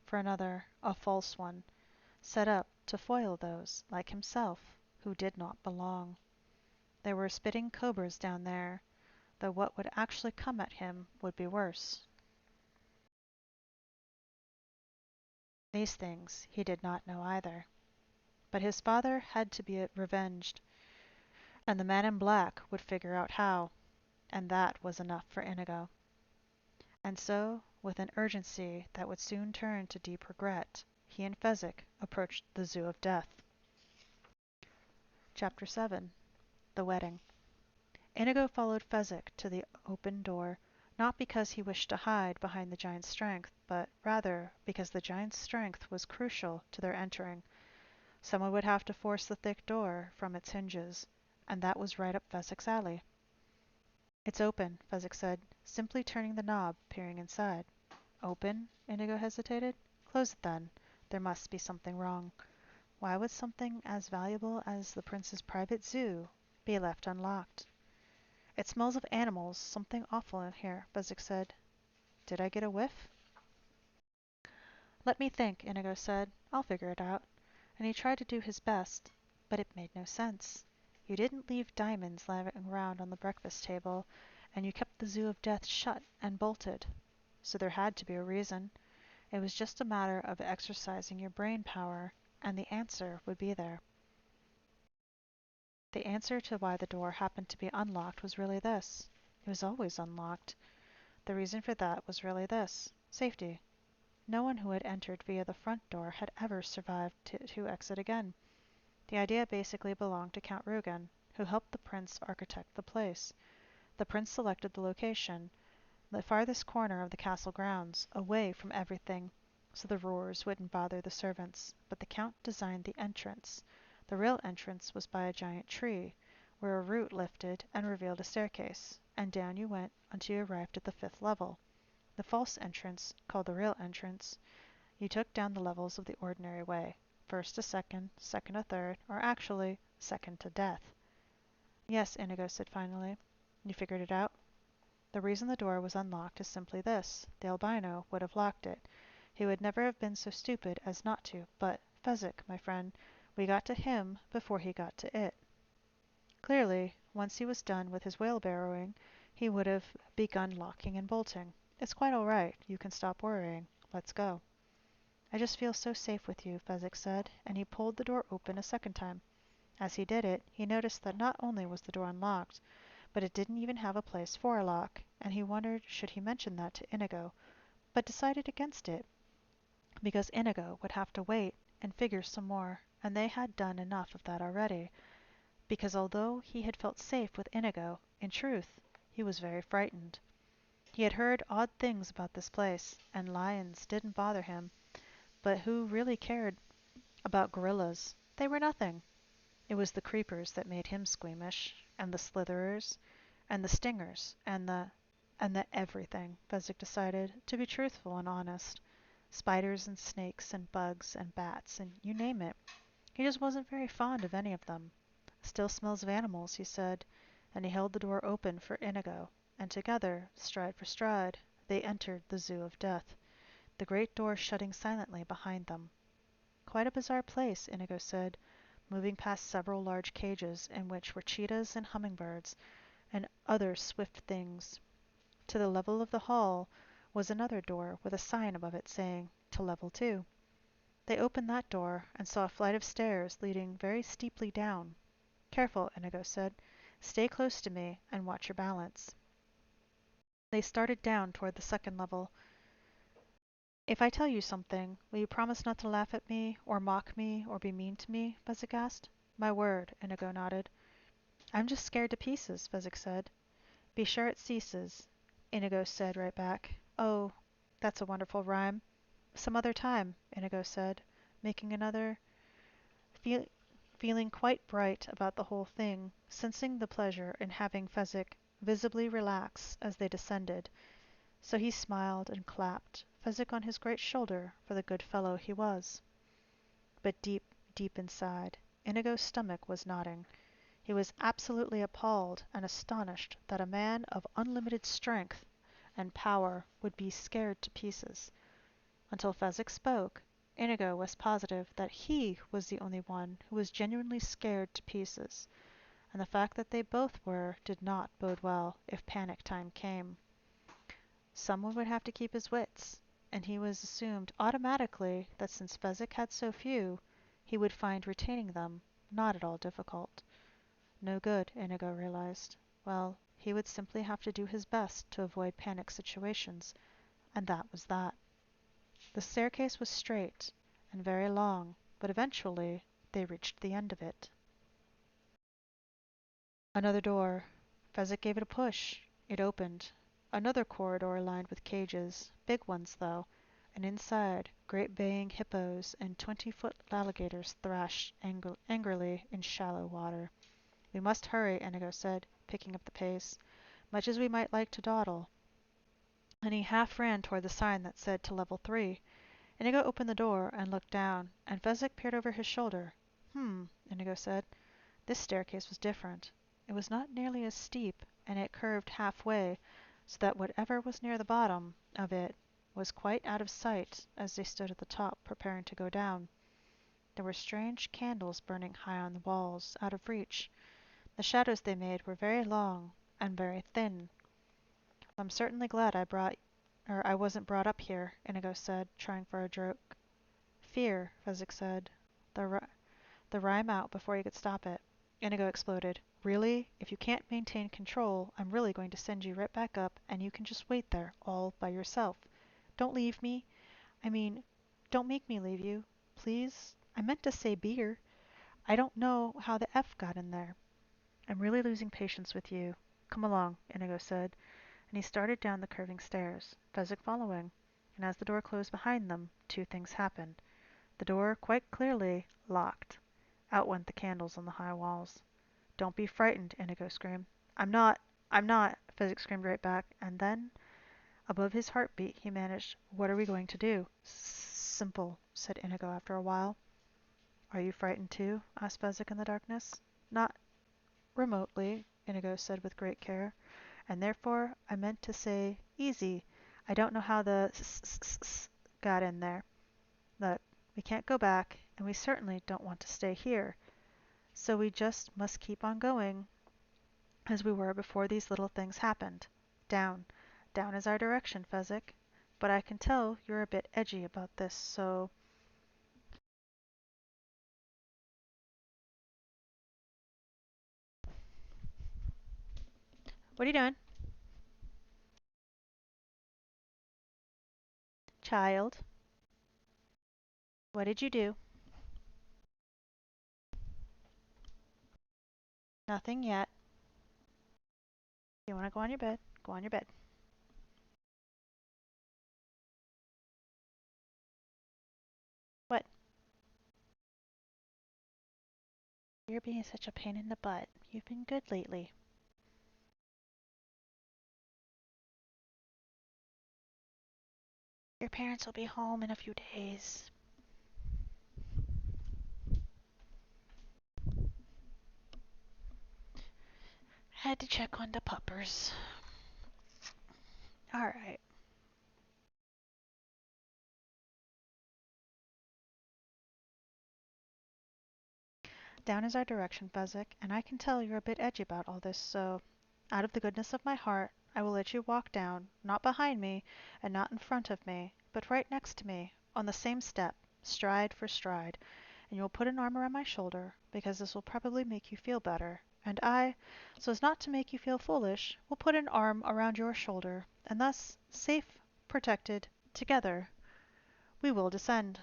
[SPEAKER 1] for another, a false one, set up to foil those, like himself, who did not belong. There were spitting cobras down there, though what would actually come at him would be worse. These things he did not know either. But his father had to be revenged, and the man in black would figure out how, and that was enough for Inigo. And so, with an urgency that would soon turn to deep regret, he and Fezzik approached the Zoo of Death. Chapter 7. The Wedding. Inigo followed Fezzik to the open door, not because he wished to hide behind the giant's strength, but rather because the giant's strength was crucial to their entering. Someone would have to force the thick door from its hinges, and that was right up Fezzik's alley. It's open, Fezzik said, simply turning the knob, peering inside. Open? Inigo hesitated. Close it then. There must be something wrong. Why would something as valuable as the prince's private zoo be left unlocked? It smells of animals, something awful in here, Fezzik said. Did I get a whiff? Let me think, Inigo said. I'll figure it out. And he tried to do his best, but it made no sense. You didn't leave diamonds lying around on the breakfast table, and you kept the Zoo of Death shut and bolted. So there had to be a reason. It was just a matter of exercising your brain power, and the answer would be there. The answer to why the door happened to be unlocked was really this. It was always unlocked. The reason for that was really this: safety. No one who had entered via the front door had ever survived to exit again. The idea basically belonged to Count Rugen, who helped the prince architect the place. The prince selected the location, the farthest corner of the castle grounds, away from everything, so the roars wouldn't bother the servants. But the count designed the entrance. The real entrance was by a giant tree, where a root lifted and revealed a staircase, and down you went until you arrived at the 5th level. The false entrance, called the real entrance, you took down the levels of the ordinary way, first to second, second to third, or actually, second to death. Yes, Inigo said finally. You figured it out? The reason the door was unlocked is simply this: the albino would have locked it. He would never have been so stupid as not to, but, Fezzik, my friend, we got to him before he got to it. Clearly, once he was done with his wheelbarrowing, he would have begun locking and bolting. It's quite all right. You can stop worrying. Let's go. I just feel so safe with you, Fezzik said, and he pulled the door open a second time. As he did it, he noticed that not only was the door unlocked, but it didn't even have a place for a lock, and he wondered should he mention that to Inigo, but decided against it, because Inigo would have to wait and figure some more, and they had done enough of that already, because although he had felt safe with Inigo, in truth, he was very frightened. He had heard odd things about this place, and lions didn't bother him, but who really cared about gorillas? They were nothing. It was the creepers that made him squeamish, and the slitherers, and the stingers, and the everything, Fezzik decided, to be truthful and honest. Spiders and snakes and bugs and bats and you name it. He just wasn't very fond of any of them. Still smells of animals, he said, and he held the door open for Inigo, and together, stride for stride, they entered the Zoo of Death, the great door shutting silently behind them. Quite a bizarre place, Inigo said, moving past several large cages in which were cheetahs and hummingbirds and other swift things. To the level of the hall was another door with a sign above it saying, "To Level 2." They opened that door and saw a flight of stairs leading very steeply down. "Careful," Inigo said. "Stay close to me and watch your balance." They started down toward the second level. "If I tell you something, will you promise not to laugh at me, or mock me, or be mean to me?" Fezzik asked. "My word," Inigo nodded. "I'm just scared to pieces," Fezzik said. "Be sure it ceases," Inigo said right back. "Oh, that's a wonderful rhyme." "Some other time," Inigo said, making another, feel, feeling quite bright about the whole thing, sensing the pleasure in having Fezzik visibly relax as they descended. So he smiled and clapped Fezzik on his great shoulder for the good fellow he was. But deep, deep inside, Inigo's stomach was knotting. He was absolutely appalled and astonished that a man of unlimited strength and power would be scared to pieces. Until Fezzik spoke, Inigo was positive that he was the only one who was genuinely scared to pieces, and the fact that they both were did not bode well if panic time came. Someone would have to keep his wits, and he was assumed automatically that since Fezzik had so few, he would find retaining them not at all difficult. No good, Inigo realized. Well, he would simply have to do his best to avoid panic situations, and that was that. The staircase was straight and very long, but eventually they reached the end of it. Another door. Fezzik gave it a push. It opened. Another corridor lined with cages, big ones though, and inside great baying hippos and 20-foot alligators thrashed angrily in shallow water. We must hurry, Inigo said, picking up the pace, much as we might like to dawdle. And he half ran toward the sign that said to level 3. Inigo opened the door and looked down, and Fezzik peered over his shoulder. Inigo said. This staircase was different. It was not nearly as steep, and it curved halfway, so that whatever was near the bottom of it was quite out of sight as they stood at the top preparing to go down. There were strange candles burning high on the walls, out of reach. The shadows they made were very long and very thin. I'm certainly glad I wasn't brought up here, Inigo said, trying for a joke. Fear, Fezzik said, the rhyme out before he could stop it. Inigo exploded. Really? If you can't maintain control, I'm really going to send you right back up, and you can just wait there, all by yourself. Don't leave me. I mean, don't make me leave you. Please? I meant to say beer. I don't know how the F got in there. I'm really losing patience with you. Come along, Inigo said, and he started down the curving stairs, Fezzik following. And as the door closed behind them, two things happened. The door, quite clearly, locked. Out went the candles on the high walls. Don't be frightened, Inigo screamed. I'm not, Fezzik screamed right back, and then, above his heartbeat, he managed, What are we going to do? Simple, said Inigo after a while. Are you frightened too? Asked Fezzik in the darkness. Not remotely, Inigo said with great care, and therefore I meant to say easy. I don't know how the s got in there. Look, we can't go back, and we certainly don't want to stay here. So we just must keep on going as we were before these little things happened. Down. Down is our direction, Fezzik. But I can tell you're a bit edgy about this, so... What are you doing? Child, what did you do? Nothing yet. You want to go on your bed? Go on your bed. What? You're being such a pain in the butt. You've been good lately. Your parents will be home in a few days. Had to check on the puppers. Alright. Down is our direction, Fezzik, and I can tell you're a bit edgy about all this, so out of the goodness of my heart, I will let you walk down, not behind me, and not in front of me, but right next to me, on the same step, stride for stride, and you will put an arm around my shoulder, because this will probably make you feel better, and I, so as not to make you feel foolish, will put an arm around your shoulder, and thus, safe, protected, together, we will descend.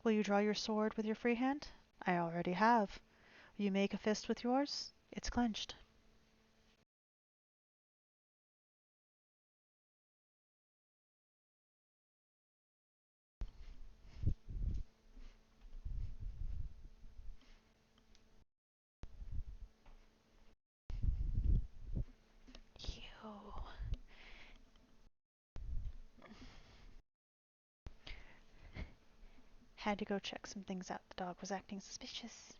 [SPEAKER 1] Will you draw your sword with your free hand? I already have. Will you make a fist with yours? It's clenched. You. Had to go check some things out. The dog was acting suspicious.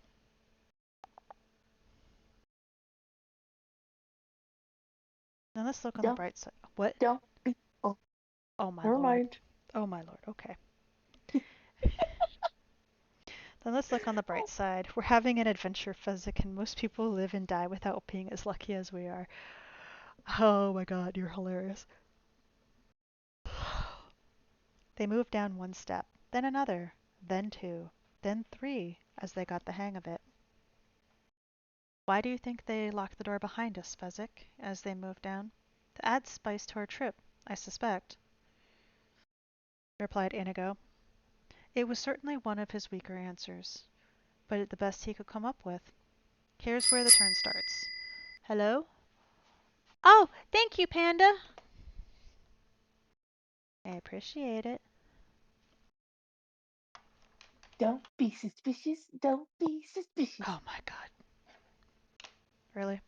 [SPEAKER 1] Now let's look on the
[SPEAKER 2] Don't,
[SPEAKER 1] bright side. What?
[SPEAKER 2] don't be. Oh,
[SPEAKER 1] Oh my
[SPEAKER 2] never
[SPEAKER 1] lord.
[SPEAKER 2] mind.
[SPEAKER 1] Oh my lord. Okay. Then let's look on the bright side. We're having an adventure, Fezzik, and most people live and die without being as lucky as we are. Oh my god, you're hilarious. They moved down one step, then another, then two, then three, as they got the hang of it. Why do you think they locked the door behind us, Fezzik, as they moved down? To add spice to our trip, I suspect, replied Inigo. It was certainly one of his weaker answers, but the best he could come up with. Here's where the turn starts. Hello? Oh, thank you, Panda. I appreciate it.
[SPEAKER 2] Don't be suspicious. Don't be suspicious.
[SPEAKER 1] Oh my god. Really?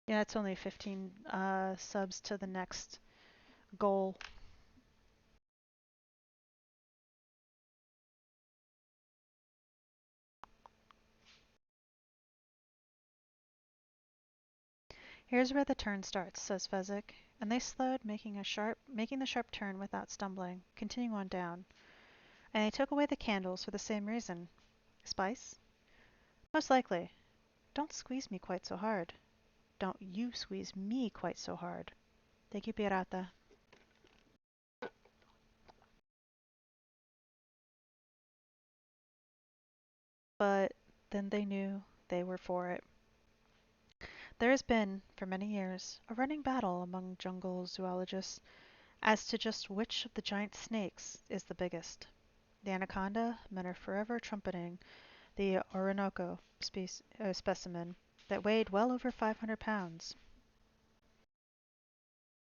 [SPEAKER 1] Yeah, it's only 15 subs to the next goal. Here's where the turn starts, says Fezzik, and they slowed, making the sharp turn without stumbling, continuing on down. And they took away the candles for the same reason. Spice? Most likely. Don't squeeze me quite so hard. Don't you squeeze me quite so hard. Thank you, Pirata. But then they knew they were for it. There has been, for many years, a running battle among jungle zoologists as to just which of the giant snakes is the biggest. The anaconda, men are forever trumpeting the Orinoco specimen that weighed well over 500 pounds,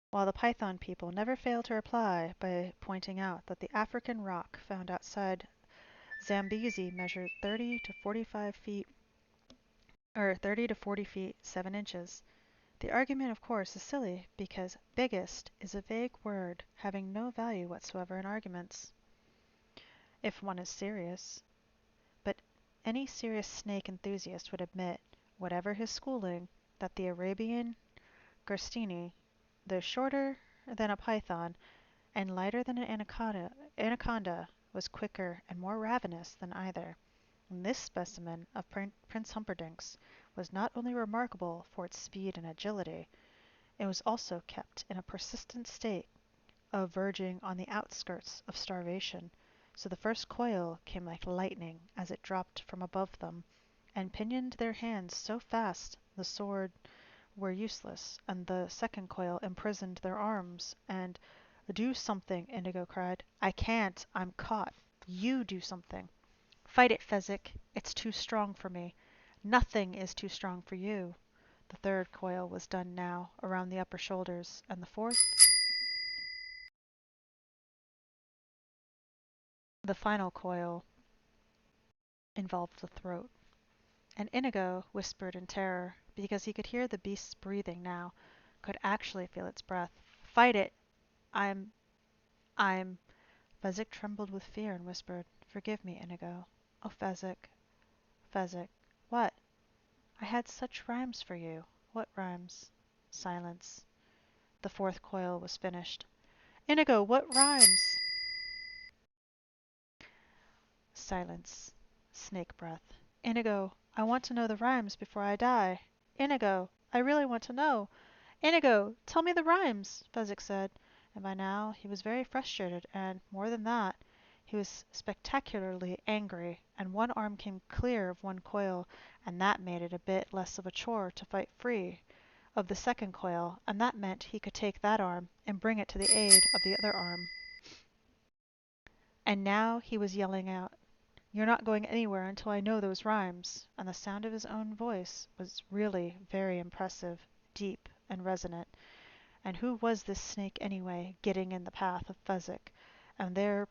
[SPEAKER 1] while the python people never fail to reply by pointing out that the African rock found outside Zambezi measured 30 to 45 feet, or 30 to 40 feet 7 inches. The argument, of course, is silly because biggest is a vague word having no value whatsoever in arguments, if one is serious. But any serious snake enthusiast would admit, whatever his schooling, that the Arabian Garstini, though shorter than a python and lighter than an anaconda, was quicker and more ravenous than either. And this specimen of Prince Humperdinck's was not only remarkable for its speed and agility, it was also kept in a persistent state of verging on the outskirts of starvation, so the first coil came like lightning as it dropped from above them, and pinioned their hands so fast the sword were useless, and the second coil imprisoned their arms, and "Do something!" Indigo cried. "I can't! I'm caught! You do something! Fight it, Fezzik! It's too strong for me! Nothing is too strong for you!" The third coil was done now, around the upper shoulders, and the final coil, involved the throat. And Inigo whispered in terror, because he could hear the beast's breathing now, could actually feel its breath. "Fight it! I'm. Fezzik trembled with fear and whispered, "Forgive me, Inigo." "Oh, Fezzik, Fezzik." "What?" "I had such rhymes for you." "What rhymes?" Silence. The fourth coil was finished. "Inigo, what rhymes?" Silence. Snake breath. "Inigo, I want to know the rhymes before I die. Inigo, I really want to know. Inigo, tell me the rhymes," Fezzik said, and by now he was very frustrated and, more than that, he was spectacularly angry, and one arm came clear of one coil, and that made it a bit less of a chore to fight free of the second coil, and that meant he could take that arm and bring it to the aid of the other arm. And now he was yelling out, "You're not going anywhere until I know those rhymes," and the sound of his own voice was really very impressive, deep, and resonant. And who was this snake anyway, getting in the path of Fezzik? And there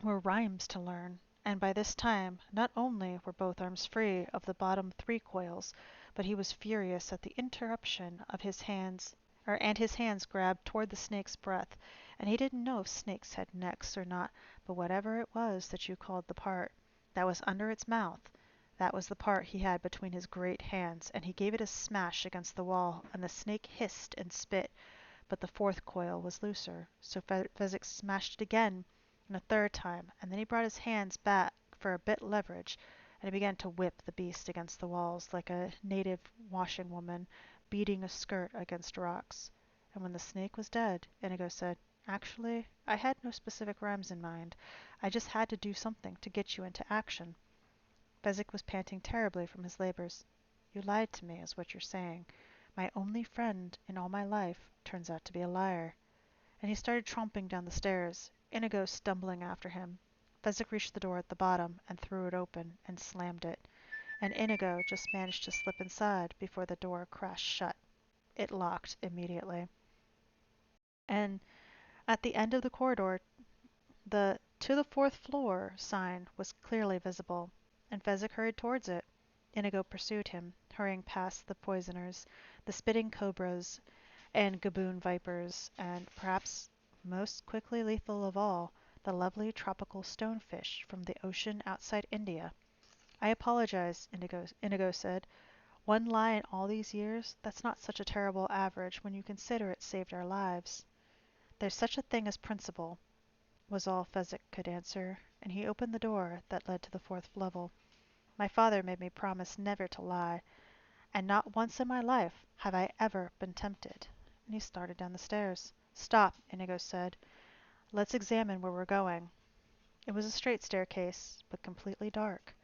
[SPEAKER 1] were rhymes to learn, and by this time not only were both arms free of the bottom three coils, but he was furious at the interruption of his hands, and his hands grabbed toward the snake's breath, and he didn't know if snakes had necks or not, but whatever it was that you called the part that was under its mouth, that was the part he had between his great hands, and he gave it a smash against the wall, and the snake hissed and spit, but the fourth coil was looser, so Fezzik smashed it again and a third time, and then he brought his hands back for a bit leverage, and he began to whip the beast against the walls like a native washing woman beating a skirt against rocks. And when the snake was dead, Inigo said, "Actually, I had no specific rhymes in mind. I just had to do something to get you into action." Fezzik was panting terribly from his labors. "You lied to me, is what you're saying. My only friend in all my life turns out to be a liar." And he started tromping down the stairs, Inigo stumbling after him. Fezzik reached the door at the bottom and threw it open and slammed it, and Inigo just managed to slip inside before the door crashed shut. It locked immediately. And at the end of the corridor, the "To the fourth floor" sign was clearly visible, and Fezzik hurried towards it. Inigo pursued him, hurrying past the poisoners, the spitting cobras, and gaboon vipers, and perhaps most quickly lethal of all, the lovely tropical stonefish from the ocean outside India. "I apologize," Inigo said. "One lie in all these years, that's not such a terrible average when you consider it saved our lives." "There's such a thing as principle," was all Fezzik could answer, and he opened the door that led to the fourth level. "My father made me promise never to lie, and not once in my life have I ever been tempted." And he started down the stairs. "Stop," Inigo said. "Let's examine where we're going." It was a straight staircase, but completely dark.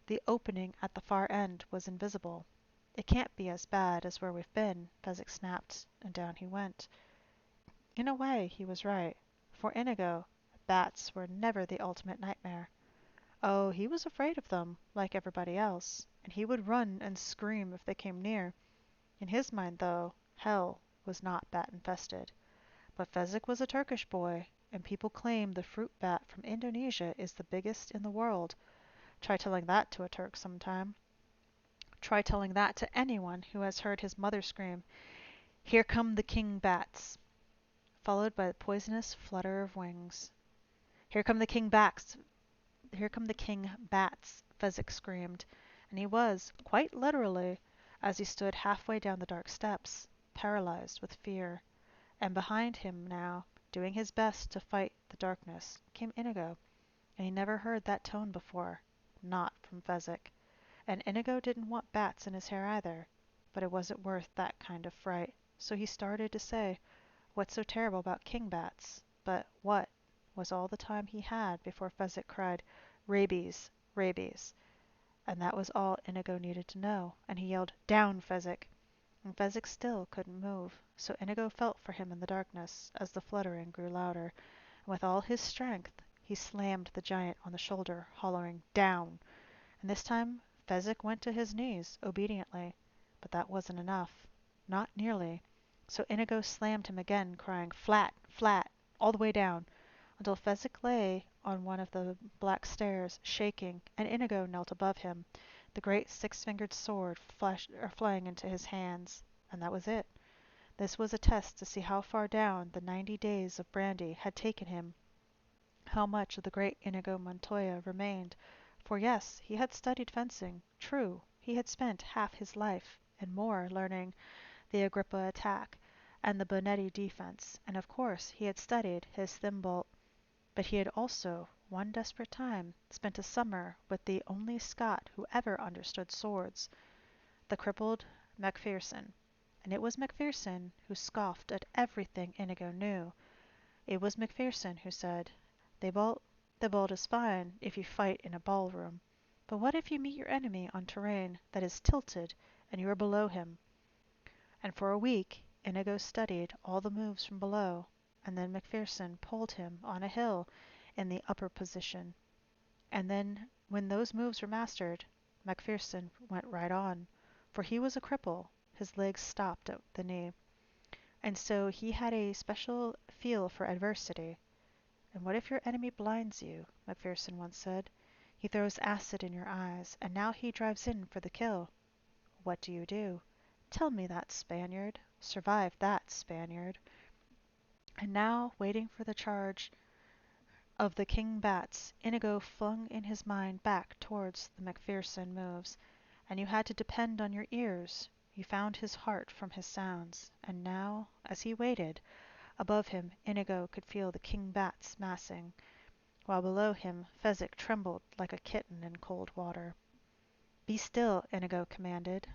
[SPEAKER 1] The opening at the far end was invisible. "It can't be as bad as where we've been," Fezzik snapped, and down he went. In a way, he was right. For Inigo, bats were never the ultimate nightmare. Oh, he was afraid of them, like everybody else, and he would run and scream if they came near. In his mind, though, hell was not bat infested. But Fezzik was a Turkish boy, and people claim the fruit bat from Indonesia is the biggest in the world. Try telling that to a Turk sometime. Try telling that to anyone who has heard his mother scream, "Here come the king bats," followed by the poisonous flutter of wings. "Here come the king bats! Here come the king bats!" Fezzik screamed, and he was, quite literally, as he stood halfway down the dark steps, paralyzed with fear. And behind him now, doing his best to fight the darkness, came Inigo, and he never heard that tone before, not from Fezzik. And Inigo didn't want bats in his hair either, but it wasn't worth that kind of fright, so he started to say, "What's so terrible about king bats?" But what was all the time he had before Fezzik cried, "Rabies, rabies," and that was all Inigo needed to know, and he yelled, "Down, Fezzik!" And Fezzik still couldn't move, so Inigo felt for him in the darkness as the fluttering grew louder, and with all his strength he slammed the giant on the shoulder, hollering, "Down!" And this time Fezzik went to his knees obediently, but that wasn't enough. Not nearly. So Inigo slammed him again, crying, "Flat, flat, all the way down," until Fezzik lay on one of the black stairs, shaking, and Inigo knelt above him, the great six-fingered sword flying into his hands. And that was it. This was a test to see how far down the 90 days of brandy had taken him, how much of the great Inigo Montoya remained. For yes, he had studied fencing. True, he had spent half his life and more learning the Agrippa attack and the Bonetti defense, and of course he had studied his thimble, but he had also, one desperate time, spent a summer with the only Scot who ever understood swords, the crippled Macpherson. and it was McPherson who scoffed at everything Inigo knew. It was McPherson who said, the bolt is fine if you fight in a ballroom, but what if you meet your enemy on terrain that is tilted and you are below him? And for a week Inigo studied all the moves from below, and then McPherson pulled him on a hill in the upper position. And then when those moves were mastered, McPherson went right on, for he was a cripple, his legs stopped at the knee, and so he had a special feel for adversity. And what if your enemy blinds you? McPherson once said. He throws acid in your eyes, and now he drives in for the kill. What do you do? Tell me that, Spaniard. Survive that, Spaniard. And now, waiting for the charge of the king bats, Inigo flung in his mind back towards the McPherson moves, and you had to depend on your ears. You found his heart from his sounds, and now, as he waited, above him Inigo could feel the king bats massing, while below him Fezzik trembled like a kitten in cold water. Be still, Inigo commanded,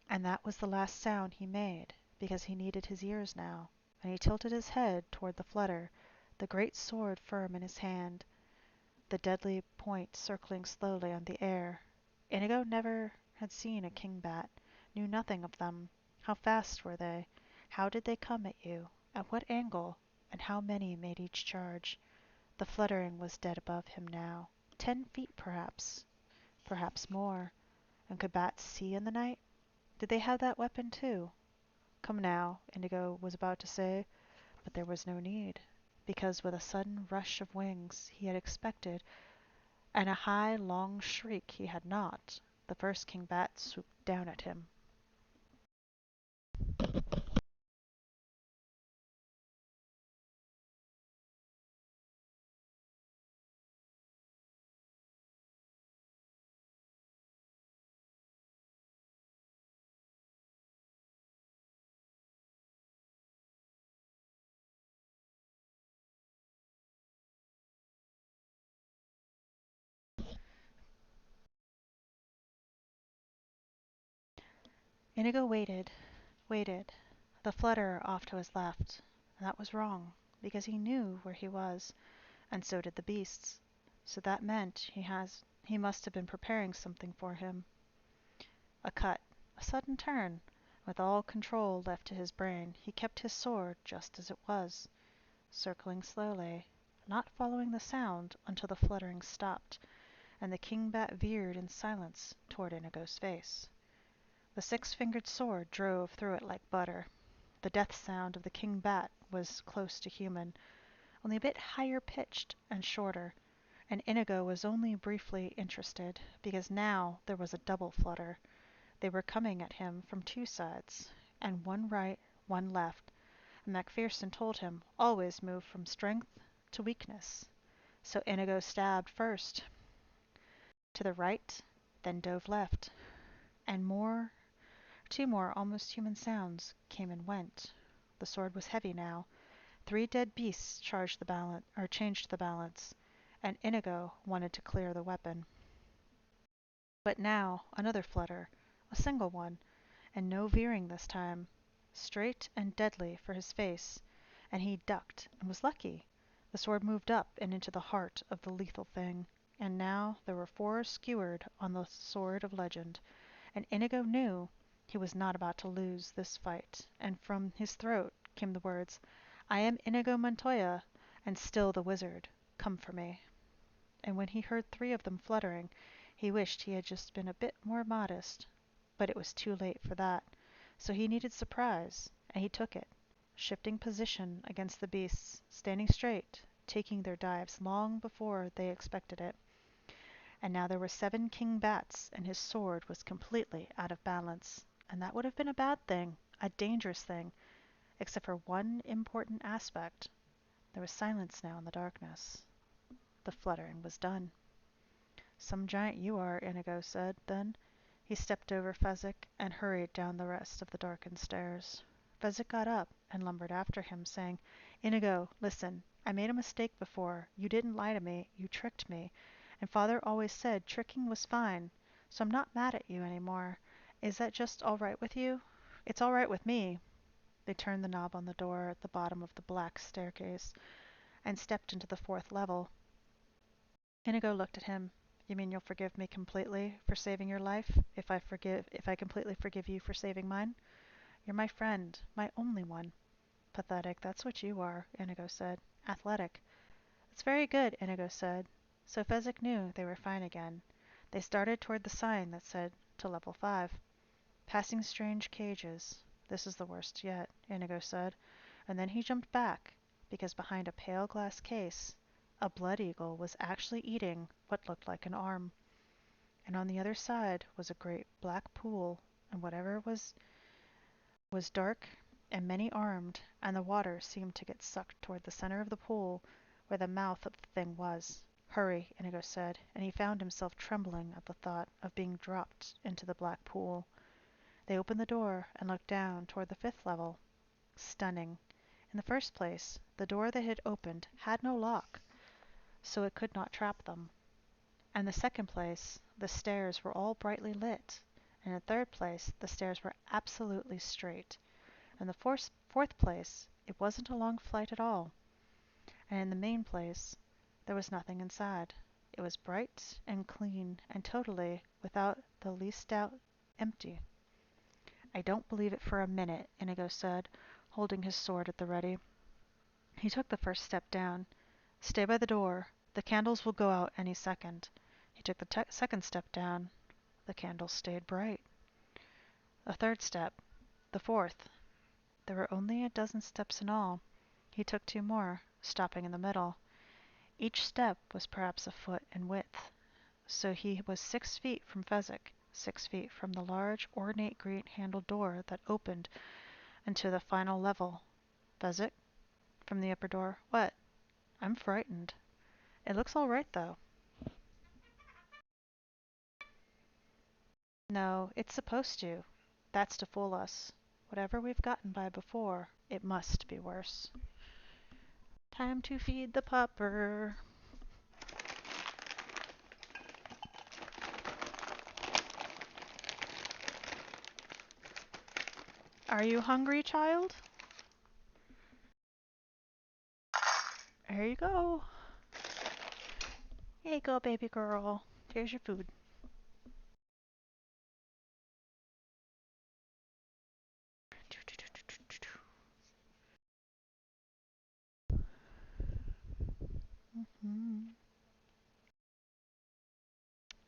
[SPEAKER 1] and that was the last sound he made, because he needed his ears now, and he tilted his head toward the flutter, the great sword firm in his hand, the deadly point circling slowly on the air. Inigo never had seen a king bat, knew nothing of them. How fast were they? How did they come at you? At what angle? And how many made each charge? The fluttering was dead above him now. 10 feet perhaps, perhaps more. And could bats see in the night? Did they have that weapon too? Come now, Inigo was about to say, but there was no need, because with a sudden rush of wings he had expected, and a high, long shriek he had not, the first king bat swooped down at him. Inigo waited, waited, the flutterer off to his left, and that was wrong, because he knew where he was, and so did the beasts. So that meant he must have been preparing something for him. A cut, a sudden turn. With all control left to his brain, he kept his sword just as it was, circling slowly, not following the sound until the fluttering stopped, and the king bat veered in silence toward Inigo's face. The six-fingered sword drove through it like butter. The death sound of the king bat was close to human, only a bit higher pitched and shorter, and Inigo was only briefly interested, because now there was a double flutter. They were coming at him from two sides, and one right, one left, and Macpherson told him always move from strength to weakness. So Inigo stabbed first to the right, then dove left, and two more almost human sounds came and went. The sword was heavy now. 3 dead beasts changed the balance, and Inigo wanted to clear the weapon. But now another flutter, a single one, and no veering this time. Straight and deadly for his face, and he ducked and was lucky. The sword moved up and into the heart of the lethal thing, and now there were 4 skewered on the sword of legend, and Inigo knew he was not about to lose this fight, and from his throat came the words, I am Inigo Montoya, and still the wizard. Come for me. And when he heard 3 of them fluttering, he wished he had just been a bit more modest. But it was too late for that. So he needed surprise, and he took it, shifting position against the beasts, standing straight, taking their dives long before they expected it. And now there were 7 king bats, and his sword was completely out of balance. And that would have been a bad thing, a dangerous thing, except for one important aspect. There was silence now in the darkness. The fluttering was done. Some giant you are, Inigo said, then. He stepped over Fezzik and hurried down the rest of the darkened stairs. Fezzik got up and lumbered after him, saying, Inigo, listen. I made a mistake before. You didn't lie to me. You tricked me. And Father always said tricking was fine, so I'm not mad at you any more. Is that just all right with you? It's all right with me. They turned the knob on the door at the bottom of the black staircase and stepped into the fourth level. Inigo looked at him. You mean you'll forgive me completely for saving your life, if I completely forgive you for saving mine? You're my friend, my only one. Pathetic, that's what you are, Inigo said. Athletic. It's very good, Inigo said. So Fezzik knew they were fine again. They started toward the sign that said, to level 5. Passing strange cages. This is the worst yet, Inigo said, and then he jumped back, because behind a pale glass case, a blood eagle was actually eating what looked like an arm. And on the other side was a great black pool, and whatever was dark and many-armed, and the water seemed to get sucked toward the center of the pool, where the mouth of the thing was. Hurry, Inigo said, and he found himself trembling at the thought of being dropped into the black pool. They opened the door and looked down toward the fifth level. Stunning. In the first place, the door they had opened had no lock, so it could not trap them. And in the second place, the stairs were all brightly lit. And in the third place, the stairs were absolutely straight. In the fourth place, it wasn't a long flight at all. And in the main place, there was nothing inside. It was bright and clean and totally, without the least doubt, empty. I don't believe it for a minute, Inigo said, holding his sword at the ready. He took the first step down. Stay by the door. The candles will go out any second. He took the second step down. The candles stayed bright. A third step. The fourth. There were only a dozen steps in all. He took 2 more, stopping in the middle. Each step was perhaps a foot in width, so he was 6 feet from Fezzik, 6 feet from the large, ornate green-handled door that opened into the final level. Fezzik? From the upper door. What? I'm frightened. It looks all right, though. No, it's supposed to. That's to fool us. Whatever we've gotten by before, it must be worse. Time to feed the pupper. Are you hungry, child? Here you go. Here you go, baby girl. Here's your food.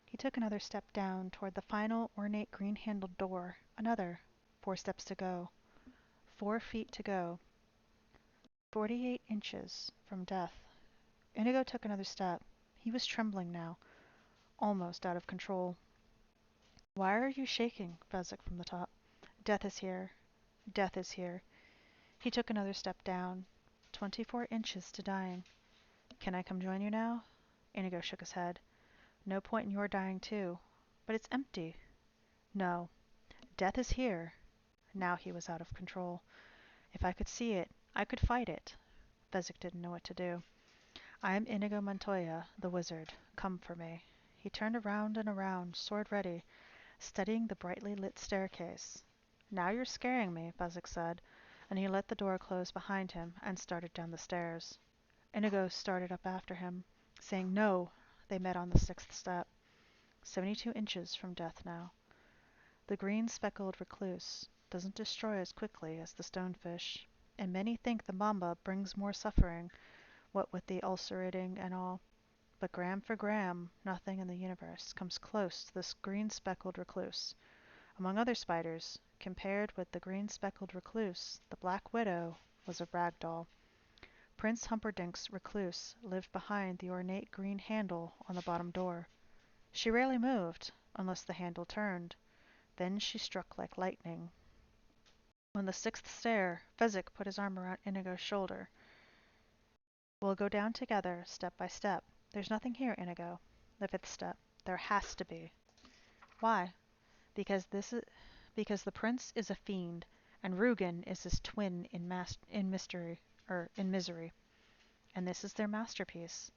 [SPEAKER 1] He took another step down toward the final ornate green-handled door. Another. 4 steps to go. 4 feet to go. 48 inches from death. Inigo took another step. He was trembling now, almost out of control. Why are you shaking? Fezzik from the top. Death is here. Death is here. He took another step down. 24 inches to dying. Can I come join you now? Inigo shook his head. No point in your dying too. But it's empty. No. Death is here. Now he was out of control. If I could see it, I could fight it. Fezzik didn't know what to do. I am Inigo Montoya, the wizard. Come for me. He turned around and around, sword ready, studying the brightly lit staircase. Now you're scaring me, Fezzik said, and he let the door close behind him and started down the stairs. Inigo started up after him, saying no. They met on the 6th step. 72 inches from death now. The green speckled recluse doesn't destroy as quickly as the stonefish, and many think the mamba brings more suffering, what with the ulcerating and all. But gram for gram, nothing in the universe comes close to this green speckled recluse. Among other spiders, compared with the green speckled recluse, the black widow was a rag doll. Prince Humperdinck's recluse lived behind the ornate green handle on the bottom door. She rarely moved, unless the handle turned. Then she struck like lightning. On the 6th stair, Fezzik put his arm around Inigo's shoulder. We'll go down together, step by step. There's nothing here, Inigo. The 5th step. There has to be. Why? Because because the prince is a fiend, and Rugen is his twin in misery. And this is their masterpiece.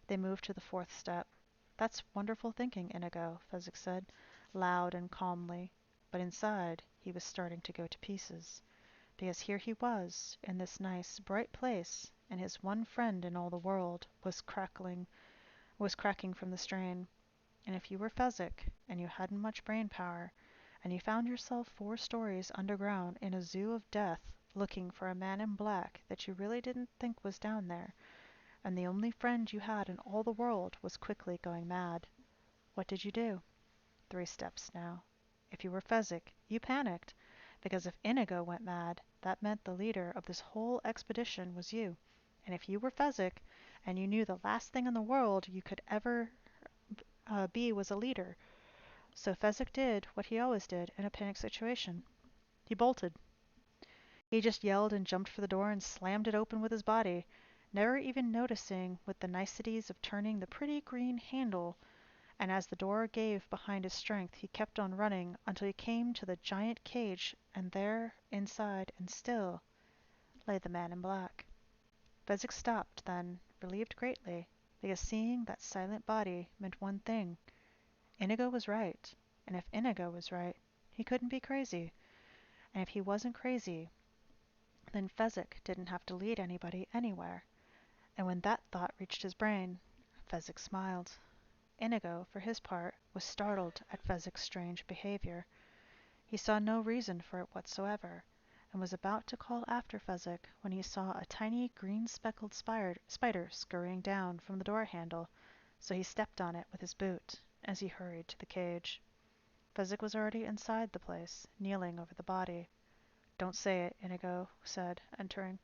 [SPEAKER 1] They moved to the 4th step. That's wonderful thinking, Inigo, Fezzik said, loud and calmly. but inside he was starting to go to pieces. Because here he was, in this nice, bright place, and his one friend in all the world was cracking from the strain. And if you were Fezzik, and you hadn't much brain power, and you found yourself 4 stories underground in a zoo of death, looking for a man in black that you really didn't think was down there, and the only friend you had in all the world was quickly going mad, what did you do? 3 steps now. If you were Fezzik, you panicked, because if Inigo went mad, that meant the leader of this whole expedition was you. And if you were Fezzik, and you knew the last thing in the world you could ever be was a leader, so Fezzik did what he always did in a panic situation. He bolted. He just yelled and jumped for the door and slammed it open with his body, never even noticing with the niceties of turning the pretty green handle, and as the door gave behind his strength he kept on running until he came to the giant cage, and there, inside and still, lay the man in black. Fezzik stopped then, relieved greatly, because seeing that silent body meant one thing. Inigo was right, and if Inigo was right, he couldn't be crazy, and if he wasn't crazy, then Fezzik didn't have to lead anybody anywhere. And when that thought reached his brain, Fezzik smiled. Inigo, for his part, was startled at Fezzik's strange behavior. He saw no reason for it whatsoever, and was about to call after Fezzik when he saw a tiny green speckled spider scurrying down from the door handle, so he stepped on it with his boot as he hurried to the cage. Fezzik was already inside the place, kneeling over the body. Don't say it, Inigo said, entering.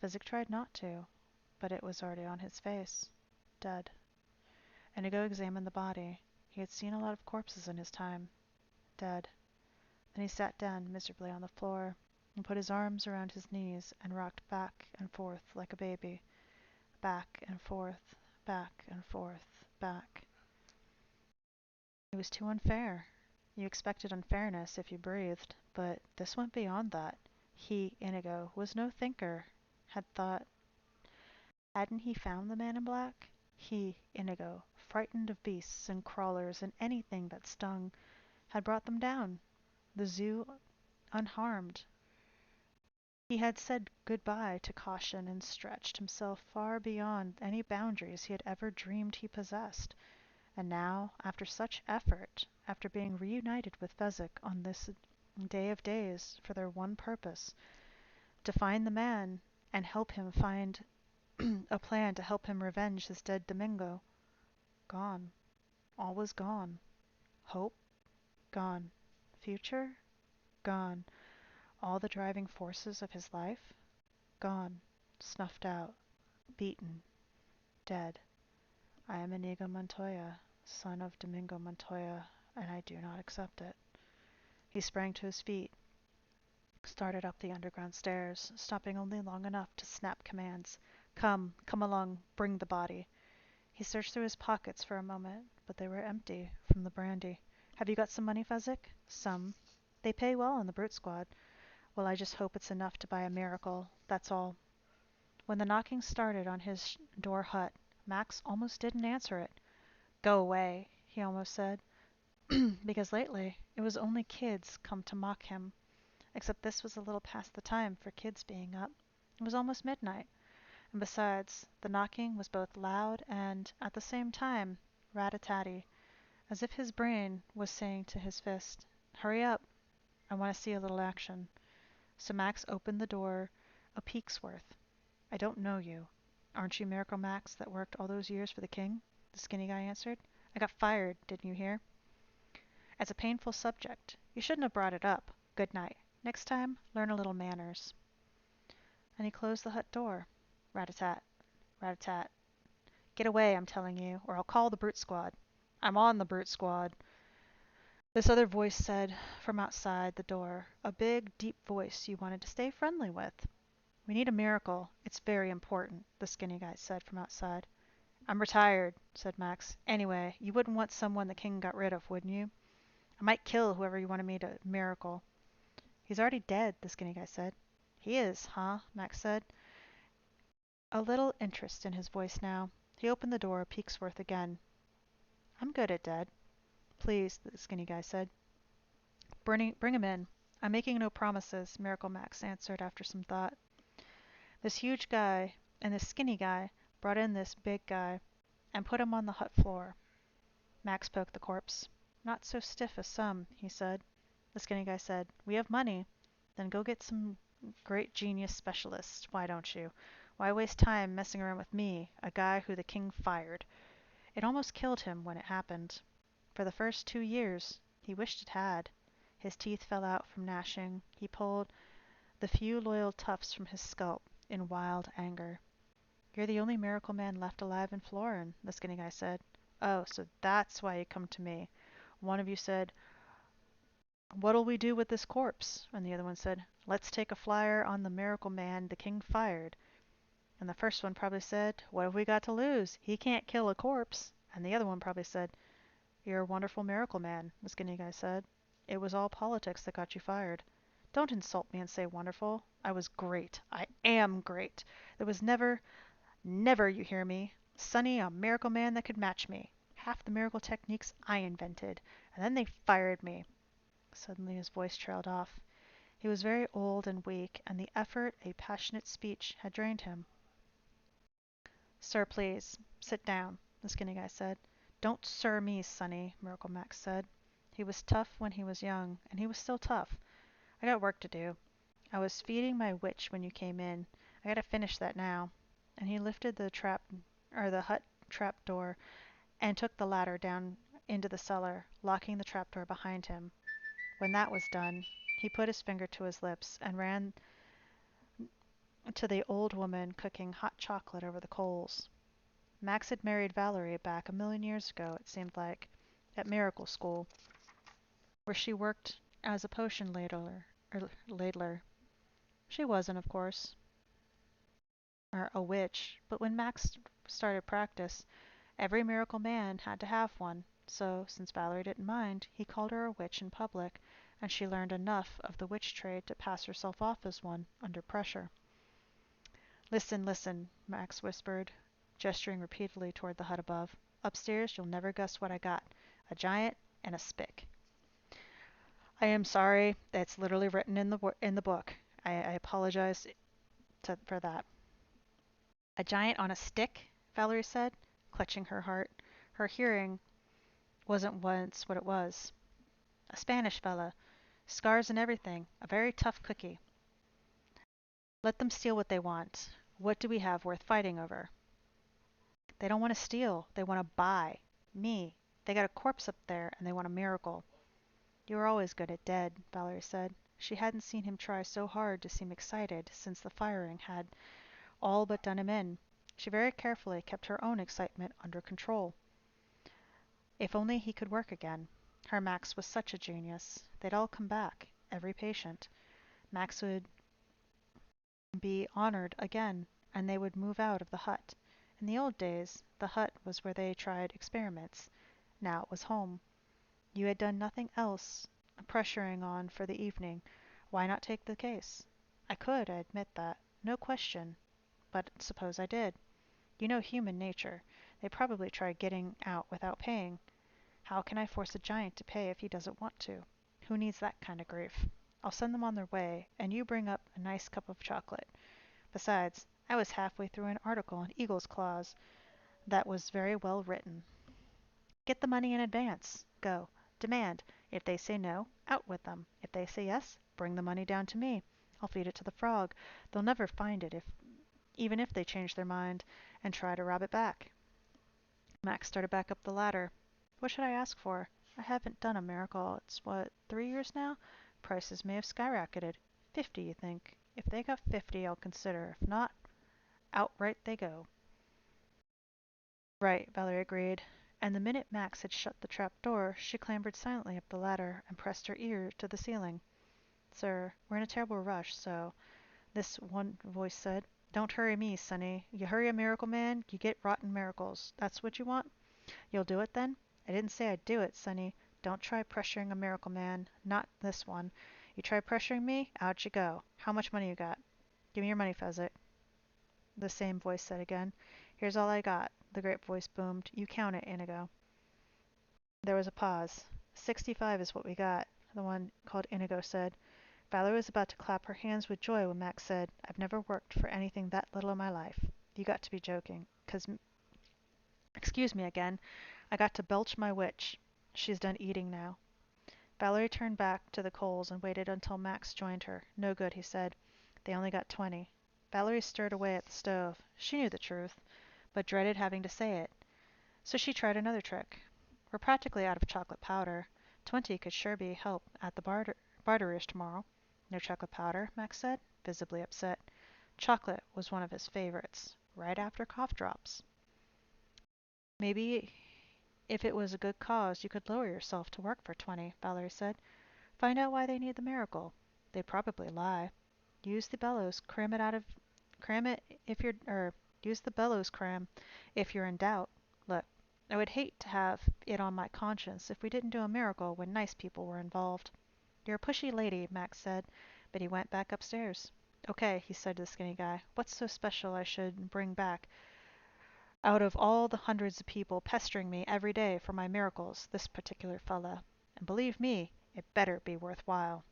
[SPEAKER 1] Fezzik tried not to, but it was already on his face. Dead. Inigo examined the body. He had seen a lot of corpses in his time. Dead. Then he sat down miserably on the floor, and put his arms around his knees and rocked back and forth like a baby. Back and forth, back and forth, back. It was too unfair. You expected unfairness if you breathed, but this went beyond that. He, Inigo, was no thinker. Hadn't he found the man in black? He, Inigo, frightened of beasts and crawlers and anything that stung, had brought them down, the zoo unharmed. He had said good-bye to caution and stretched himself far beyond any boundaries he had ever dreamed he possessed. And now, after such effort, after being reunited with Fezzik on this day of days for their one purpose, to find the man and help him find a plan to help him revenge his dead Domingo, gone. All was gone. Hope? Gone. Future? Gone. All the driving forces of his life? Gone. Snuffed out. Beaten. Dead. I am Inigo Montoya, son of Domingo Montoya, and I do not accept it. He sprang to his feet, started up the underground stairs, stopping only long enough to snap commands. Come, come along, bring the body. He searched through his pockets for a moment, but they were empty from the brandy. Have you got some money, Fezzik? Some. They pay well in the brute squad. Well, I just hope it's enough to buy a miracle, that's all. When the knocking started on his door hut, Max almost didn't answer it. Go away, he almost said, because lately it was only kids come to mock him, except this was a little past the time for kids being up. It was almost midnight, and besides, the knocking was both loud and, at the same time, rat-a-tatty, as if his brain was saying to his fist, hurry up, I want to see a little action. So Max opened the door a peek's worth. I don't know you. Aren't you Miracle Max that worked all those years for the king? The skinny guy answered. I got fired, didn't you hear? It's a painful subject. You shouldn't have brought it up. Good night. Next time, learn a little manners. And he closed the hut door. Rat-a-tat, rat-a-tat. Get away, I'm telling you, or I'll call the brute squad. I'm on the brute squad. This other voice said from outside the door, a big, deep voice you wanted to stay friendly with. We need a miracle. It's very important, the skinny guy said from outside. I'm retired, said Max. Anyway, you wouldn't want someone the king got rid of, wouldn't you? I might kill whoever you wanted me to miracle. He's already dead, the skinny guy said. He is, huh? Max said, a little interest in his voice now. He opened the door a peek's worth again. I'm good at dead. Please, the skinny guy said. Bring him in. I'm making no promises, Miracle Max answered after some thought. This huge guy and this skinny guy brought in this big guy and put him on the hut floor. Max poked the corpse. Not so stiff as some, he said. The skinny guy said, We have money. Then go get some great genius specialist, why don't you? Why waste time messing around with me, a guy who the king fired? It almost killed him when it happened. For the first 2 years, he wished it had. His teeth fell out from gnashing. He pulled the few loyal tufts from his scalp in wild anger. You're the only miracle man left alive in Florin, the skinny guy said. Oh, so that's why you come to me. One of you said, What'll we do with this corpse? And the other one said, Let's take a flyer on the miracle man the king fired. And the first one probably said, What have we got to lose? He can't kill a corpse. And the other one probably said, You're a wonderful miracle man, the skinny guy said. It was all politics that got you fired. Don't insult me and say wonderful. I was great. I am great. There was never, never, you hear me, Sonny, a miracle man that could match me. Half the miracle techniques I invented. And then they fired me. Suddenly his voice trailed off. He was very old and weak, and the effort, a passionate speech, had drained him. Sir, please, sit down, the skinny guy said. Don't sir me, Sonny, Miracle Max said. He was tough when he was young, and he was still tough. I got work to do. I was feeding my witch when you came in. I gotta finish that now. And he lifted the hut trap door and took the ladder down into the cellar, locking the trap door behind him. When that was done, he put his finger to his lips and ran to the old woman cooking hot chocolate over the coals. Max had married Valerie back a million years ago, it seemed like, at Miracle School, where she worked as a potion ladler. She wasn't, of course, or a witch, but when Max started practice, every miracle man had to have one. So, since Valerie didn't mind, he called her a witch in public, and she learned enough of the witch trade to pass herself off as one under pressure. Listen, listen, Max whispered, gesturing repeatedly toward the hut above. Upstairs you'll never guess what I got. A giant and a spick. I am sorry. That's literally written in the book. I apologize for that. A giant on a stick, Valerie said, clutching her heart. Her hearing wasn't once what it was. A Spanish fella. Scars and everything. A very tough cookie. Let them steal what they want. What do we have worth fighting over? They don't want to steal. They want to buy. Me. They got a corpse up there and they want a miracle. You were always good at dead, Valerie said. She hadn't seen him try so hard to seem excited since the firing had all but done him in. She very carefully kept her own excitement under control. If only he could work again. Her Max was such a genius. They'd all come back, every patient. Max would be honored again, and they would move out of the hut. In the old days, the hut was where they tried experiments. Now it was home. You had done nothing else, pressuring on for the evening. Why not take the case? I could, I admit that. No question. But suppose I did. You know human nature. They probably try getting out without paying. How can I force a giant to pay if he doesn't want to? Who needs that kind of grief? I'll send them on their way, and you bring up a nice cup of chocolate. Besides, I was halfway through an article on eagle's claws that was very well written. Get the money in advance. Go. Demand. If they say no, out with them. If they say yes, bring the money down to me. I'll feed it to the frog. They'll never find it even if they change their mind and try to rob it back. Max started back up the ladder. What should I ask for? I haven't done a miracle. It's what, 3 years now? Prices may have skyrocketed. 50, you think? If they got 50, I'll consider. If not, outright they go. Right, Valerie agreed. And the minute Max had shut the trap door, she clambered silently up the ladder and pressed her ear to the ceiling. Sir, we're in a terrible rush, so, this one voice said. Don't hurry me, Sonny. You hurry a miracle man, you get rotten miracles. That's what you want? You'll do it then? I didn't say I'd do it, Sonny. Don't try pressuring a miracle man. Not this one. You try pressuring me, out you go. How much money you got? Give me your money, Fezzik. The same voice said again. Here's all I got. The great voice boomed. You count it, Inigo. There was a pause. 65 is what we got. the one called Inigo said. Valerie was about to clap her hands with joy when Max said, I've never worked for anything that little in my life. You got to be joking. 'Cause, excuse me again, I got to belch my witch. She's done eating now. Valerie turned back to the coals and waited until Max joined her. No good, he said. They only got 20. Valerie stirred away at the stove. She knew the truth, but dreaded having to say it. So she tried another trick. We're practically out of chocolate powder. 20 could sure be help at the barterers tomorrow. No chocolate powder, Max said, visibly upset. Chocolate was one of his favorites, right after cough drops. Maybe if it was a good cause, you could lower yourself to work for 20, Valerie said. Find out why they need the miracle. They'd probably lie. Use the bellows, cram it if you're, use the bellows cram if you're in doubt. Look, I would hate to have it on my conscience if we didn't do a miracle when nice people were involved. You're a pushy lady, Max said, but he went back upstairs. Okay, he said to the skinny guy, what's so special I should bring back out of all the hundreds of people pestering me every day for my miracles, this particular fella? And believe me, it better be worthwhile.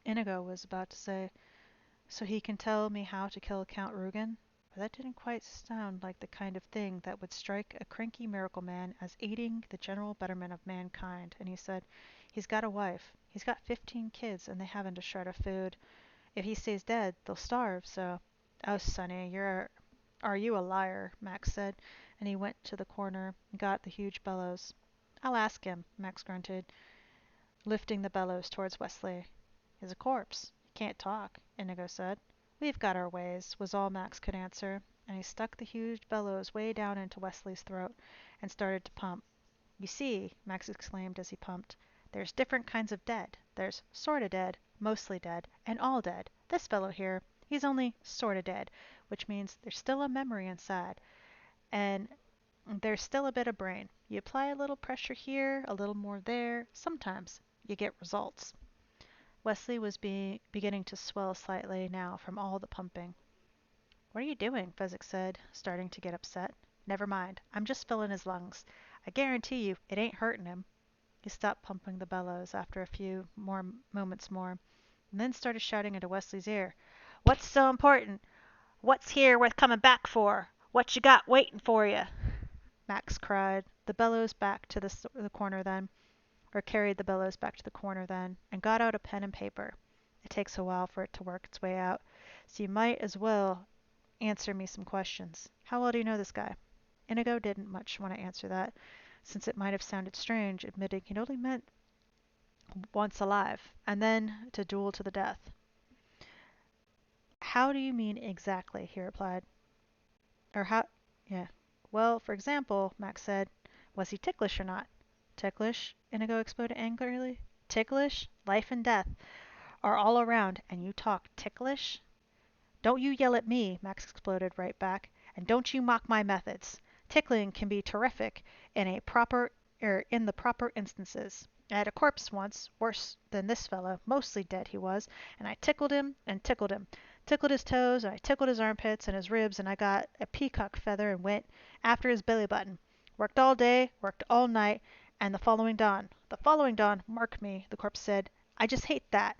[SPEAKER 1] Inigo was about to say, so he can tell me how to kill Count Rugen, but that didn't quite sound like the kind of thing that would strike a cranky miracle man as aiding the general betterment of mankind, and he said, he's got a wife. He's got 15 kids, and they haven't a shred of food. If he stays dead, they'll starve, so... Oh, Sonny, are you a liar, Max said, and he went to the corner and got the huge bellows. I'll ask him, Max grunted, lifting the bellows towards Wesley. He's a corpse. He can't talk, Inigo said. We've got our ways, was all Max could answer, and he stuck the huge bellows way down into Wesley's throat and started to pump. You see, Max exclaimed as he pumped, there's different kinds of dead. There's sorta dead, mostly dead, and all dead. This fellow here, he's only sorta dead, which means there's still a memory inside, and there's still a bit of brain. You apply a little pressure here, a little more there. Sometimes you get results. Wesley was beginning to swell slightly now from all the pumping. What are you doing? Fezzik said, starting to get upset. Never mind. I'm just filling his lungs. I guarantee you it ain't hurting him. He stopped pumping the bellows after a few more moments more, and then started shouting into Wesley's ear. What's so important? What's here worth coming back for? What you got waiting for you? Max cried. The bellows back to the corner then, or carried the bellows back to the corner then, and got out a pen and paper. It takes a while for it to work its way out, so you might as well answer me some questions. How well do you know this guy? Inigo didn't much want to answer that, since it might have sounded strange, admitting he'd only met once alive, and then to duel to the death. How do you mean exactly? He replied. Or how? Yeah. Well, for example, Max said, was he ticklish or not? Ticklish? Inigo exploded angrily. Ticklish? Life and death are all around, and you talk ticklish? Don't you yell at me, Max exploded right back, and don't you mock my methods. Tickling can be terrific in a proper in the proper instances. I had a corpse once, worse than this fellow, mostly dead he was, and I tickled him and tickled him. Tickled his toes, and I tickled his armpits and his ribs, and I got a peacock feather and went after his belly button. Worked all day, worked all night, and the following dawn, mark me, the corpse said, I just hate that.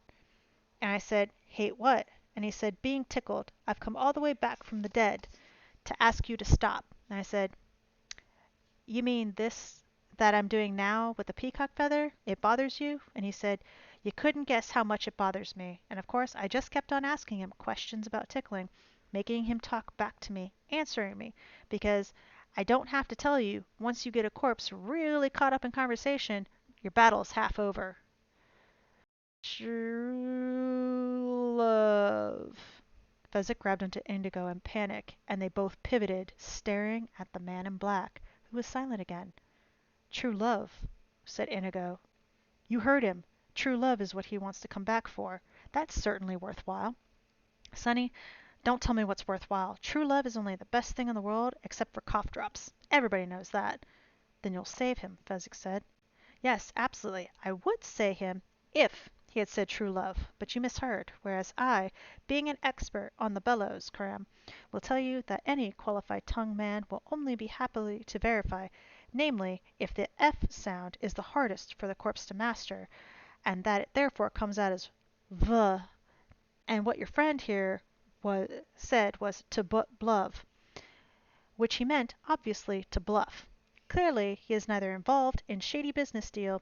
[SPEAKER 1] And I said, hate what? And he said, being tickled. I've come all the way back from the dead to ask you to stop. And I said, you mean this that I'm doing now with the peacock feather? It bothers you? And he said, you couldn't guess how much it bothers me. And of course, I just kept on asking him questions about tickling, making him talk back to me, answering me, because I don't have to tell you, once you get a corpse really caught up in conversation, your battle's half over. True love. Fezzik grabbed onto Indigo in panic, and they both pivoted, staring at the man in black, who was silent again. True love, said Indigo. You heard him. True love is what he wants to come back for. That's certainly worthwhile. Sonny, don't tell me what's worthwhile. True love is only the best thing in the world, except for cough drops. Everybody knows that. Then you'll save him, Fezzik said. Yes, absolutely. I would say him if he had said true love, but you misheard, whereas I, being an expert on the bellows, cram, will tell you that any qualified tongue man will only be happy to verify, namely, if the F sound is the hardest for the corpse to master, and that it therefore comes out as v. And what your friend here said was to bluff, which he meant, obviously, to bluff. Clearly, he is neither involved in shady business deal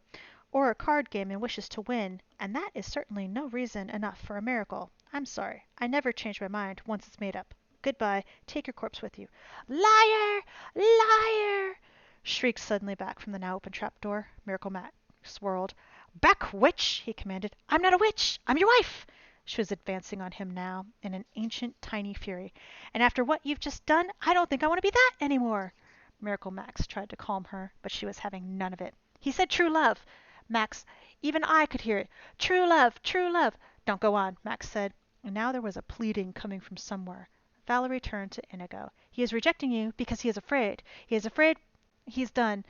[SPEAKER 1] or a card game and wishes to win, and that is certainly no reason enough for a miracle. I'm sorry. I never change my mind once it's made up. Goodbye. Take your corpse with you. Liar! Liar! Shrieked suddenly back from the now open trapdoor. Miracle Matt swirled. Back, witch! He commanded. I'm not a witch! I'm your wife! She was advancing on him now in an ancient, tiny fury. And after what you've just done, I don't think I want to be that any more. Miracle Max tried to calm her, but she was having none of it. He said true love. Max, even I could hear it. True love, true love. Don't go on, Max said. And now there was a pleading coming from somewhere. Valerie turned to Inigo. He is rejecting you because he is afraid. He is afraid he's done,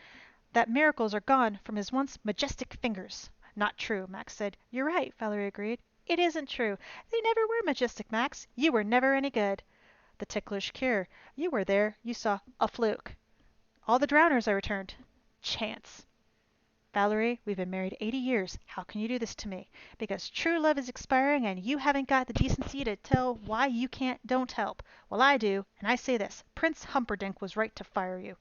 [SPEAKER 1] that miracles are gone from his once majestic fingers. Not true, Max said. You're right, Valerie agreed. It isn't true. They never were majestic, Max. You were never any good. The ticklish cure. You were there. You saw a fluke. All the drowners, I returned. Chance. Valerie, we've been married 80 years. How can you do this to me? Because true love is expiring and you haven't got the decency to tell why you don't help. Well, I do, and I say this. Prince Humperdinck was right to fire you.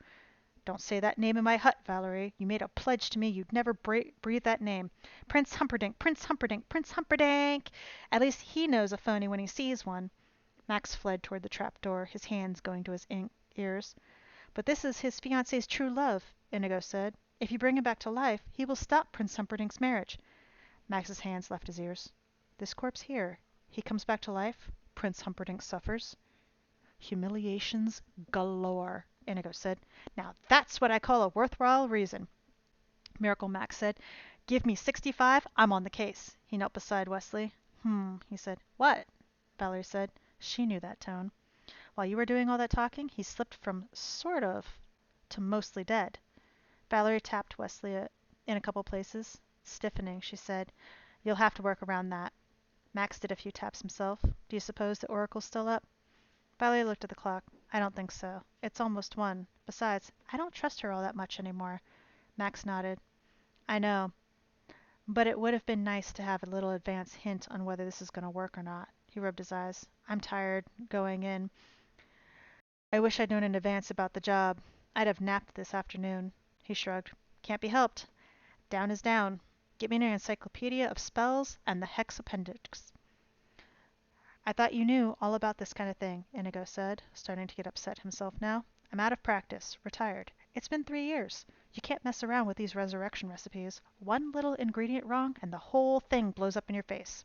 [SPEAKER 1] Don't say that name in my hut, Valerie. You made a pledge to me you'd never breathe that name. Prince Humperdinck, Prince Humperdinck, Prince Humperdinck! At least he knows a phony when he sees one. Max fled toward the trapdoor, his hands going to his ears. But this is his fiancée's true love, Inigo said. If you bring him back to life, he will stop Prince Humperdinck's marriage. Max's hands left his ears. This corpse here, he comes back to life, Prince Humperdinck suffers. Humiliations galore, Inigo said. Now that's what I call a worthwhile reason. Miracle Max said. Give me 65, I'm on the case. He knelt beside Wesley. He said. What? Valerie said. She knew that tone. While you were doing all that talking, he slipped from sort of to mostly dead. Valerie tapped Wesley in a couple places. Stiffening, she said. You'll have to work around that. Max did a few taps himself. Do you suppose the oracle's still up? Valerie looked at the clock. I don't think so. It's almost 1. Besides, I don't trust her all that much anymore. Max nodded. I know, but it would have been nice to have a little advance hint on whether this is going to work or not. He rubbed his eyes. I'm tired, going in. I wish I'd known in advance about the job. I'd have napped this afternoon. He shrugged. Can't be helped. Down is down. Get me an encyclopedia of spells and the hex appendix. I thought you knew all about this kind of thing, Inigo said, starting to get upset himself now. I'm out of practice. Retired. It's been 3 years. You can't mess around with these resurrection recipes. One little ingredient wrong and the whole thing blows up in your face.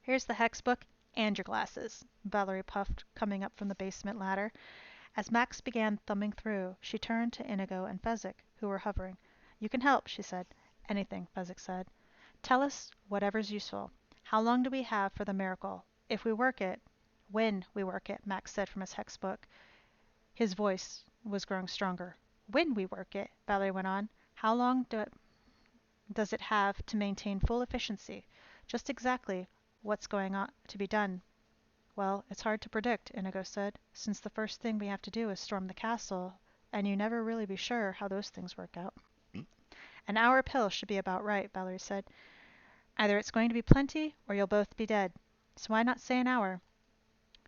[SPEAKER 1] Here's the hex book and your glasses, Valerie puffed, coming up from the basement ladder. As Max began thumbing through, she turned to Inigo and Fezzik, who were hovering. You can help, she said. Anything, Fezzik said. Tell us whatever's useful. How long do we have for the miracle? If we work it, when we work it, Max said from his hex book. His voice was growing stronger. When we work it, Valerie went on. How long does it have to maintain full efficiency? Just exactly what's going on to be done. Well, it's hard to predict, Inigo said, since the first thing we have to do is storm the castle, and you never really be sure how those things work out. An hour pill should be about right, Valerie said. Either it's going to be plenty, or you'll both be dead. So why not say an hour?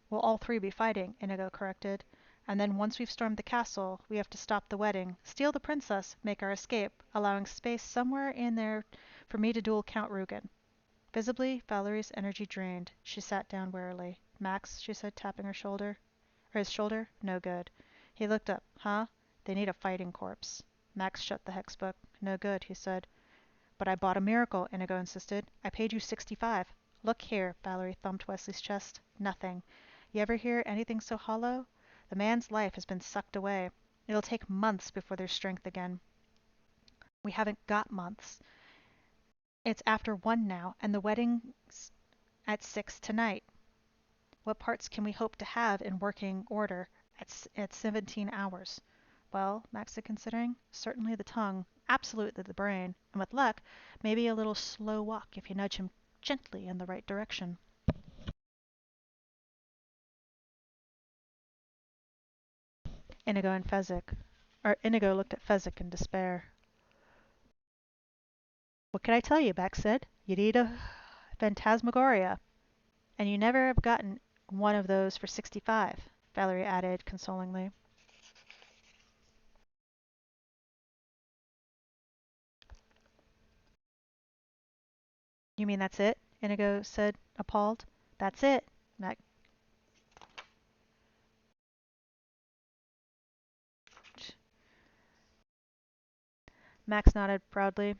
[SPEAKER 1] We'll all 3 be fighting, Inigo corrected. And then once we've stormed the castle, we have to stop the wedding, steal the princess, make our escape, allowing space somewhere in there for me to duel Count Rugen. Visibly, Valerie's energy drained. She sat down wearily. Max, she said, tapping his shoulder. No good. He looked up. Huh? They need a fighting corpse. Max shut the hex book. No good, he said. But I bought a miracle, Inigo insisted. I paid you 65. Look here, Valerie thumped Wesley's chest. Nothing. You ever hear anything so hollow? The man's life has been sucked away. It'll take months before there's strength again. We haven't got months. It's after 1 now, and the wedding's at 6 tonight. What parts can we hope to have in working order at 17 hours? Well, Max said, considering, certainly the tongue, absolutely the brain, and with luck, maybe a little slow walk if you nudge him gently in the right direction. Inigo looked at Fezzik in despair. What can I tell you? Beck said. You need a phantasmagoria. And you never have gotten one of those for 65, Valerie added consolingly. You mean that's it? Inigo said, appalled. That's it. Mac, Max nodded proudly.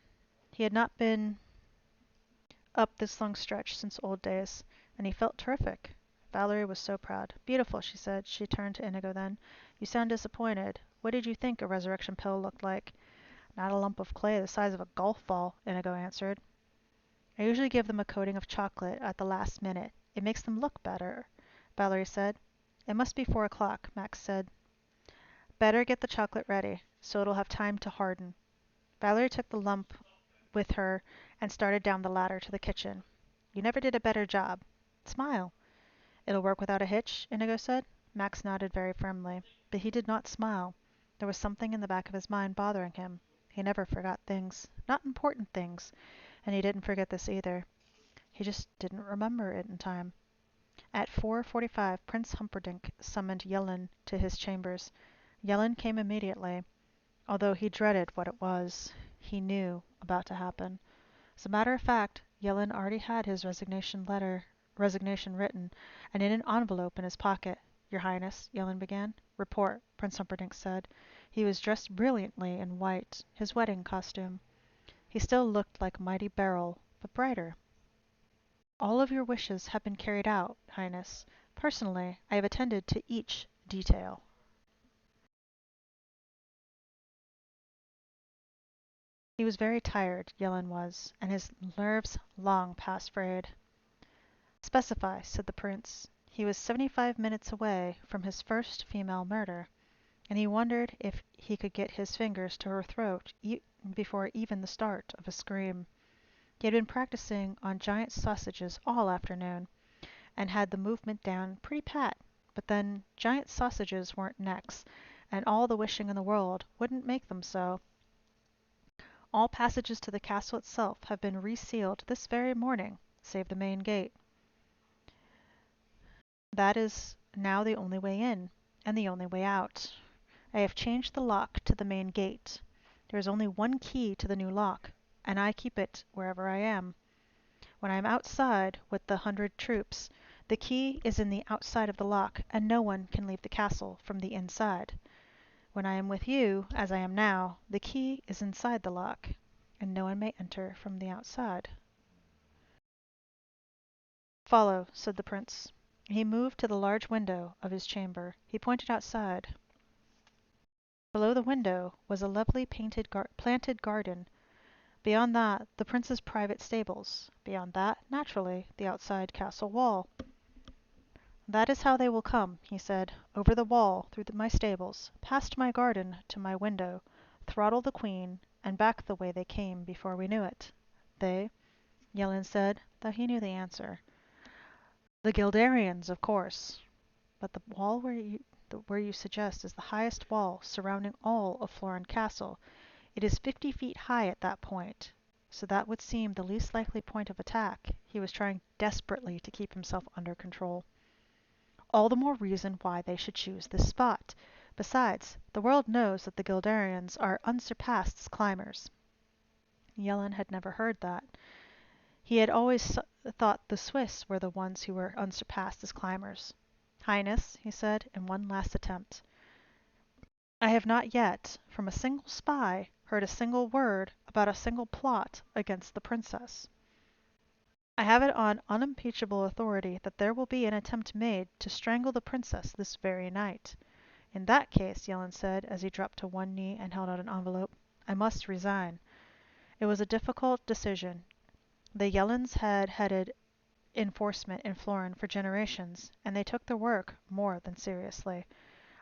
[SPEAKER 1] He had not been up this long stretch since old days, and he felt terrific. Valerie was so proud. Beautiful, she said. She turned to Inigo then. You sound disappointed. What did you think a resurrection pill looked like? Not a lump of clay the size of a golf ball, Inigo answered. I usually give them a coating of chocolate at the last minute. It makes them look better, Valerie said. It must be 4 o'clock, Max said. Better get the chocolate ready, so it'll have time to harden. Valerie took the lump with her and started down the ladder to the kitchen. You never did a better job. Smile. It'll work without a hitch, Inigo said. Max nodded very firmly, but he did not smile. There was something in the back of his mind bothering him. He never forgot things, not important things, and he didn't forget this either. He just didn't remember it in time. At 4:45 Prince Humperdinck summoned Yellen to his chambers. Yellen came immediately, although he dreaded what it was he knew about to happen. As a matter of fact, Yellen already had his resignation written, and in an envelope in his pocket. Your Highness, Yellen began. Report, Prince Humperdinck said. He was dressed brilliantly in white, his wedding costume. He still looked like Mighty Beryl, but brighter. All of your wishes have been carried out, Highness. Personally, I have attended to each detail. He was very tired, Yellen was, and his nerves long past frayed. Specify, said the prince. He was 75 minutes away from his first female murder, and he wondered if he could get his fingers to her throat before even the start of a scream. He had been practicing on giant sausages all afternoon, and had the movement down pretty pat. But then giant sausages weren't necks, and all the wishing in the world wouldn't make them so. All passages to the castle itself have been resealed this very morning, save the main gate. That is now the only way in, and the only way out. I have changed the lock to the main gate. There is only one key to the new lock, and I keep it wherever I am. When I am outside with the 100 troops, the key is in the outside of the lock, and no one can leave the castle from the inside. When I am with you, as I am now, the key is inside the lock, and no one may enter from the outside. Follow, said the prince. He moved to the large window of his chamber. He pointed outside. Below the window was a lovely planted garden. Beyond that, the prince's private stables. Beyond that, naturally, the outside castle wall. That is how they will come, he said, over the wall, through my stables, past my garden to my window, throttle the queen, and back the way they came before we knew it. They, Yellen said, though he knew the answer. The Guelderians, of course. But the wall where you suggest is the highest wall surrounding all of Florin Castle. It is 50 feet high at that point, so that would seem the least likely point of attack. He was trying desperately to keep himself under control. All the more reason why they should choose this spot. Besides, the world knows that the Guelderians are unsurpassed as climbers. Yellen had never heard that. He had always thought the Swiss were the ones who were unsurpassed as climbers. Highness, he said, in one last attempt, I have not yet, from a single spy, heard a single word about a single plot against the princess. I have it on unimpeachable authority that there will be an attempt made to strangle the princess this very night. In that case, Yellen said, as he dropped to one knee and held out an envelope, I must resign. It was a difficult decision. The Yellens had headed enforcement in Florin for generations, and they took their work more than seriously.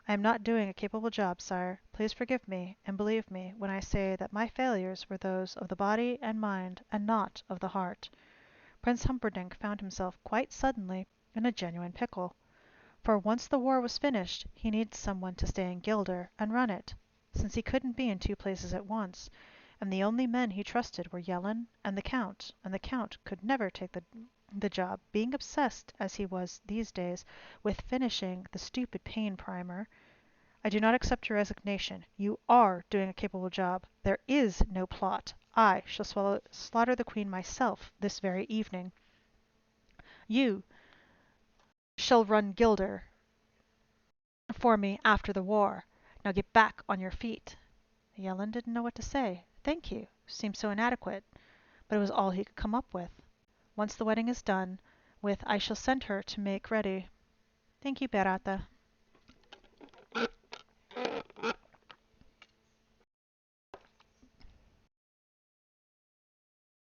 [SPEAKER 1] I am not doing a capable job, sire. Please forgive me, and believe me when I say that my failures were those of the body and mind, and not of the heart. Prince Humperdinck found himself quite suddenly in a genuine pickle. For once the war was finished, he needed someone to stay in Guilder and run it, since he couldn't be in two places at once, and the only men he trusted were Yellen and the Count could never take the job, being obsessed, as he was these days, with finishing the stupid pain primer. I do not accept your resignation. You are doing a capable job. There is no plot. I shall slaughter the Queen myself this very evening. You shall run Gilder for me after the war. Now get back on your feet. Yellen didn't know what to say. Thank you seemed so inadequate, but it was all he could come up with. Once the wedding is done with, I shall send her to make ready. Thank you, Berata.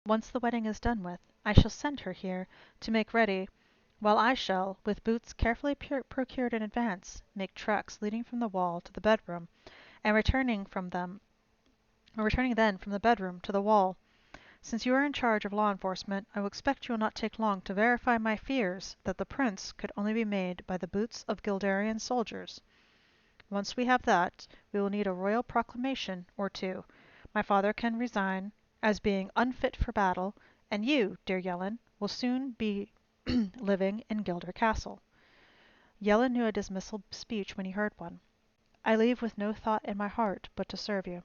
[SPEAKER 1] Once the wedding is done with, I shall send her here to make ready, while I shall, with boots carefully procured in advance, make tracks leading from the wall to the bedroom, and returning then from the bedroom to the wall. Since you are in charge of law enforcement, I will expect you will not take long to verify my fears that the prince could only be made by the boots of Guelderian soldiers. Once we have that, we will need a royal proclamation or two. My father can resign as being unfit for battle, and you, dear Yellen, will soon be living in Gilder Castle. Yellen knew a dismissal speech when he heard one. I leave with no thought in my heart but to serve you.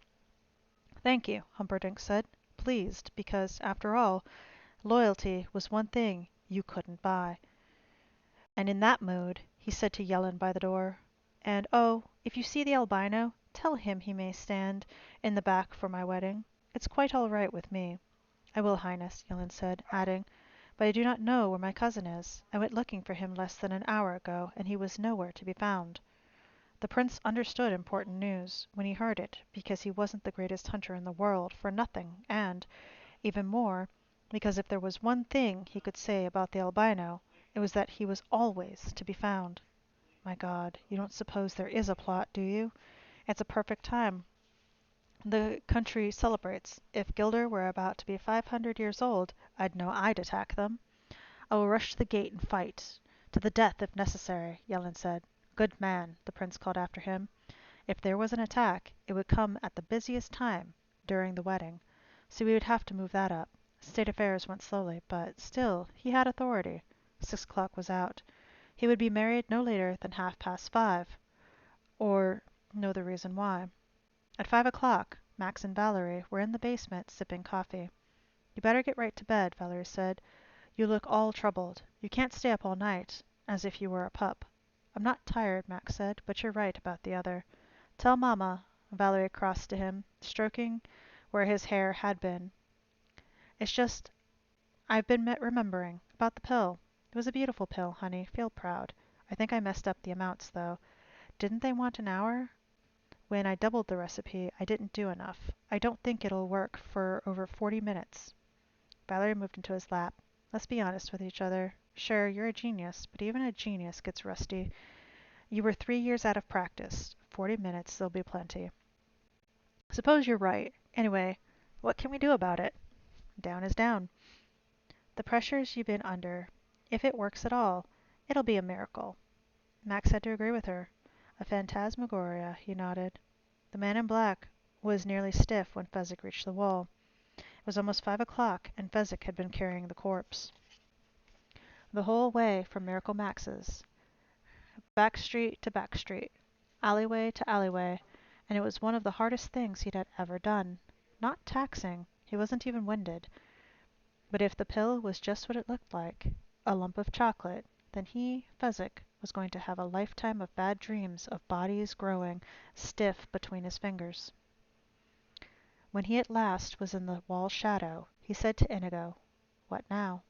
[SPEAKER 1] Thank you, Humperdinck said, pleased, because, after all, loyalty was one thing you couldn't buy. And in that mood, he said to Yellen by the door, and oh, if you see the albino, tell him he may stand in the back for my wedding. It's quite all right with me. I will, Highness, Yellen said, adding, but I do not know where my cousin is. I went looking for him less than an hour ago, and he was nowhere to be found. The prince understood important news when he heard it, because he wasn't the greatest hunter in the world for nothing, and, even more, because if there was one thing he could say about the albino, it was that he was always to be found. My God, you don't suppose there is a plot, do you? It's a perfect time. The country celebrates. If Gilder were about to be 500 years old, I'd know I'd attack them. I will rush to the gate and fight. To the death, if necessary, Yellen said. Good man, the prince called after him. If there was an attack, it would come at the busiest time, during the wedding, so we would have to move that up. State affairs went slowly, but still he had authority. 6 o'clock was out. He would be married no later than 5:30, or know the reason why. At 5 o'clock, Max and Valerie were in the basement sipping coffee. You better get right to bed, Valerie said. You look all troubled. You can't stay up all night, as if you were a pup. I'm not tired, Max said, but you're right about the other. Tell Mama, Valerie crossed to him, stroking where his hair had been. It's just I've been remembering about the pill. It was a beautiful pill, honey. Feel proud. I think I messed up the amounts, though. Didn't they want an hour? When I doubled the recipe, I didn't do enough. I don't think it'll work for over 40 minutes. Valerie moved into his lap. Let's be honest with each other. Sure, you're a genius, but even a genius gets rusty. You were 3 years out of practice. 40 minutes, there'll be plenty. Suppose you're right. Anyway, what can we do about it? Down is down. The pressures you've been under, if it works at all, it'll be a miracle. Max had to agree with her. A phantasmagoria, he nodded. The man in black was nearly stiff when Fezzik reached the wall. It was almost 5 o'clock, and Fezzik had been carrying the corpse. The whole way from Miracle Max's, back street to back street, alleyway to alleyway, and it was one of the hardest things he'd ever done. Not taxing. He wasn't even winded. But if the pill was just what it looked like, a lump of chocolate, then he, Fezzik, was going to have a lifetime of bad dreams of bodies growing stiff between his fingers. When he at last was in the wall shadow, he said to Inigo, What now?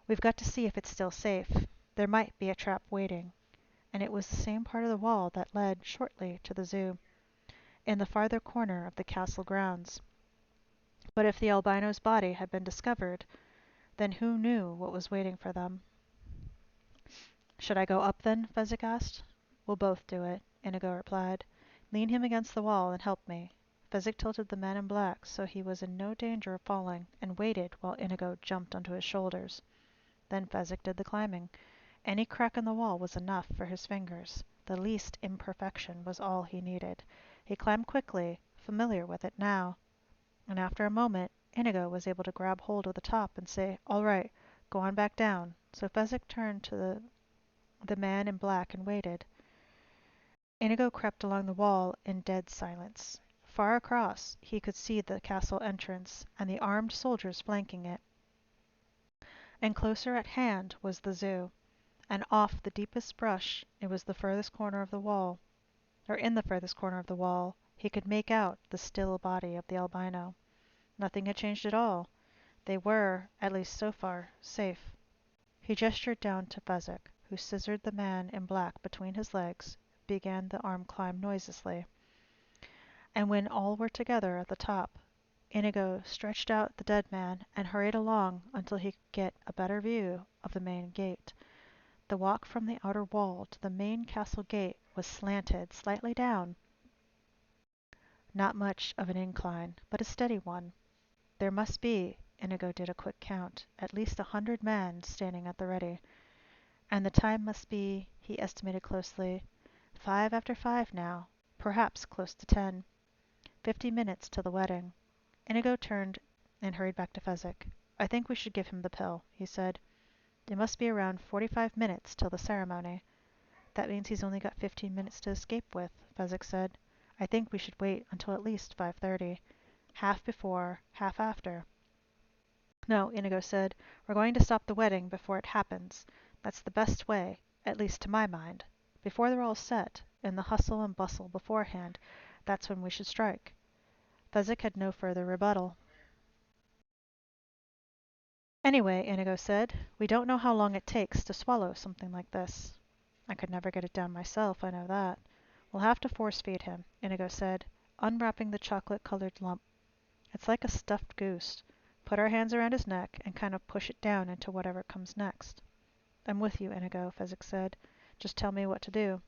[SPEAKER 1] We've got to see if it's still safe. There might be a trap waiting. And it was the same part of the wall that led shortly to the zoo, in the farther corner of the castle grounds. But if the albino's body had been discovered, then who knew what was waiting for them? Should I go up then? Fezzik asked. We'll both do it, Inigo replied. Lean him against the wall and help me. Fezzik tilted the man in black so he was in no danger of falling, and waited while Inigo jumped onto his shoulders. Then Fezzik did the climbing. Any crack in the wall was enough for his fingers. The least imperfection was all he needed. He climbed quickly, familiar with it now, and after a moment Inigo was able to grab hold of the top and say, "All right, go on back down." So Fezzik turned to the man in black and waited. Inigo crept along the wall in dead silence. Far across he could see the castle entrance and the armed soldiers flanking it, and closer at hand was the zoo, and off the deepest brush it was the furthest corner of the wall, or in the furthest corner of the wall he could make out the still body of the albino. Nothing had changed at all. They were, at least so far, safe. He gestured down to Fezzik, who scissored the man in black between his legs, began the arm climb noiselessly. And when all were together at the top, Inigo stretched out the dead man and hurried along until he could get a better view of the main gate. The walk from the outer wall to the main castle gate was slanted slightly down, not much of an incline, but a steady one. There must be, Inigo did a quick count, at least 100 men standing at the ready. And the time must be, he estimated closely, 5 after 5 now, perhaps close to 10. 50 minutes till the wedding. Inigo turned and hurried back to Fezzik. "I think we should give him the pill," he said. "It must be around 45 minutes till the ceremony." "That means he's only got 15 minutes to escape with," Fezzik said. "I think we should wait until at least 5:30. Half before, half after." "No," Inigo said. "We're going to stop the wedding before it happens. That's the best way, at least to my mind. Before they're all set, in the hustle and bustle beforehand, that's when we should strike." Fezzik had no further rebuttal. "Anyway," Inigo said, "we don't know how long it takes to swallow something like this." "I could never get it down myself, I know that." "We'll have to force feed him," Inigo said, unwrapping the chocolate-colored lump. "It's like a stuffed goose. Put our hands around his neck and kind of push it down into whatever comes next." "I'm with you, Inigo," Fezzik said. "Just tell me what to do."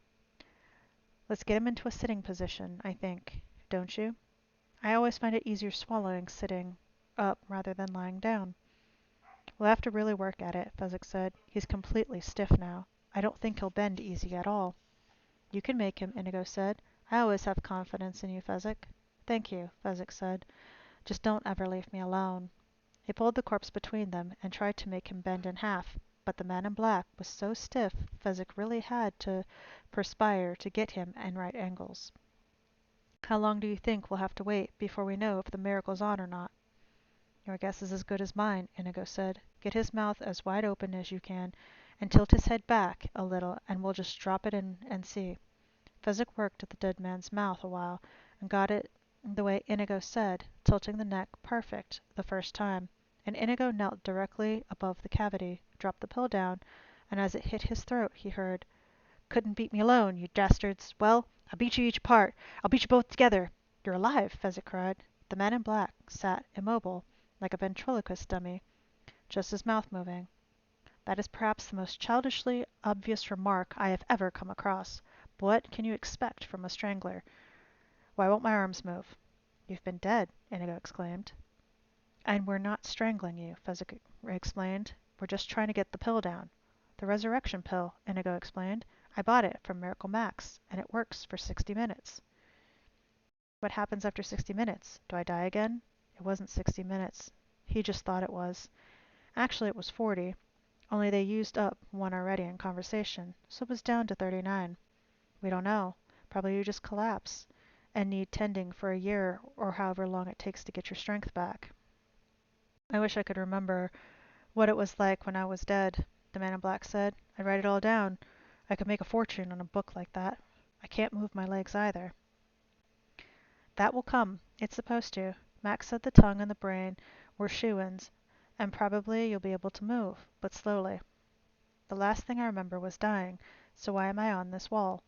[SPEAKER 1] "Let's get him into a sitting position, I think. Don't you? I always find it easier swallowing sitting up rather than lying down." "We'll have to really work at it," Fezzik said. "He's completely stiff now. I don't think he'll bend easy at all." "You can make him," Inigo said. "I always have confidence in you, Fezzik." "Thank you," Fezzik said. "Just don't ever leave me alone." He pulled the corpse between them and tried to make him bend in half, but the man in black was so stiff Fezzik really had to perspire to get him in right angles. "How long do you think we'll have to wait before we know if the miracle's on or not?" "Your guess is as good as mine," Inigo said. "Get his mouth as wide open as you can, and tilt his head back a little and we'll just drop it in and see." Fezzik worked at the dead man's mouth a while, and got it the way Inigo said, tilting the neck perfect the first time, and Inigo knelt directly above the cavity, dropped the pill down, and as it hit his throat he heard, "Couldn't beat me alone, you dastards. Well, I'll beat you each apart. I'll beat you both together." "You're alive!" Fezzik cried. The man in black sat immobile, like a ventriloquist dummy, just his mouth moving. "That is perhaps the most childishly obvious remark I have ever come across. But what can you expect from a strangler? Why won't my arms move?" "You've been dead," Inigo exclaimed. "And we're not strangling you," Fezzik explained. "We're just trying to get the pill down." "The resurrection pill," Inigo explained. "I bought it from Miracle Max, and it works for 60 minutes." "What happens after 60 minutes? Do I die again?" It wasn't 60 minutes. He just thought it was. Actually, it was 40, only they used up one already in conversation, so it was down to 39. "We don't know. Probably you just collapse and need tending for a year or however long it takes to get your strength back." "I wish I could remember what it was like when I was dead," the man in black said. "I'd write it all down. I could make a fortune on a book like that. I can't move my legs either." "That will come. It's supposed to. Max said the tongue and the brain were shoo-ins, and probably you'll be able to move, but slowly. The last thing I remember was dying, so why am I on this wall?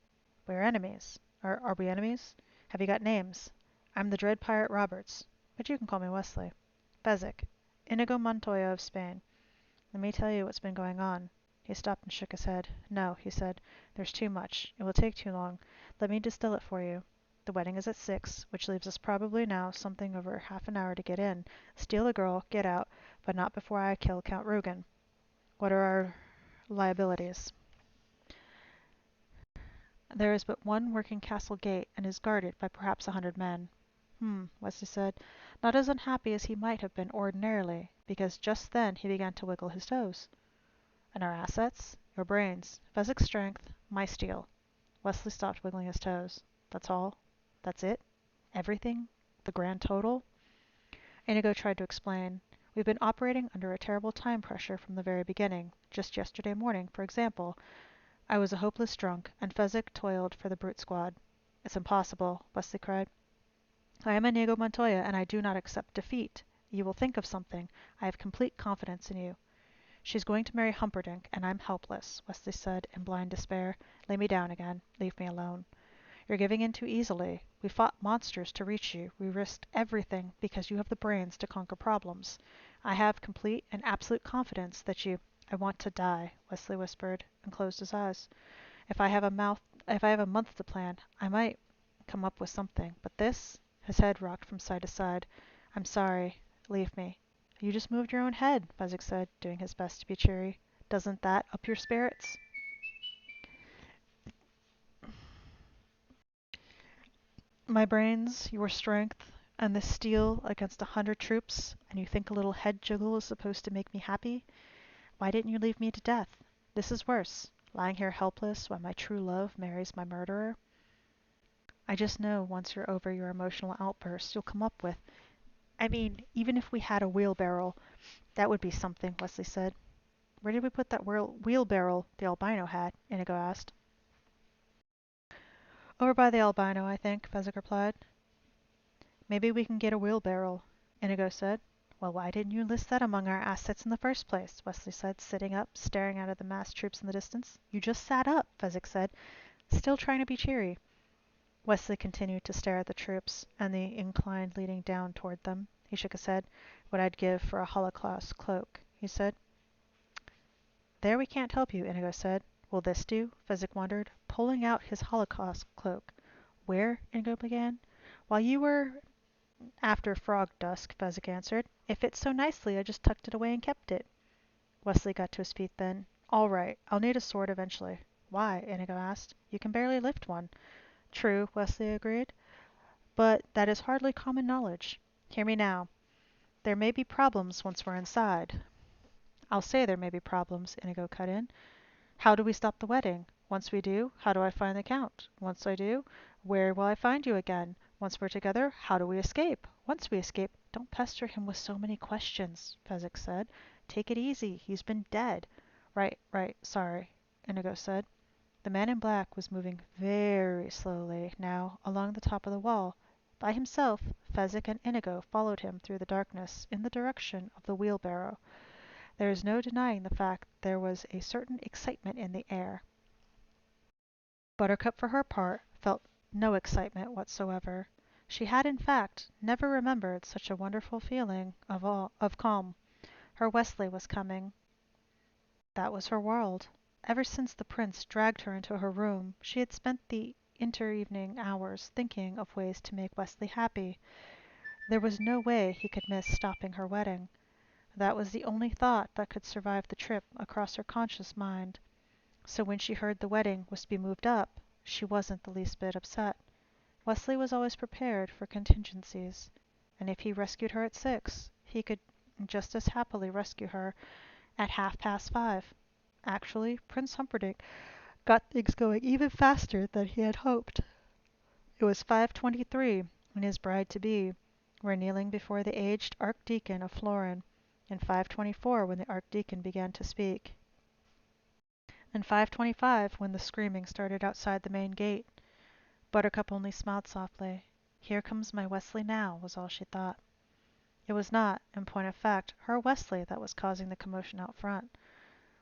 [SPEAKER 1] We're enemies. Are we enemies? Have you got names? I'm the Dread Pirate Roberts, but you can call me Wesley. Fezzik. Inigo Montoya of Spain. Let me tell you what's been going on." He stopped and shook his head. "No," he said. "There's too much. It will take too long. Let me distill it for you. The wedding is at 6, which leaves us probably now something over half an hour to get in, steal the girl, get out, but not before I kill Count Rugen. What are our liabilities?" "There is but one working castle gate, and is guarded by perhaps 100 men." Wesley said, not as unhappy as he might have been ordinarily, because just then he began to wiggle his toes. And our assets? Your brains. Fezzik's strength, my steel. Wesley stopped wiggling his toes. That's all? That's it? Everything? The grand total? Inigo tried to explain. We've been operating under a terrible time pressure from the very beginning. Just yesterday morning, for example, I was a hopeless drunk, and Fezzik toiled for the brute squad. It's impossible, Wesley cried. I am Inigo Montoya, and I do not accept defeat. You will think of something. I have complete confidence in you. She's going to marry Humperdinck, and I'm helpless, Wesley said in blind despair. Lay me down again. Leave me alone. You're giving in too easily. We fought monsters to reach you. We risked everything because you have the brains to conquer problems. I have complete and absolute confidence that you. I want to die, Wesley whispered, and closed his eyes. If I have a month to plan, I might come up with something. But this? His head rocked from side to side. I'm sorry. Leave me. You just moved your own head, Fezzik said, doing his best to be cheery. Doesn't that up your spirits? My brains, your strength, and this steel against 100 troops, and you think a little head jiggle is supposed to make me happy? Why didn't you leave me to death? This is worse, lying here helpless while my true love marries my murderer. I just know once you're over your emotional outburst, you'll come up with. I mean, even if we had a wheelbarrow, that would be something, Wesley said. Where did we put that wheelbarrow the albino had? Inigo asked. Over by the albino, I think, Fezzik replied. Maybe we can get a wheelbarrow, Inigo said. Well, why didn't you list that among our assets in the first place? Wesley said, sitting up, staring out at the massed troops in the distance. You just sat up, Fezzik said, still trying to be cheery. Wesley continued to stare at the troops and the incline leading down toward them. He shook his head. What I'd give for a Holocaust cloak, he said. There we can't help you, Inigo said. Will this do? Fezzik wondered, pulling out his Holocaust cloak. Where? Inigo began. While you were after frog dusk, Fezzik answered. It fits so nicely I just tucked it away and kept it. Wesley got to his feet then. All right, I'll need a sword eventually. Why? Inigo asked. You can barely lift one. True, Wesley agreed, but that is hardly common knowledge. Hear me now. There may be problems once we're inside. I'll say there may be problems, Inigo cut in. How do we stop the wedding? Once we do, how do I find the Count? Once I do, where will I find you again? Once we're together, how do we escape? Once we escape, don't pester him with so many questions, Fezzik said. Take it easy. He's been dead. Right, sorry, Inigo said. The man in black was moving very slowly now along the top of the wall. By himself, Fezzik and Inigo followed him through the darkness in the direction of the wheelbarrow. There is no denying the fact that there was a certain excitement in the air. Buttercup, for her part, felt no excitement whatsoever. She had, in fact, never remembered such a wonderful feeling of calm. Her Wesley was coming. That was her world. Ever since the prince dragged her into her room, she had spent the inter-evening hours thinking of ways to make Wesley happy. There was no way he could miss stopping her wedding. That was the only thought that could survive the trip across her conscious mind. So when she heard the wedding was to be moved up, she wasn't the least bit upset. Wesley was always prepared for contingencies, and if he rescued her at 6, he could just as happily rescue her at 5:30. Actually, Prince Humperdinck got things going even faster than he had hoped. It was 5:23 when his bride-to-be were kneeling before the aged Archdeacon of Florin, and 5:24 when the Archdeacon began to speak, and 5:25 when the screaming started outside the main gate. Buttercup only smiled softly. Here comes my Wesley now, was all she thought. It was not, in point of fact, her Wesley that was causing the commotion out front.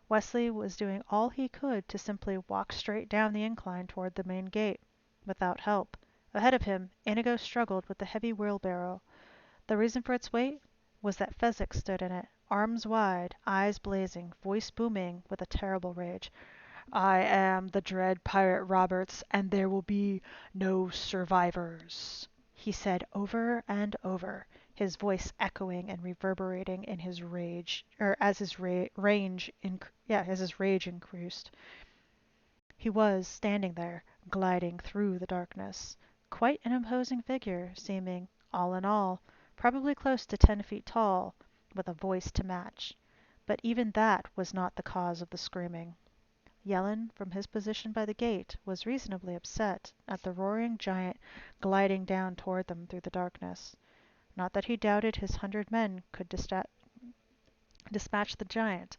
[SPEAKER 1] Wesley was doing all he could to simply walk straight down the incline toward the main gate, without help. Ahead of him, Inigo struggled with the heavy wheelbarrow. The reason for its weight was that Fezzik stood in it, arms wide, eyes blazing, voice booming with a terrible rage. I am the dread pirate Roberts, and there will be no survivors, he said over and over, his voice echoing and reverberating in his rage, or as his as his rage increased. He was standing there, gliding through the darkness, quite an imposing figure, seeming all in all, probably close to 10 feet tall, with a voice to match. But even that was not the cause of the screaming. Yellen, from his position by the gate, was reasonably upset at the roaring giant gliding down toward them through the darkness. Not that he doubted his 100 men could dispatch the giant.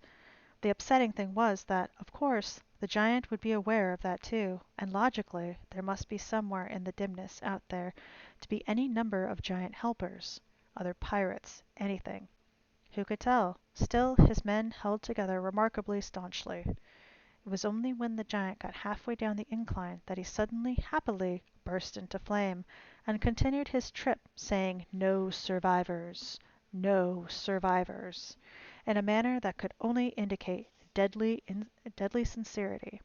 [SPEAKER 1] The upsetting thing was that, of course, the giant would be aware of that too, and logically there must be somewhere in the dimness out there to be any number of giant helpers, other pirates, anything. Who could tell? Still, his men held together remarkably staunchly. It was only when the giant got halfway down the incline that he suddenly, happily, burst into flame, and continued his trip, saying, "No survivors! No survivors!" in a manner that could only indicate deadly sincerity.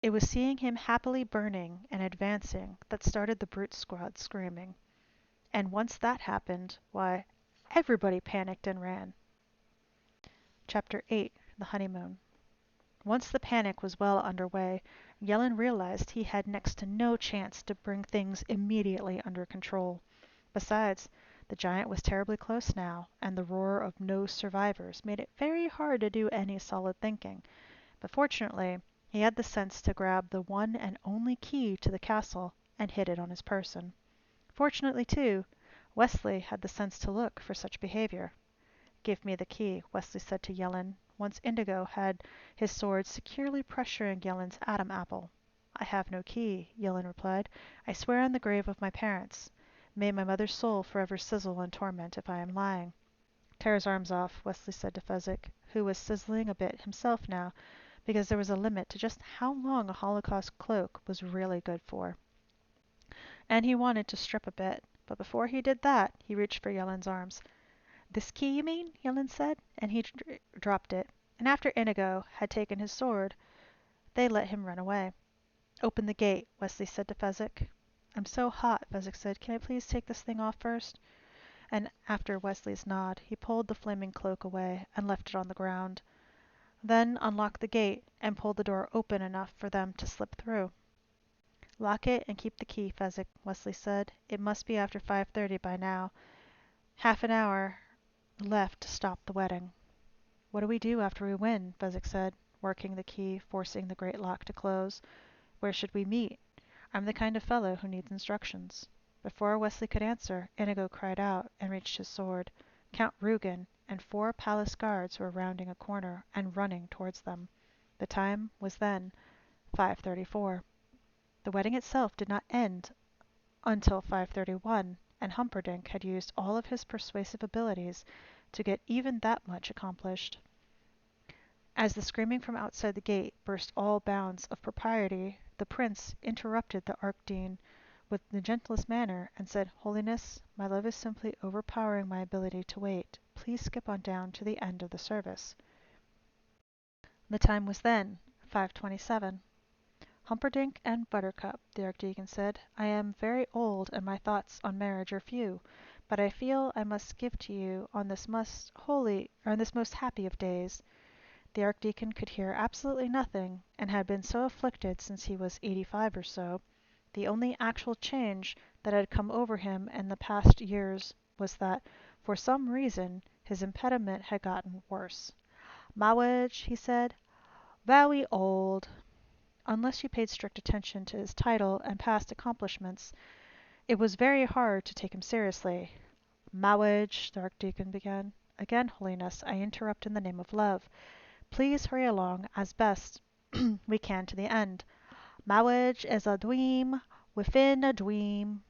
[SPEAKER 1] It was seeing him happily burning and advancing that started the brute squad screaming. And once that happened, why, everybody panicked and ran. Chapter 8. The Honeymoon. Once the panic was well under way, Yellen realized he had next to no chance to bring things immediately under control. Besides, the giant was terribly close now, and the roar of "no survivors" made it very hard to do any solid thinking. But fortunately, he had the sense to grab the one and only key to the castle and hid it on his person. Fortunately, too, Wesley had the sense to look for such behavior. "Give me the key," Wesley said to Yellen, once Indigo had his sword securely pressuring Yellen's Adam apple. "I have no key," Yellen replied. "I swear on the grave of my parents. May my mother's soul forever sizzle in torment if I am lying." "Tear his arms off," Wesley said to Fezzik, who was sizzling a bit himself now, because there was a limit to just how long a Holocaust cloak was really good for. And he wanted to strip a bit, but before he did that, he reached for Yellen's arms. "This key, you mean?" Yellen said, and he dropped it. And after Inigo had taken his sword, they let him run away. "Open the gate," Wesley said to Fezzik. "I'm so hot," Fezzik said. "Can I please take this thing off first?" And after Wesley's nod, he pulled the flaming cloak away and left it on the ground. Then unlocked the gate and pulled the door open enough for them to slip through. "Lock it and keep the key, Fezzik," Wesley said. "It must be after 5:30 by now. Half an hour left to stop the wedding." "What do we do after we win?" Fezzik said, working the key, forcing the great lock to close. "Where should we meet? I'm the kind of fellow who needs instructions." Before Wesley could answer, Inigo cried out and reached his sword. Count Rugen and 4 palace guards were rounding a corner and running towards them. The time was then 5:34. The wedding itself did not end until 5:31, and Humperdinck had used all of his persuasive abilities to get even that much accomplished. As the screaming from outside the gate burst all bounds of propriety, the prince interrupted the Archdeacon with the gentlest manner, and said, "Holiness, my love is simply overpowering my ability to wait. Please skip on down to the end of the service." The time was then 5:27. "Humperdinck and Buttercup," the Archdeacon said, "I am very old and my thoughts on marriage are few, but I feel I must give to you on this most happy of days." The Archdeacon could hear absolutely nothing, and had been so afflicted since he was 85 or so. The only actual change that had come over him in the past years was that, for some reason, his impediment had gotten worse. "Mawage," he said, "vewy old." Unless you paid strict attention to his title and past accomplishments, it was very hard to take him seriously. "Mawage," the Archdeacon began. "Again, Holiness, I interrupt in the name of love. Please hurry along as best we can to the end. Mawage is a dweam within a dweam."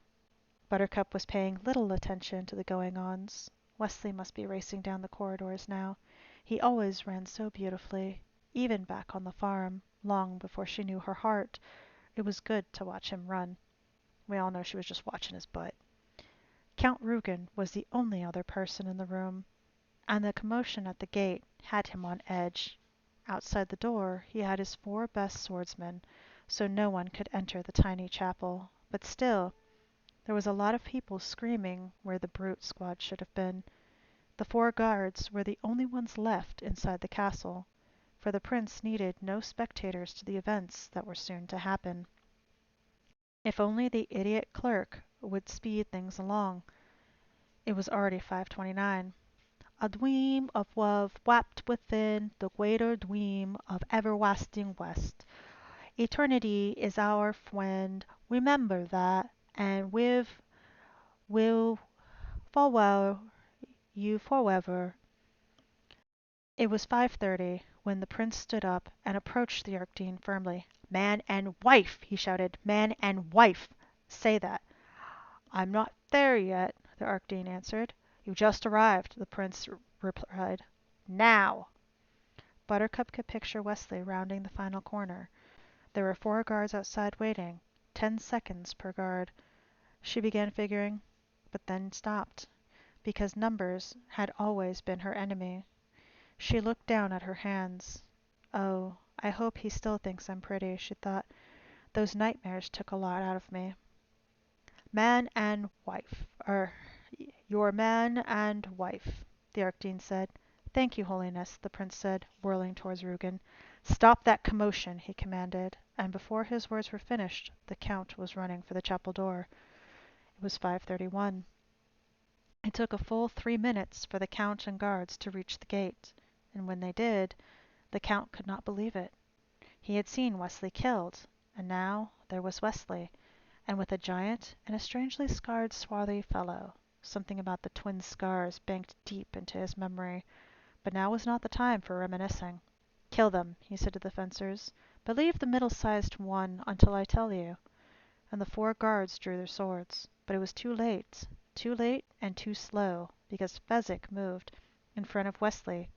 [SPEAKER 1] Buttercup was paying little attention to the going-ons. Wesley must be racing down the corridors now. He always ran so beautifully, even back on the farm, long before she knew her heart. It was good to watch him run. We all know she was just watching his butt. Count Rugen was the only other person in the room, and the commotion at the gate had him on edge. Outside the door he had his 4 best swordsmen, so no one could enter the tiny chapel. But still, there was a lot of people screaming where the brute squad should have been. The 4 guards were the only ones left inside the castle, for the prince needed no spectators to the events that were soon to happen. If only the idiot clerk would speed things along. It was already 5:29. A dweam of love wept within the greater dweam of everlasting west. Eternity is our friend, remember that, and with will follow you forever. It was 5:30 when the prince stood up and approached the Archdene firmly. "Man and wife!" he shouted. "Man and wife! Say that." "I'm not there yet," the Archdene answered. "You just arrived," the prince replied. "Now!" Buttercup could picture Wesley rounding the final corner. There were 4 guards outside waiting, 10 seconds per guard. She began figuring, but then stopped, because numbers had always been her enemy. She looked down at her hands. "Oh, I hope he still thinks I'm pretty," she thought. "Those nightmares took a lot out of me." "Man and wife, your man and wife," the Archdene said. "Thank you, Holiness," the prince said, whirling towards Rugen. "Stop that commotion," he commanded, and before his words were finished, the Count was running for the chapel door. It was 5:31. It took a full 3 minutes for the Count and guards to reach the gate, and when they did, the Count could not believe it. He had seen Wesley killed, and now there was Wesley, and with a giant and a strangely scarred, swarthy fellow. Something about the twin scars banked deep into his memory, but now was not the time for reminiscing. "Kill them," he said to the fencers, "but leave the middle-sized one until I tell you." And the 4 guards drew their swords. But it was too late and too slow, because Fezzik moved in front of Wesley.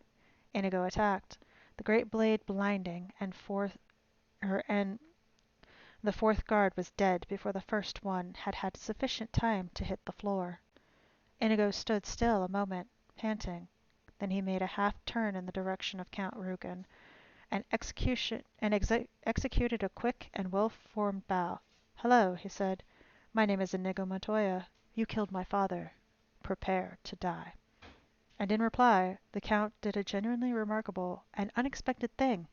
[SPEAKER 1] Inigo attacked, the great blade blinding, and the 4th guard was dead before the first one had had sufficient time to hit the floor. Inigo stood still a moment, panting. Then he made a half-turn in the direction of Count Rugen, and executed a quick and well-formed bow. "Hello," he said. "My name is Inigo Montoya. You killed my father. Prepare to die." And in reply, the Count did a genuinely remarkable and unexpected thing.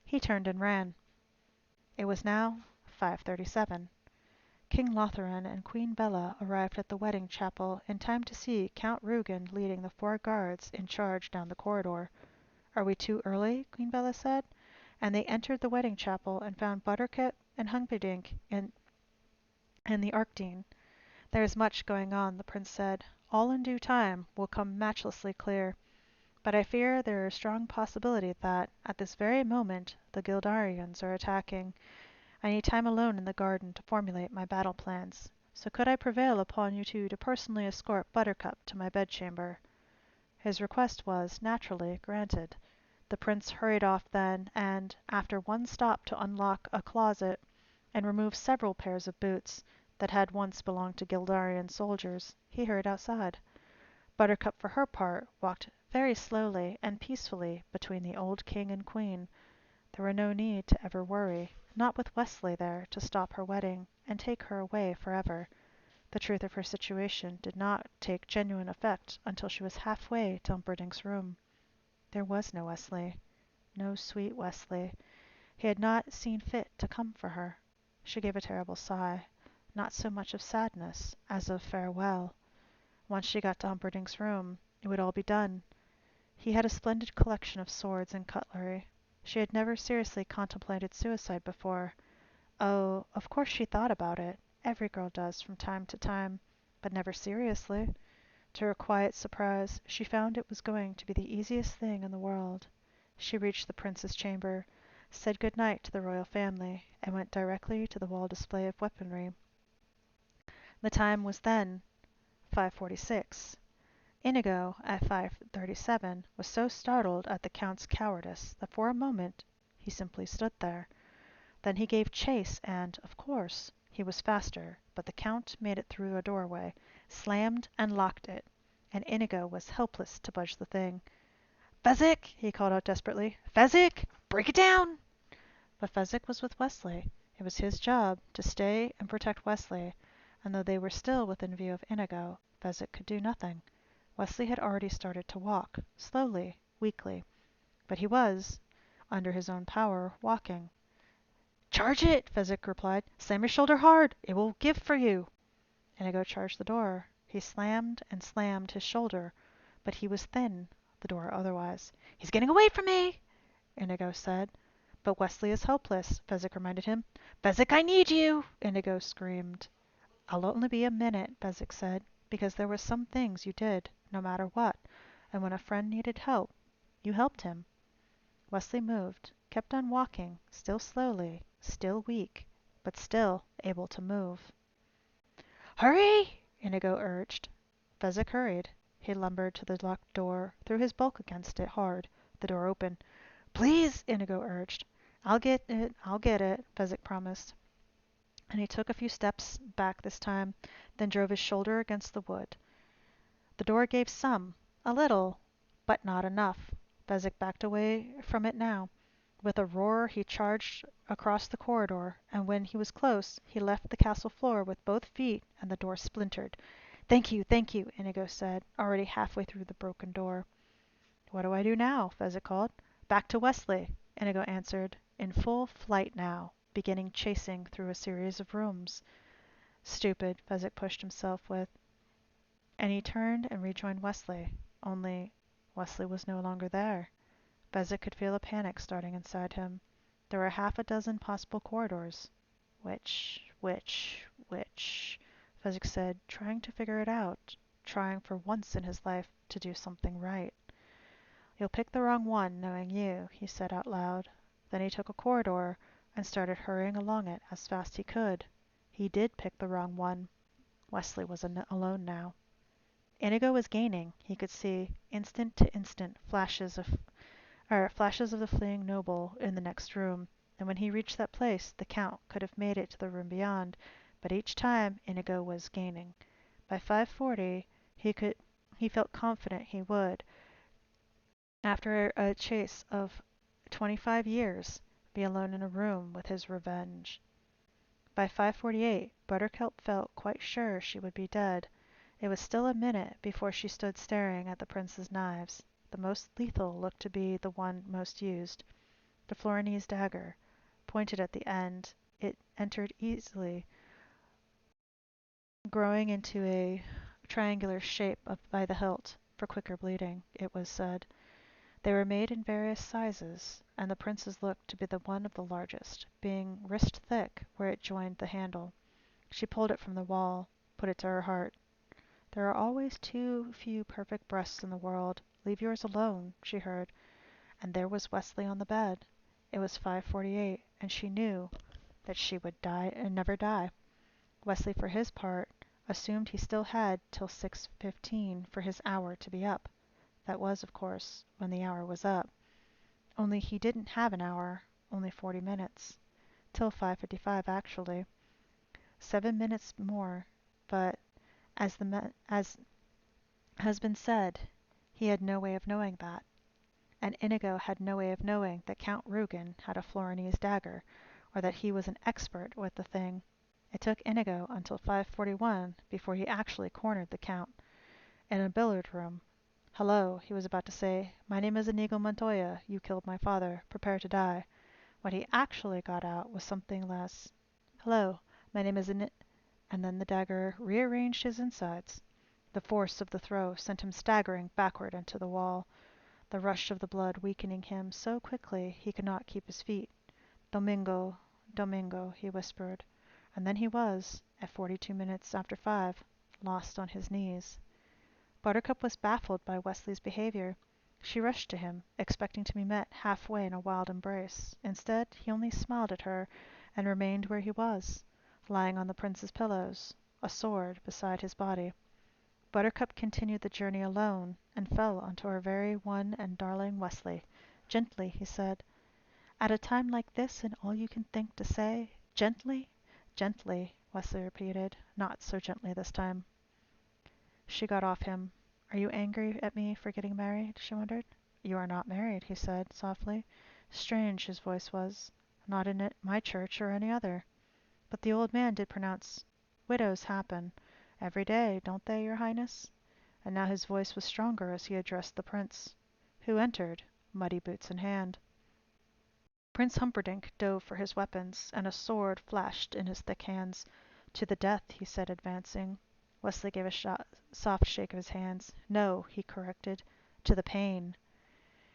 [SPEAKER 1] He turned and ran. It was now 5:37. King Lotharen and Queen Bella arrived at the wedding chapel in time to see Count Rugen leading the 4 guards in charge down the corridor. "Are we too early?" Queen Bella said, and they entered the wedding chapel and found Buttercup and Humperdinck and the Archdene. "There is much going on," the prince said. "All in due time will come matchlessly clear. But I fear there is strong possibility that, at this very moment, the Gueldarians are attacking. I need time alone in the garden to formulate my battle plans. So could I prevail upon you two to personally escort Buttercup to my bedchamber?" His request was, naturally, granted. The prince hurried off then, and, after one stop to unlock a closet and remove several pairs of boots that had once belonged to Gueldarian soldiers, he hurried outside. Buttercup, for her part, walked very slowly and peacefully between the old king and queen. There were no need to ever worry, not with Wesley there to stop her wedding and take her away forever. The truth of her situation did not take genuine effect until she was halfway to Humperdinck's room. There was no Wesley, no sweet Wesley. He had not seen fit to come for her. She gave a terrible sigh, not so much of sadness as of farewell. Once she got to Humperdinck's room, it would all be done. He had a splendid collection of swords and cutlery. She had never seriously contemplated suicide before. Oh, of course she thought about it. Every girl does from time to time, but never seriously. To her quiet surprise, she found it was going to be the easiest thing in the world. She reached the prince's chamber, said good night to the royal family, and went directly to the wall display of weaponry. The time was then 5:46. Inigo, at 5:37, was so startled at the Count's cowardice that for a moment he simply stood there. Then he gave chase and, of course, he was faster, but the Count made it through a doorway, slammed and locked it, and Inigo was helpless to budge the thing. "Fezzik!" he called out desperately. "Fezzik! Break it down!" But Fezzik was with Wesley. It was his job to stay and protect Wesley, and though they were still within view of Inigo, Fezzik could do nothing. Wesley had already started to walk, slowly, weakly, but he was, under his own power, walking. "Charge it!" Fezzik replied. "Slam your shoulder hard. It will give for you." Inigo charged the door. He slammed and slammed his shoulder, but he was thin, the door otherwise. "He's getting away from me!" Inigo said. "But Wesley is helpless," Fezzik reminded him. "Fezzik, I need you!" Inigo screamed. "I'll only be a minute," Fezzik said, "because there were some things you did, no matter what, and when a friend needed help, you helped him." Wesley moved, kept on walking, still slowly, still weak, but still able to move. "Hurry!" Inigo urged. Fezzik hurried. He lumbered to the locked door, threw his bulk against it hard. The door opened. "Please!" Inigo urged. I'll get it," Fezzik promised. And he took a few steps back this time, then drove his shoulder against the wood. The door gave some, a little, but not enough. Fezzik backed away from it now. With a roar he charged across the corridor, and when he was close he left the castle floor with both feet and the door splintered. Thank you," Inigo said, already halfway through the broken door. "What do I do now?" Fezzik called. "Back to Wesley," Inigo answered, in full flight now, beginning chasing through a series of rooms. "Stupid," Fezzik pushed himself with, and he turned and rejoined Wesley. Only Wesley was no longer there. Fezzik could feel a panic starting inside him. There were half a dozen possible corridors. Which? Fezzik said, trying to figure it out, trying for once in his life to do something right. "You'll pick the wrong one, knowing you," he said out loud. Then he took a corridor and started hurrying along it as fast as he could. He did pick the wrong one. Wesley was alone now. Inigo was gaining. He could see, instant to instant, flashes of the fleeing noble in the next room, and when he reached that place the Count could have made it to the room beyond, but each time Inigo was gaining. By 5:40 he felt confident he would, after a chase of 25 years, be alone in a room with his revenge. By 5:48 Buttercup felt quite sure she would be dead. It was still a minute before she stood staring at the prince's knives. The most lethal looked to be the one most used, the Florinese dagger, pointed at the end. It entered easily, growing into a triangular shape by the hilt, for quicker bleeding, it was said. They were made in various sizes, and the prince's looked to be the one of the largest, being wrist thick where it joined the handle. She pulled it from the wall, put it to her heart. "There are always too few perfect breasts in the world. Leave yours alone," she heard. And there was Wesley on the bed. It was 5:48, and she knew that she would die and never die. Wesley, for his part, assumed he still had till 6:15 for his hour to be up. That was, of course, when the hour was up. Only he didn't have an hour, only 40 minutes. Till 5:55, actually. 7 minutes more, but as has been said, he had no way of knowing that. And Inigo had no way of knowing that Count Rugen had a Florinese dagger, or that he was an expert with the thing. It took Inigo until 5:41 before he actually cornered the Count in a billiard room. "Hello," he was about to say. "My name is Inigo Montoya. You killed my father. Prepare to die." What he actually got out was something less. "Hello, my name is Ini—" And then the dagger rearranged his insides. The force of the throw sent him staggering backward into the wall, the rush of the blood weakening him so quickly he could not keep his feet. "Domingo, Domingo," he whispered, and then he was, at 42 minutes after 5, lost on his knees. Buttercup was baffled by Wesley's behavior. She rushed to him, expecting to be met halfway in a wild embrace. Instead, he only smiled at her and remained where he was, lying on the prince's pillows, a sword beside his body. Buttercup continued the journey alone, and fell onto her very one and darling Wesley. "Gently," he said. "At a time like this, and all you can think to say, gently?" "Gently," Wesley repeated, not so gently this time. She got off him. "Are you angry at me for getting married?" she wondered. "You are not married," he said, softly. Strange his voice was. "Not in my church or any other." But the old man did pronounce, "Widows happen. Every day, don't they, your highness?" And now his voice was stronger as he addressed the prince, who entered, muddy boots in hand. Prince Humperdinck dove for his weapons, and a sword flashed in his thick hands. "To the death," he said, advancing. Wesley gave a soft shake of his hands. No, he corrected. To the pain.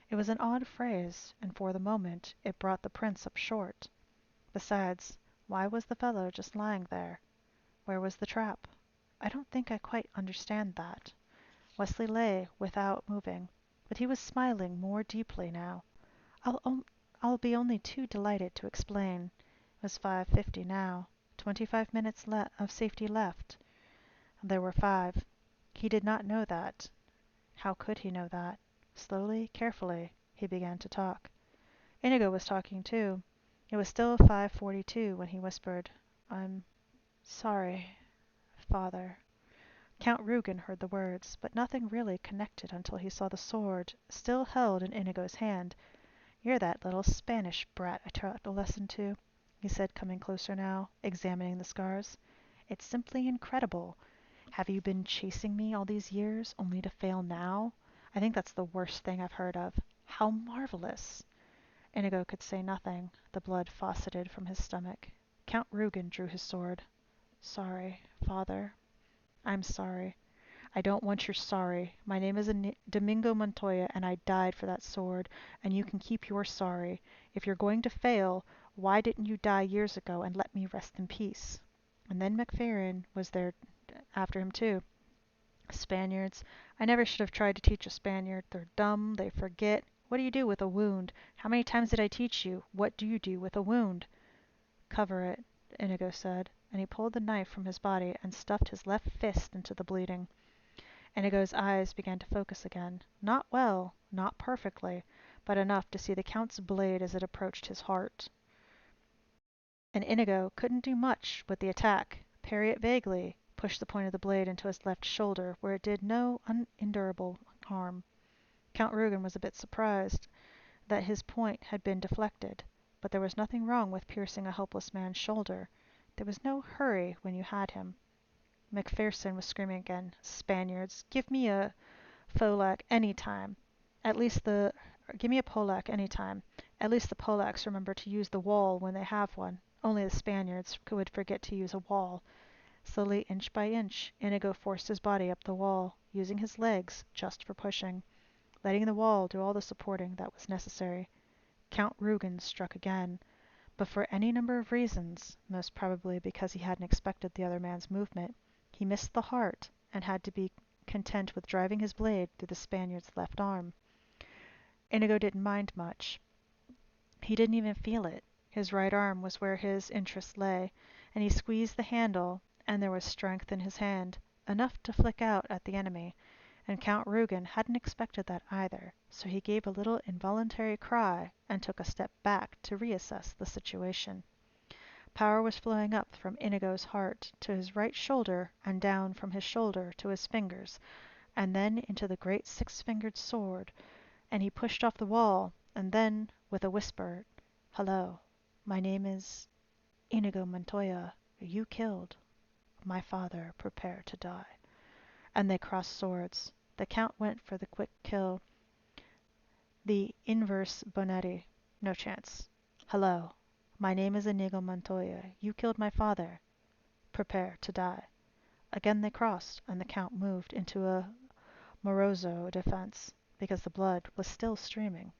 [SPEAKER 1] It was an odd phrase, and for the moment it brought the prince up short. Besides, why was the fellow just lying there? Where was the trap? I don't think I quite understand that. Wesley lay without moving, but he was smiling more deeply now. I'll, I'll be only too delighted to explain. It was 5:50 now. 25 minutes of safety left. There were 5. He did not know that. How could he know that? Slowly, carefully, he began to talk. Inigo was talking too. It was still 5:42 when he whispered, I'm sorry, father. Count Rugen heard the words, but nothing really connected until he saw the sword still held in Inigo's hand. You're that little Spanish brat I taught a lesson to, he said, coming closer now, examining the scars. It's simply incredible. Have you been chasing me all these years, only to fail now? I think that's the worst thing I've heard of. How marvelous! Inigo could say nothing. The blood fauceted from his stomach. Count Rugen drew his sword. Sorry, father. I'm sorry. I don't want your sorry. My name is Domingo Montoya, and I died for that sword, and you can keep your sorry. If you're going to fail, why didn't you die years ago and let me rest in peace? And then McFerrin was there after him too. Spaniards. I never should have tried to teach a Spaniard. They're dumb, they forget. What do you do with a wound? How many times did I teach you? What do you do with a wound? Cover it, Inigo said, and he pulled the knife from his body and stuffed his left fist into the bleeding. Inigo's eyes began to focus again. Not well, not perfectly, but enough to see the Count's blade as it approached his heart. And Inigo couldn't do much with the attack. Parry it vaguely, push the point of the blade into his left shoulder, where it did no unendurable harm. Count Rugen was a bit surprised that his point had been deflected, but there was nothing wrong with piercing a helpless man's shoulder. There was no hurry when you had him. McPherson was screaming again. Spaniards, give me a Polak any time. At least the Give me a Polak any time. At least the Polacks remember to use the wall when they have one. Only the Spaniards would forget to use a wall. Slowly, inch by inch, Inigo forced his body up the wall, using his legs just for pushing, letting the wall do all the supporting that was necessary. Count Rugen struck again, but for any number of reasons, most probably because he hadn't expected the other man's movement, he missed the heart and had to be content with driving his blade through the Spaniard's left arm. Inigo didn't mind much. He didn't even feel it. His right arm was where his interest lay, and he squeezed the handle, and there was strength in his hand, enough to flick out at the enemy, and Count Rugen hadn't expected that either, so he gave a little involuntary cry and took a step back to reassess the situation. Power was flowing up from Inigo's heart to his right shoulder and down from his shoulder to his fingers, and then into the great six-fingered sword, and he pushed off the wall, and then, with a whisper, Hello, my name is Inigo Montoya. You killed my father. Prepare to die. And they crossed swords. The Count went for the quick kill. The inverse Bonetti. No chance. Hello, my name is Inigo Montoya. You killed my father. Prepare to die. Again they crossed, and the Count moved into a morozo defense, because the blood was still streaming.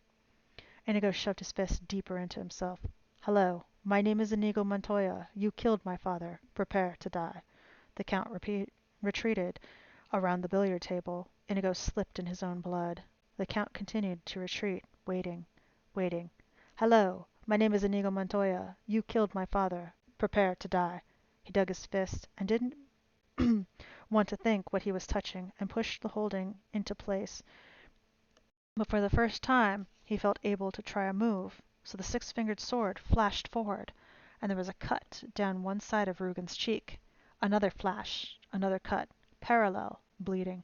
[SPEAKER 1] Inigo shoved his fist deeper into himself. Hello, my name is Inigo Montoya. You killed my father. Prepare to die. The Count retreated around the billiard table. Inigo slipped in his own blood. The Count continued to retreat, waiting, waiting. Hello, my name is Inigo Montoya. You killed my father. Prepare to die. He dug his fist and didn't want to think what he was touching, and pushed the holding into place. But for the first time he felt able to try a move, so the six-fingered sword flashed forward, and there was a cut down one side of Rugen's cheek. Another flash, another cut, parallel, bleeding.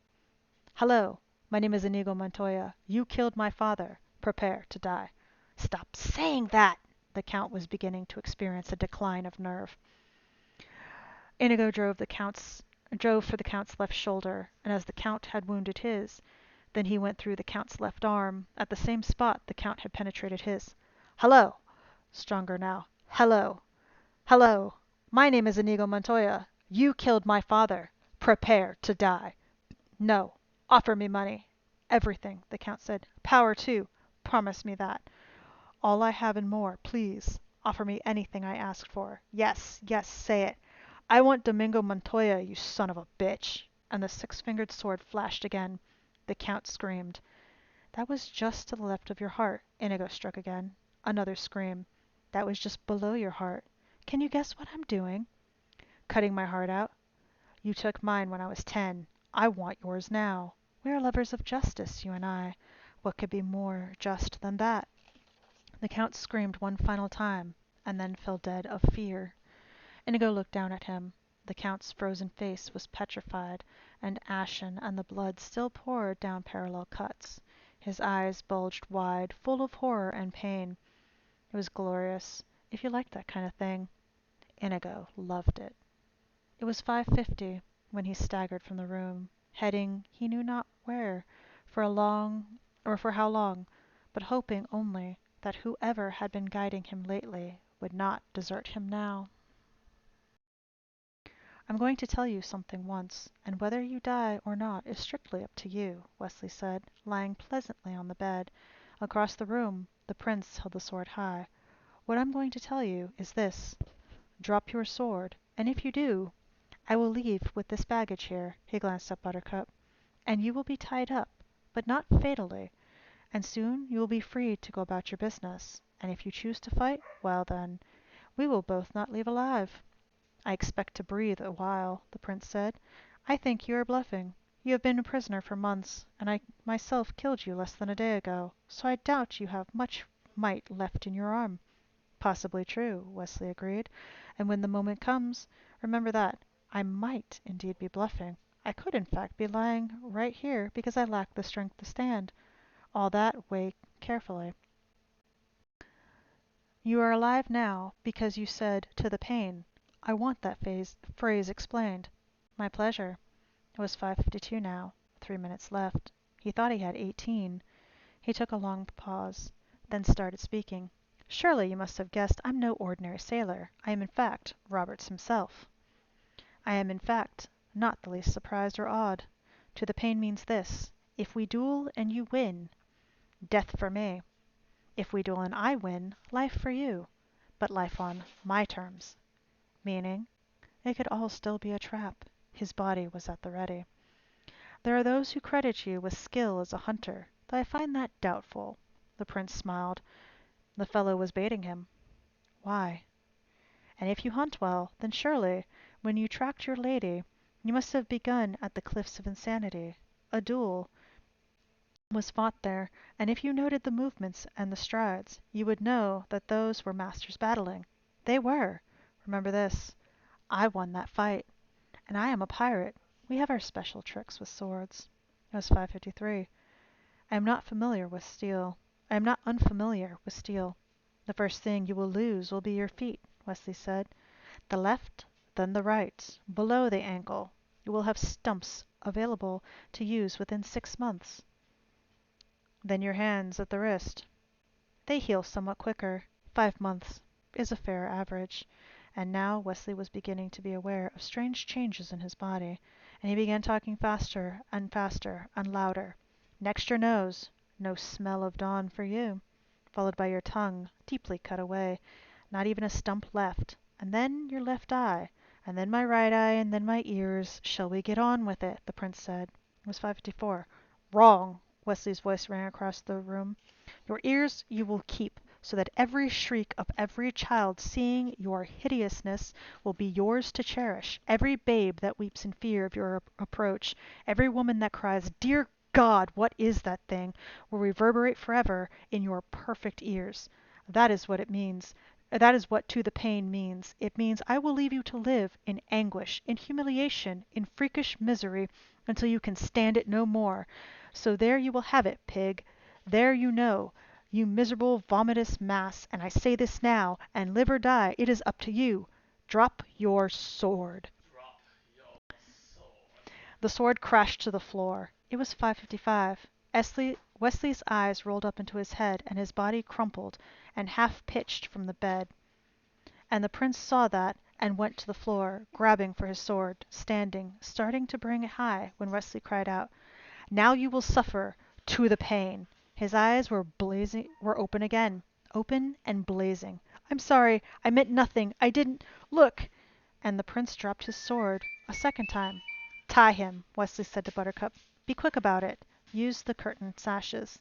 [SPEAKER 1] Hello, my name is Inigo Montoya. You killed my father. Prepare to die. Stop saying that! The Count was beginning to experience a decline of nerve. Inigo drove for the Count's left shoulder, and as the Count had wounded his, then he went through the Count's left arm, at the same spot the Count had penetrated his. Hello! Stronger now. Hello! Hello! My name is Inigo Montoya. You killed my father. Prepare to die. No, offer me money. Everything, the Count said. Power too. Promise me that. All I have and more, please. Offer me anything I asked for. Yes, yes, say it. I want Domingo Montoya, you son of a bitch. And the six-fingered sword flashed again. The Count screamed. That was just to the left of your heart. Inigo struck again. Another scream. That was just below your heart. Can you guess what I'm doing? Cutting my heart out. You took mine when I was 10. I want yours now. We are lovers of justice, you and I. What could be more just than that? The Count screamed one final time, and then fell dead of fear. Inigo looked down at him. The Count's frozen face was petrified and ashen, and the blood still poured down parallel cuts. His eyes bulged wide, full of horror and pain. It was glorious, if you liked that kind of thing. Inigo loved it. It was 5:50 when he staggered from the room, heading he knew not where, for a long or for how long, but hoping only that whoever had been guiding him lately would not desert him now. I'm going to tell you something once, and whether you die or not is strictly up to you, Wesley said, lying pleasantly on the bed. Across the room, the prince held the sword high. What I'm going to tell you is this. Drop your sword, and if you do, I will leave with this baggage here, he glanced at Buttercup, and you will be tied up, but not fatally, and soon you will be free to go about your business, and if you choose to fight, well then, we will both not leave alive. I expect to breathe a while, the prince said. I think you are bluffing. You have been a prisoner for months, and I myself killed you less than a day ago, so I doubt you have much might left in your arm. Possibly true, Wesley agreed. And when the moment comes, remember that I might indeed be bluffing. I could in fact be lying right here because I lack the strength to stand. All that weigh carefully. You are alive now because you said to the pain. I want that phrase explained. My pleasure. It was 5:52 now, 3 minutes left. He thought he had 18. He took a long pause, then started speaking. Surely you must have guessed I'm no ordinary sailor. I am in fact Roberts himself. I am in fact not the least surprised or awed. To the pain means this. If we duel and you win, death for me. If we duel and I win, life for you. But life on my terms. Meaning, it could all still be a trap. His body was at the ready. There are those who credit you with skill as a hunter, though I find that doubtful. The prince smiled. The fellow was baiting him. Why? And if you hunt well, then surely, when you tracked your lady, you must have begun at the Cliffs of Insanity. A duel was fought there, and if you noted the movements and the strides, you would know that those were masters battling. They were. Remember this. I won that fight. And I am a pirate. We have our special tricks with swords. It was 5:53. I am not familiar with steel. I am not unfamiliar with steel. The first thing you will lose will be your feet, Wesley said. The left, then the right, below the ankle. You will have stumps available to use within 6 months. Then your hands at the wrist. They heal somewhat quicker. 5 months is a fair average. And now Wesley was beginning to be aware of strange changes in his body, and he began talking faster and louder. Next your nose, no smell of dawn for you, followed by your tongue, deeply cut away, not even a stump left, and then your left eye, and then my right eye, and then my ears. Shall we get on with it? The prince said. It was 5:54. Wrong! Wesley's voice rang across the room. Your ears you will keep, so that every shriek of every child seeing your hideousness will be yours to cherish, every babe that weeps in fear of your approach, every woman that cries, Dear God, what is that thing, will reverberate forever in your perfect ears. That is what it means. That is what to the pain means. It means I will leave you to live in anguish, in humiliation, in freakish misery, until you can stand it no more. So there you will have it, pig. There you know, you miserable vomitous mass, and I say this now, and live or die, it is up to you. Drop your sword. The sword crashed to the floor. It was 5:55. Wesley's eyes rolled up into his head, and his body crumpled and half pitched from the bed. And the prince saw that, and went to the floor, grabbing for his sword, standing, starting to bring it high, when Wesley cried out, "Now you will suffer to the pain." His eyes were open again, open and blazing. "I'm sorry. I meant nothing. I didn't look." And the prince dropped his sword a second time. "Tie him," Wesley said to Buttercup. "Be quick about it. Use the curtain sashes.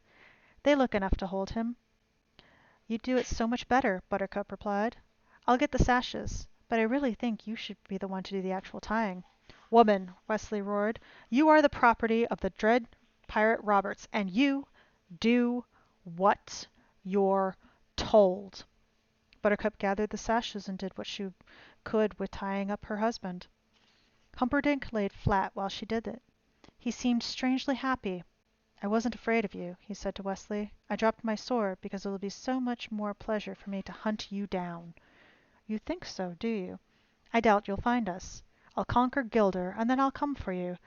[SPEAKER 1] They look enough to hold him." "You'd do it so much better," Buttercup replied. "I'll get the sashes, but I really think you should be the one to do the actual tying." "Woman," Wesley roared, "you are the property of the dread pirate Roberts, and you do what you're told." Buttercup gathered the sashes and did what she could with tying up her husband. Humperdinck laid flat while she did it. He seemed strangely happy. "I wasn't afraid of you," he said to Wesley. "I dropped my sword because it will be so much more pleasure for me to hunt you down." "You think so, do you? I doubt you'll find us. I'll conquer Gilder, and then I'll come for you.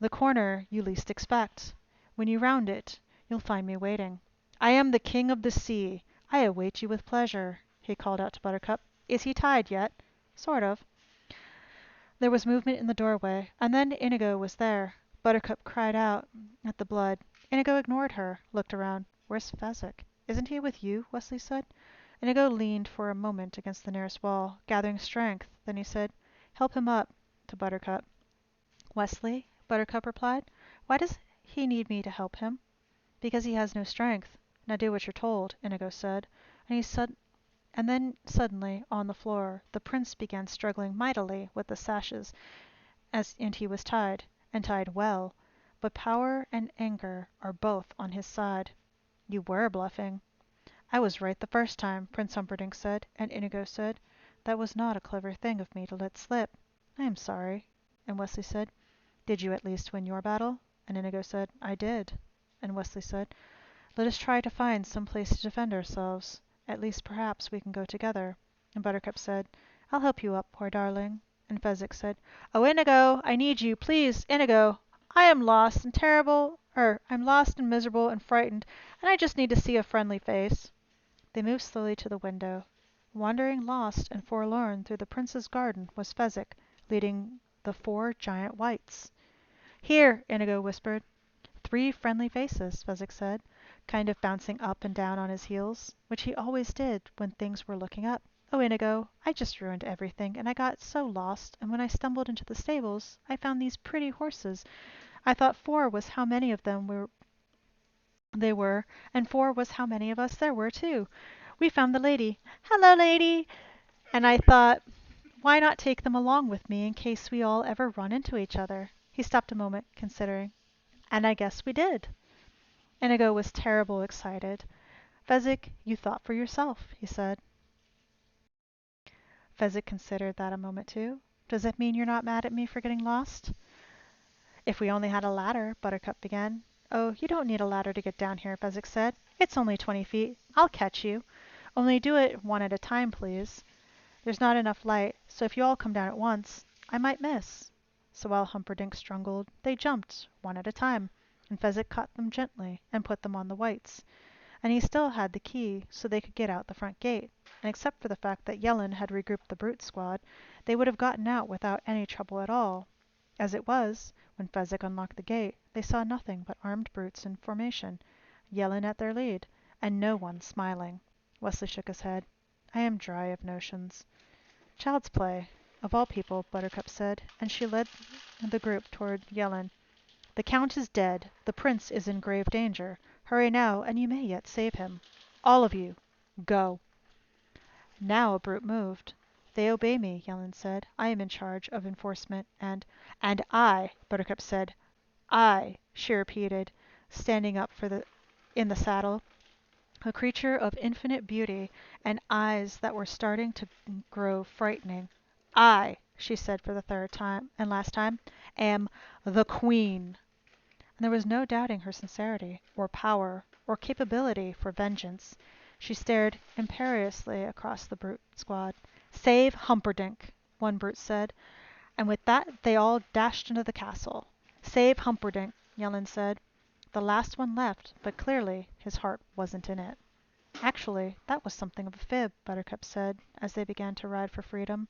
[SPEAKER 1] The corner you least expect. When you round it, you'll find me waiting. I am the King of the Sea. I await you with pleasure," he called out to Buttercup. "Is he tied yet?" "Sort of." There was movement in the doorway, and then Inigo was there. Buttercup cried out at the blood. Inigo ignored her, looked around. "Where's Fezzik?" "Isn't he with you?" Wesley said. Inigo leaned for a moment against the nearest wall, gathering strength. Then he said, "Help him up," to Buttercup. "Wesley," Buttercup replied, "why does he need me to help him?" "Because he has no strength. Now do what you're told," Inigo said. And then suddenly, on the floor, the prince began struggling mightily with the sashes, and he was tied, and tied well. But power and anger are both on his side. "You were bluffing." "I was right the first time," Prince Humperdinck said, and Inigo said, "That was not a clever thing of me to let slip." "I am sorry." And Wesley said, "Did you at least win your battle?" And Inigo said, "I did." And Wesley said, "Let us try to find some place to defend ourselves. At least perhaps we can go together." And Buttercup said, "I'll help you up, poor darling." And Fezzik said, "Oh, Inigo, I need you, please, Inigo. I am lost and I'm lost and miserable and frightened, and I just need to see a friendly face." They moved slowly to the window. Wandering lost and forlorn through the prince's garden was Fezzik, leading the four giant whites. "Here," Inigo whispered. "Three friendly faces," Fezzik said, kind of bouncing up and down on his heels, which he always did when things were looking up. "Oh, Inigo, I just ruined everything, and I got so lost, and when I stumbled into the stables, I found these pretty horses. I thought four was how many of them they were, and four was how many of us there were, too. We found the lady. Hello, lady! And I thought, why not take them along with me in case we all ever run into each other?" He stopped a moment, considering. "And I guess we did." Inigo was terrible excited. "Fezzik, you thought for yourself," he said. Fezzik considered that a moment, too. "Does that mean you're not mad at me for getting lost?" "If we only had a ladder," Buttercup began. "Oh, you don't need a ladder to get down here," Fezzik said. "It's only 20 feet. I'll catch you. Only do it one at a time, please. There's not enough light, so if you all come down at once, I might miss." So while Humperdinck struggled, they jumped, one at a time, and Fezzik caught them gently and put them on the whites. And he still had the key, so they could get out the front gate, and except for the fact that Yellen had regrouped the brute squad, they would have gotten out without any trouble at all. As it was, when Fezzik unlocked the gate, they saw nothing but armed brutes in formation, Yellen at their lead, and no one smiling. Wesley shook his head. "I am dry of notions." "Child's play, of all people," Buttercup said, and she led the group toward Yellen. "The Count is dead. The Prince is in grave danger. Hurry now, and you may yet save him. All of you, go." Now a brute moved. "They obey me," Yellen said. "I am in charge of enforcement, and I," Buttercup said. "I," she repeated, standing up in the saddle, a creature of infinite beauty and eyes that were starting to grow frightening. "I," she said for the third time and last time, "am the Queen." And there was no doubting her sincerity, or power, or capability for vengeance. She stared imperiously across the brute squad. "Save Humperdinck," one brute said, and with that they all dashed into the castle. "Save Humperdinck," Yellen said. The last one left, but clearly his heart wasn't in it. "Actually, that was something of a fib," Buttercup said, as they began to ride for freedom.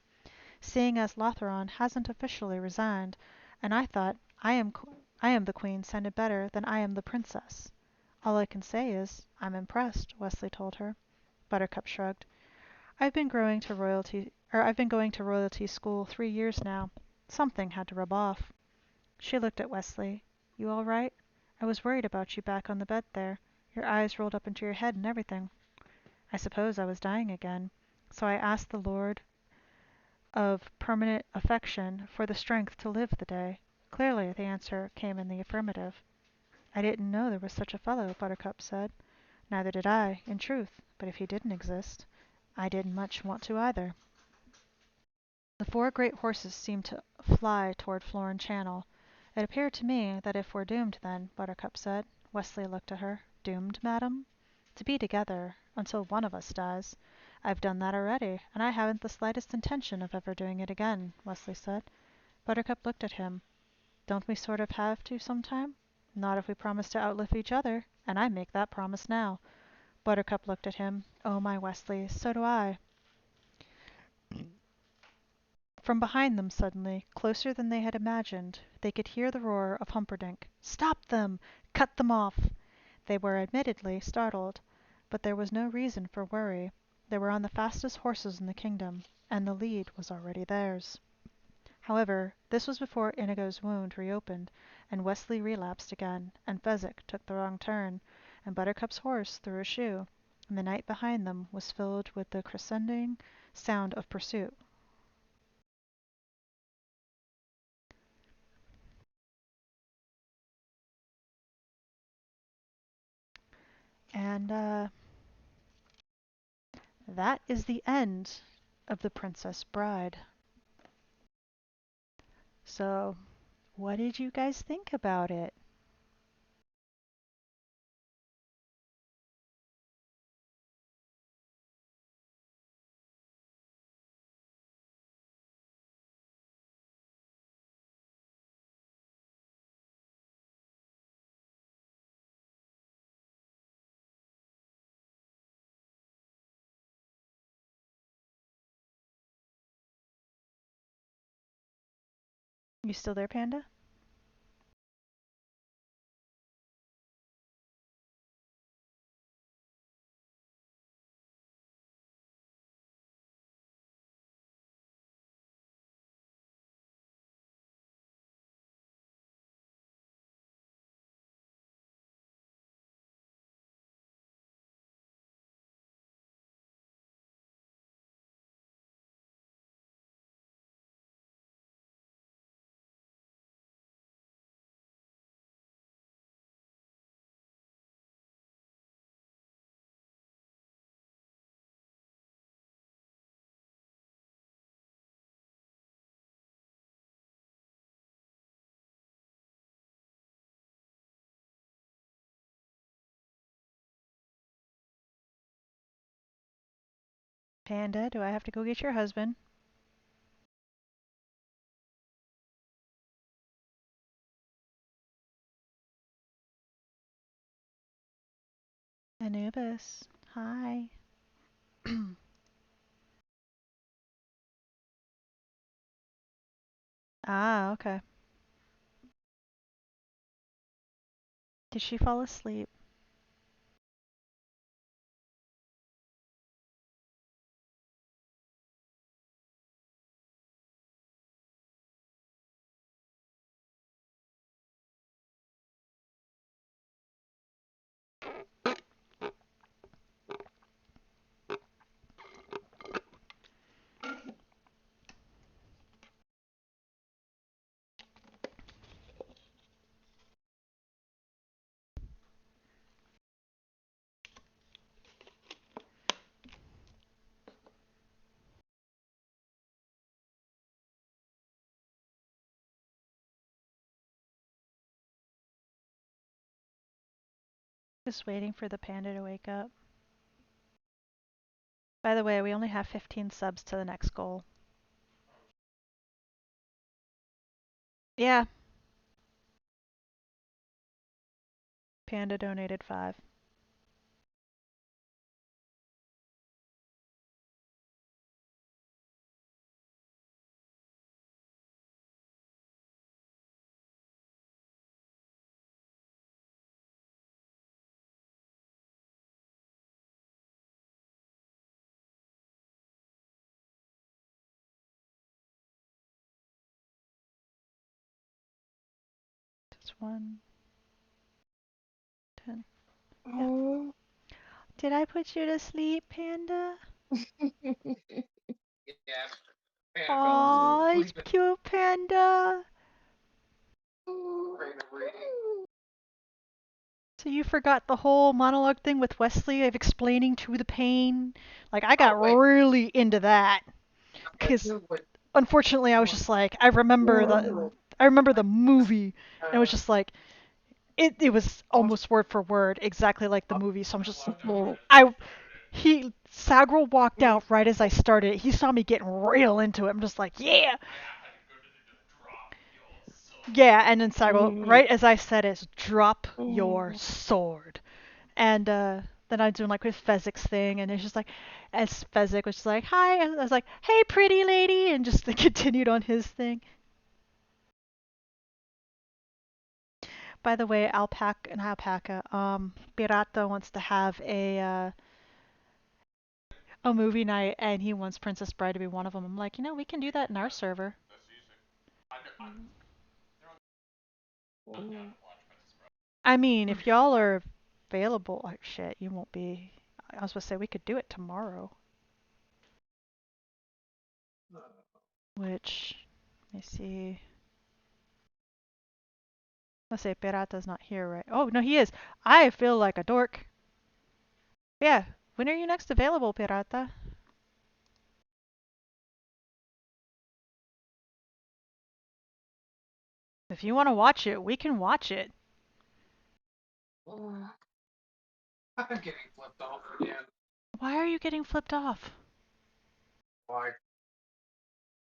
[SPEAKER 1] seeing as Lothron hasn't officially resigned, and I thought I am the queen sounded better than I am the princess. All I can say is, I'm impressed, Wesley told her. Buttercup shrugged. I've been going to royalty school 3 years now. Something had to rub off. She looked at Wesley. You all right? I was worried about you back on the bed there. Your eyes rolled up into your head and everything. I suppose I was dying again. So I asked the Lord of permanent affection for the strength to live the day. Clearly the answer came in the affirmative. I didn't know there was such a fellow, Buttercup said. Neither did I, in truth, but if he didn't exist, I didn't much want to either. The four great horses seemed to fly toward Florin Channel. It appeared to me that if we're doomed then, Buttercup said. Wesley looked at her. Doomed, madam? To be together, until one of us dies. I've done that already, and I haven't the slightest intention of ever doing it again, Wesley said. Buttercup looked at him. Don't we sort of have to sometime? Not if we promise to outlive each other, and I make that promise now. Buttercup looked at him. Oh, my Wesley, so do I. From behind them suddenly, closer than they had imagined, they could hear the roar of Humperdinck. Stop them! Cut them off! They were admittedly startled, but there was no reason for worry. They were on the fastest horses in the kingdom, and the lead was already theirs. However, this was before Inigo's wound reopened, and Wesley relapsed again, and Fezzik took the wrong turn, and Buttercup's horse threw a shoe, and the night behind them was filled with the crescending sound of pursuit. And that is the end of The Princess Bride. So, what did you guys think about it? You still there, Panda? Panda, do I have to go get your husband? Anubis. Hi. Ah, okay. Did she fall asleep? Just waiting for the panda to wake up. By the way, we only have 15 subs to the next goal. Yeah, Panda donated 5. 1, 10. Yeah.
[SPEAKER 2] Oh.
[SPEAKER 1] Did I put you to sleep, Panda? Aw, it's cute, Panda. So you forgot the whole monologue thing with Wesley of explaining to the pain? Like, I got really into that. Because, unfortunately, I was just like, I remember the movie, and it was just like, it was almost word for word exactly like the movie. So I'm just, Sagral walked out right as I started. He saw me getting real into it. I'm just like, yeah, yeah. And then Sagral, right as I said, is drop your sword. And then I'm doing like with Fezzik's thing, and it's just like, as Fezzik was just like, hi, and I was like, hey, pretty lady, and just continued on his thing. By the way, Pirata wants to have a movie night, and he wants Princess Bride to be one of them. I'm like, we can do that in our server. I mean, if y'all are available, oh, shit, you won't be. I was supposed to say we could do it tomorrow, which, let me see. Let's say Pirata's not here, right? Oh, no, he is. I feel like a dork. Yeah, when are you next available, Pirata? If you want to watch it, we can watch it. Why are you getting flipped off?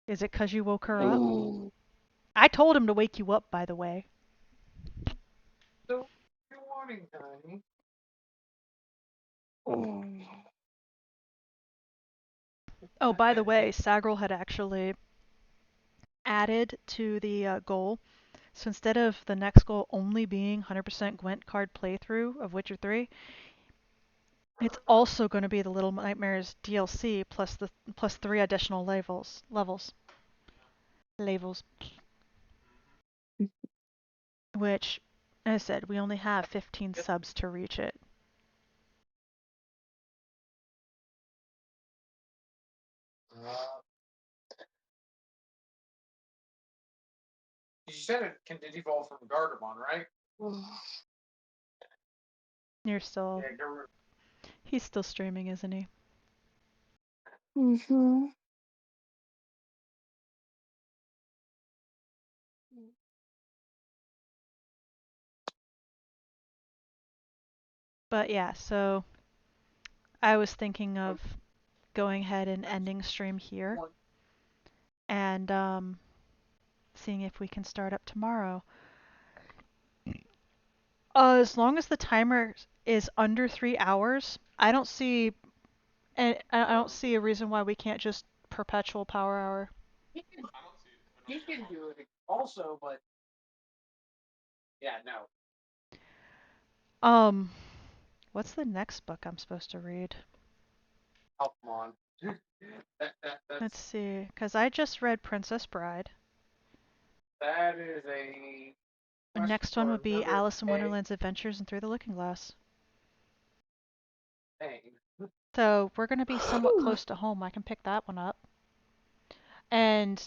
[SPEAKER 1] Is it 'cause you woke her up? I told him to wake you up, by the way. Oh, by the way, Sagral had actually added to the goal. So instead of the next goal only being 100% Gwent card playthrough of Witcher 3, it's also going to be the Little Nightmares DLC plus 3 additional levels, which, as I said, we only have 15 subs to reach it. You're still, he's still streaming, isn't he?
[SPEAKER 2] Mm-hmm.
[SPEAKER 1] But yeah, so I was thinking of going ahead and ending stream here and seeing if we can start up tomorrow. As long as the timer is under 3 hours, I don't see a reason why we can't just perpetual power hour. Um, what's the next book I'm supposed to read? Let's see, because I just read Princess Bride. The next one would be Alice in Wonderland's Adventures and Through the Looking Glass. So we're going to be somewhat close to home. I can pick that one up. And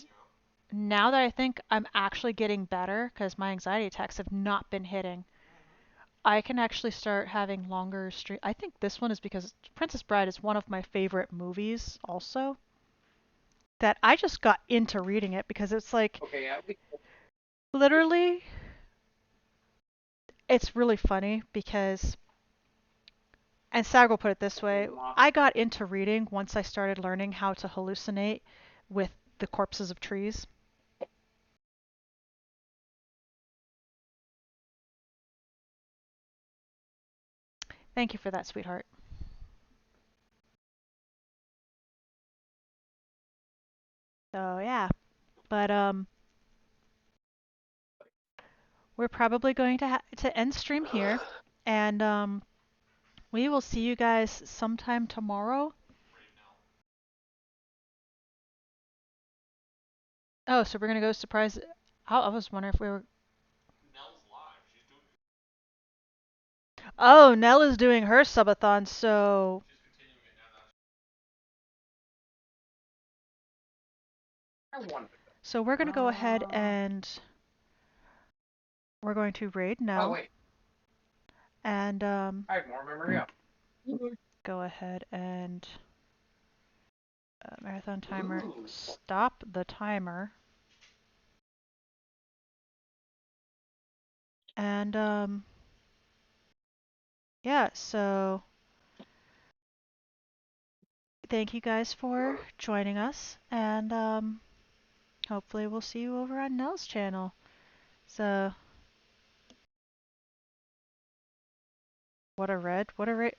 [SPEAKER 1] now that I think I'm actually getting better, because my anxiety attacks have not been hitting, I can actually start having longer stream. I think this one is because Princess Bride is one of my favorite movies also. That I just got into reading it because it's like literally it's really funny because and Sag will put it this way, I got into reading once I started learning how to hallucinate with the corpses of trees. Thank you for that, sweetheart. So yeah, but we're probably going to end stream here, and we will see you guys sometime tomorrow. Oh, so we're gonna go surprise. I was wondering if we were. Oh, Nell is doing her subathon, so we're gonna go ahead and we're going to raid Nell and go ahead and marathon timer. Stop the timer. And yeah, so thank you guys for joining us, and hopefully we'll see you over on Nell's channel. So what a red, what a red.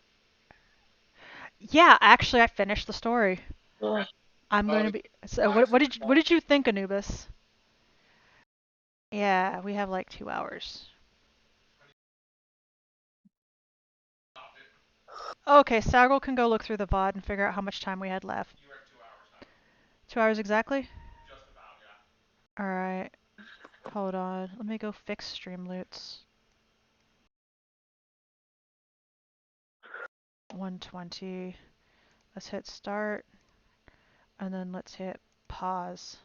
[SPEAKER 1] Yeah, actually, I finished the story.
[SPEAKER 2] Ugh.
[SPEAKER 1] I'm going to be. So what did you think, Anubis? Yeah, we have like 2 hours. Okay, Saggle can go look through the VOD and figure out how much time we had left. 2 hours exactly? Alright, hold on. Let me go fix Streamloots. 120. Let's hit start, and then let's hit pause.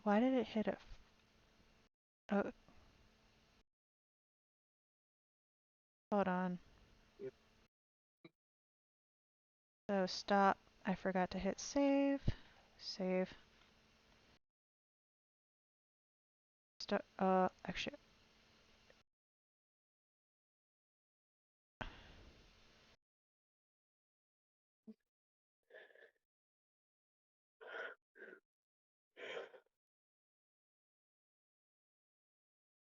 [SPEAKER 1] Why did it hit it? Oh, hold on. So stop. I forgot to hit save. Save. Stop. Actually,